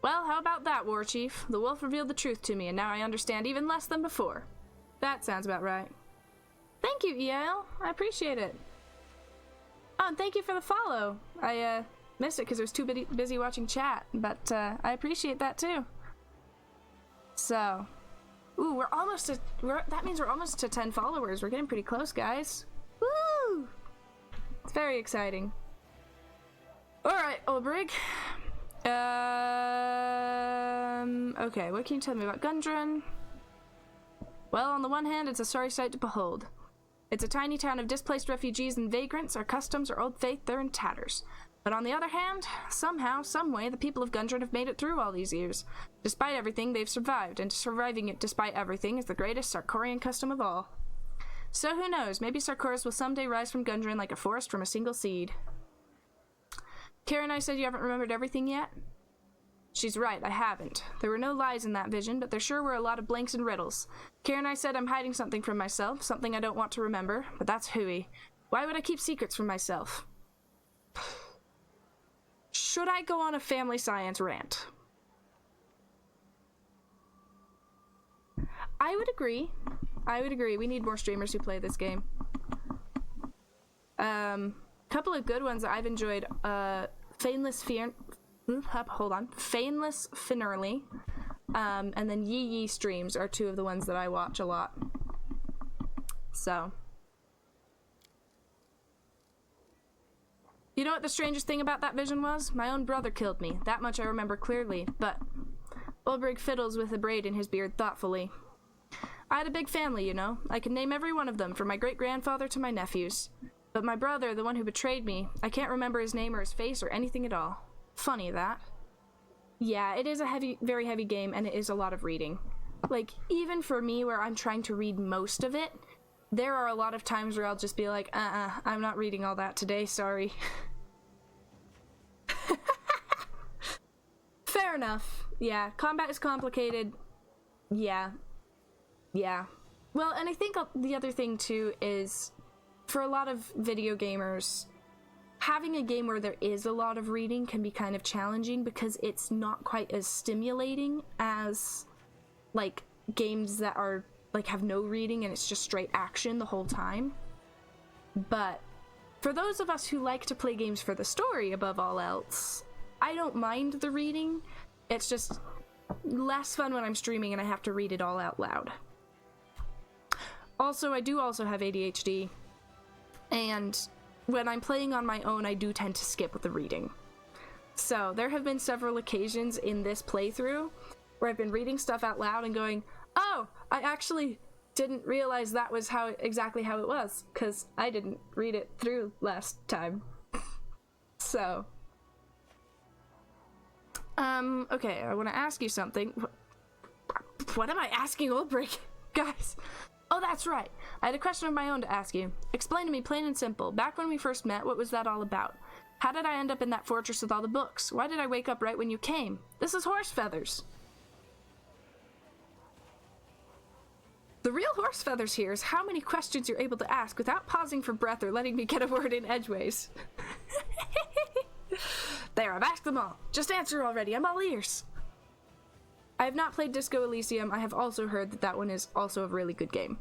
Well, how about that, War Chief? The wolf revealed the truth to me, and now I understand even less than before. That sounds about right. Thank you, EL. I appreciate it. Oh, and thank you for the follow. I missed it because I was too busy watching chat, but I appreciate that too. So, ooh, we're almost to, that means we're almost to 10 followers. We're getting pretty close, guys. Woo! It's very exciting. Alright, Ulbrig. Okay, what can you tell me about Gundren? Well, on the one hand, it's a sorry sight to behold. It's a tiny town of displaced refugees and vagrants. Our customs, our old faith, they're in tatters. But on the other hand, somehow, someway, the people of Gundren have made it through all these years. Despite everything, they've survived, and surviving it despite everything is the greatest Sarkorian custom of all. So who knows, maybe Sarkoris will someday rise from Gundren like a forest from a single seed. Karen, I said you haven't remembered everything yet? She's right, I haven't. There were no lies in that vision, but there sure were a lot of blanks and riddles. Karen, I said I'm hiding something from myself, something I don't want to remember, but that's hooey. Why would I keep secrets from myself? Should I go on a family science rant? I would agree. We need more streamers who play this game. Couple of good ones that I've enjoyed. Fainless Finnerly. And then Yee streams are two of the ones that I watch a lot. So. You know what the strangest thing about that vision was? My own brother killed me. That much I remember clearly, but Ulbrig fiddles with a braid in his beard thoughtfully. I had a big family, you know. I can name every one of them, from my great-grandfather to my nephews. But my brother, the one who betrayed me, I can't remember his name or his face or anything at all. Funny, that. Yeah, it is a very heavy game, and it is a lot of reading. Like, even for me, where I'm trying to read most of it, there are a lot of times where I'll just be like, I'm not reading all that today, sorry. Fair enough. Yeah, combat is complicated. Yeah. Well, and I think the other thing, too, is for a lot of video gamers, having a game where there is a lot of reading can be kind of challenging because it's not quite as stimulating as, like, games that are, like, have no reading and it's just straight action the whole time. But for those of us who like to play games for the story above all else, I don't mind the reading. It's just less fun when I'm streaming and I have to read it all out loud. Also, I do also have ADHD, and when I'm playing on my own, I do tend to skip with the reading. So there have been several occasions in this playthrough where I've been reading stuff out loud and going, oh, I actually didn't realize that was exactly how it was, because I didn't read it through last time. So. Okay, I want to ask you something. What am I asking Ulbrig? Guys. Oh, that's right. I had a question of my own to ask you. Explain to me plain and simple. Back when we first met, what was that all about? How did I end up in that fortress with all the books? Why did I wake up right when you came? This is horse feathers. The real horse feathers here is how many questions you're able to ask without pausing for breath or letting me get a word in edgeways. There, I've asked them all. Just answer already. I'm all ears. I have not played Disco Elysium. I have also heard that one is also a really good game.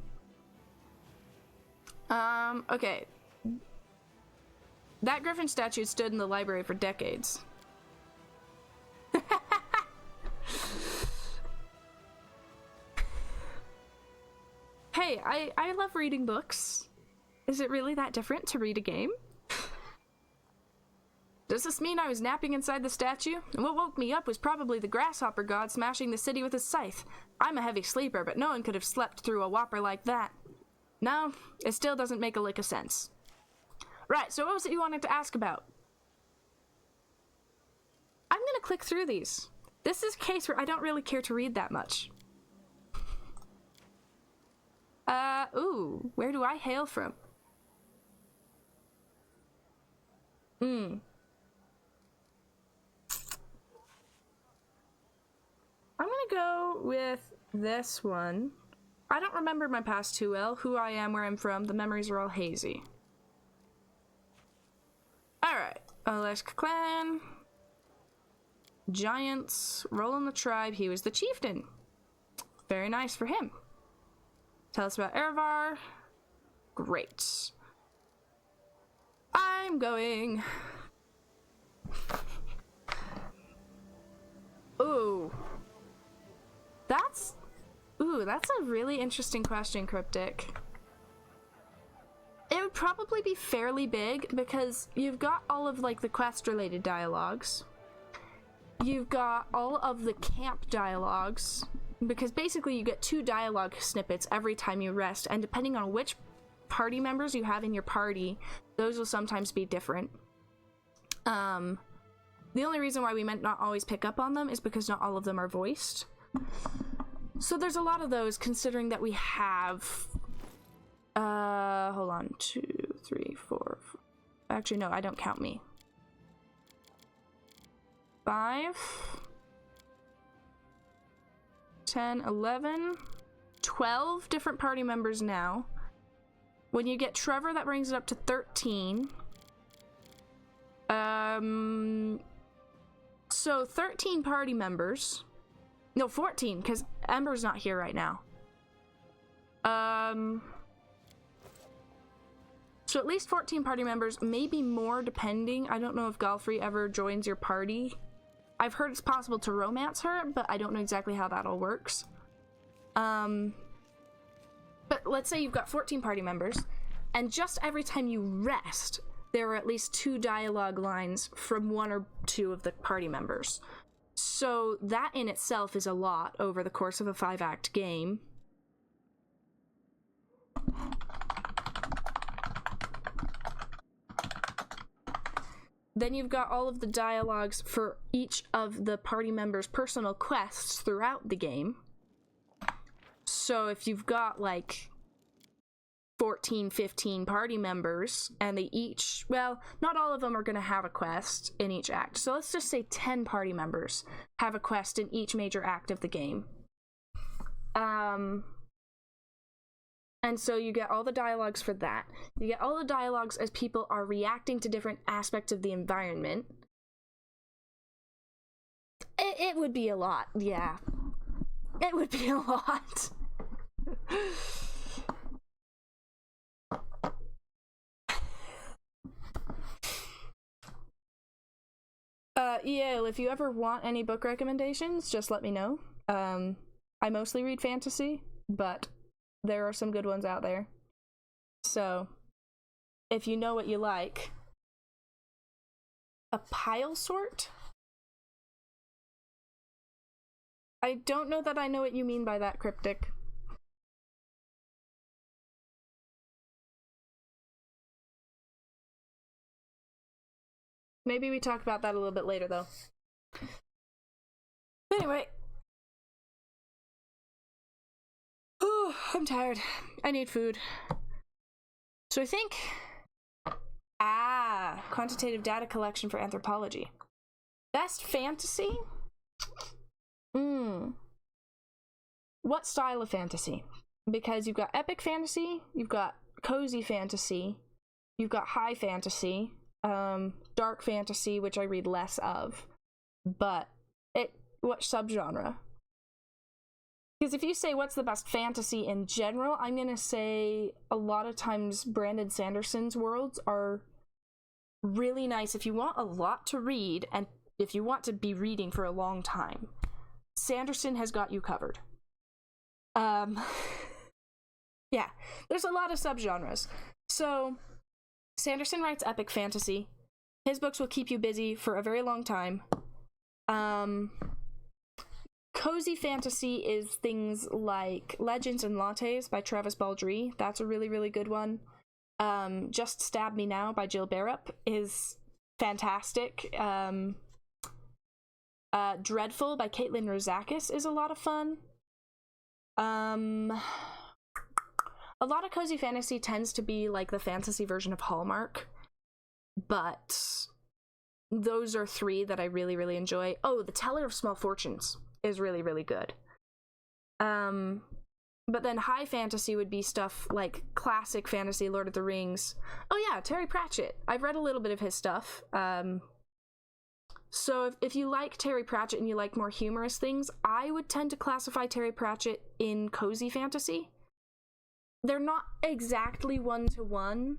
Okay. That griffin statue stood in the library for decades. Hey, I love reading books. Is it really that different to read a game? Does this mean I was napping inside the statue? And what woke me up was probably the grasshopper god smashing the city with his scythe. I'm a heavy sleeper, but no one could have slept through a whopper like that. No, it still doesn't make a lick of sense. Right, so what was it you wanted to ask about? I'm gonna click through these. This is a case where I don't really care to read that much. Ooh, where do I hail from? I'm gonna go with this one. I don't remember my past too well, who I am, where I'm from. The memories are all hazy. Alright, Olesk clan. Giants, Roland the tribe, he was the chieftain. Very nice for him. Tell us about Erevar. Great. I'm going. Ooh. That's a really interesting question, Cryptic. It would probably be fairly big because you've got all of like the quest-related dialogues. You've got all of the camp dialogues, because basically you get 2 dialogue snippets every time you rest, and depending on which party members you have in your party, those will sometimes be different. The only reason why we might not always pick up on them is because not all of them are voiced. So there's a lot of those, considering that we have, hold on, 2, 3, 4, actually no, I don't count me. 5, 10, 11, 12 different party members now. When you get Trevor, that brings it up to 13. So 13 party members. No, 14, because Ember's not here right now. So at least 14 party members, maybe more depending. I don't know if Galfrey ever joins your party. I've heard it's possible to romance her, but I don't know exactly how that all works. But let's say you've got 14 party members, and just every time you rest, there are at least 2 dialogue lines from 1 or 2 of the party members. So that in itself is a lot over the course of a 5-act game. Then you've got all of the dialogues for each of the party members' personal quests throughout the game. So if you've got like 14, 15 party members, and they each, well, not all of them are going to have a quest in each act. So let's just say 10 party members have a quest in each major act of the game. And so you get all the dialogues for that. You get all the dialogues as people are reacting to different aspects of the environment. It would be a lot, yeah. It would be a lot. Yeah, if you ever want any book recommendations, just let me know. I mostly read fantasy, but there are some good ones out there. So, if you know what you like. A pile sort? I don't know that I know what you mean by that, Cryptic. Maybe we talk about that a little bit later, though. Anyway. Oh, I'm tired. I need food. So I think... quantitative data collection for anthropology. Best fantasy? What style of fantasy? Because you've got epic fantasy, you've got cozy fantasy, you've got high fantasy, dark fantasy, which I read less of, but what subgenre? Because if you say what's the best fantasy in general, I'm gonna say a lot of times Brandon Sanderson's worlds are really nice if you want a lot to read and if you want to be reading for a long time. Sanderson has got you covered. Yeah, there's a lot of subgenres. So Sanderson writes epic fantasy. His books will keep you busy for a very long time. Cozy fantasy is things like Legends and Lattes by Travis Baldree. That's a really, really good one. Just Stab Me Now by Jill Barrett is fantastic. Dreadful by Caitlin Rozakis is a lot of fun. A lot of cozy fantasy tends to be like the fantasy version of Hallmark, but those are 3 that I really, really enjoy. Oh, The Teller of Small Fortunes is really, really good. But then high fantasy would be stuff like classic fantasy, Lord of the Rings. Oh yeah, Terry Pratchett. I've read a little bit of his stuff. So if you like Terry Pratchett and you like more humorous things, I would tend to classify Terry Pratchett in cozy fantasy. They're not exactly one-to-one.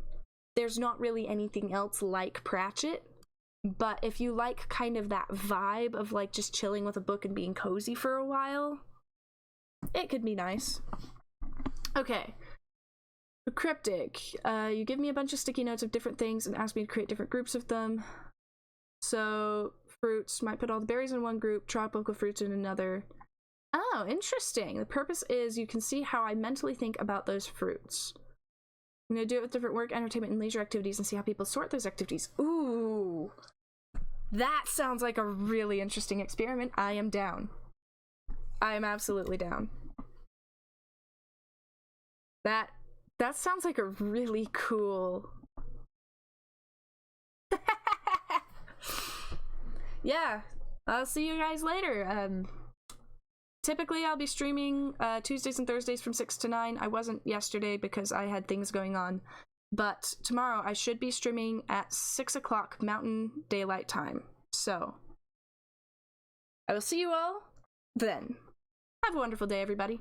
There's not really anything else like Pratchett. But if you like kind of that vibe of like just chilling with a book and being cozy for a while, it could be nice. Okay. Cryptic. You give me a bunch of sticky notes of different things and ask me to create different groups of them. So, fruits, might put all the berries in one group, tropical fruits in another. Oh, interesting. The purpose is you can see how I mentally think about those fruits. I'm gonna do it with different work, entertainment, and leisure activities and see how people sort those activities. Ooh. That sounds like a really interesting experiment. I am down. I am absolutely down. That sounds like a really cool... Yeah, I'll see you guys later. Typically I'll be streaming Tuesdays and Thursdays from 6 to 9. I wasn't yesterday because I had things going on. But tomorrow I should be streaming at 6 o'clock Mountain Daylight Time. So, I will see you all then. Have a wonderful day, everybody.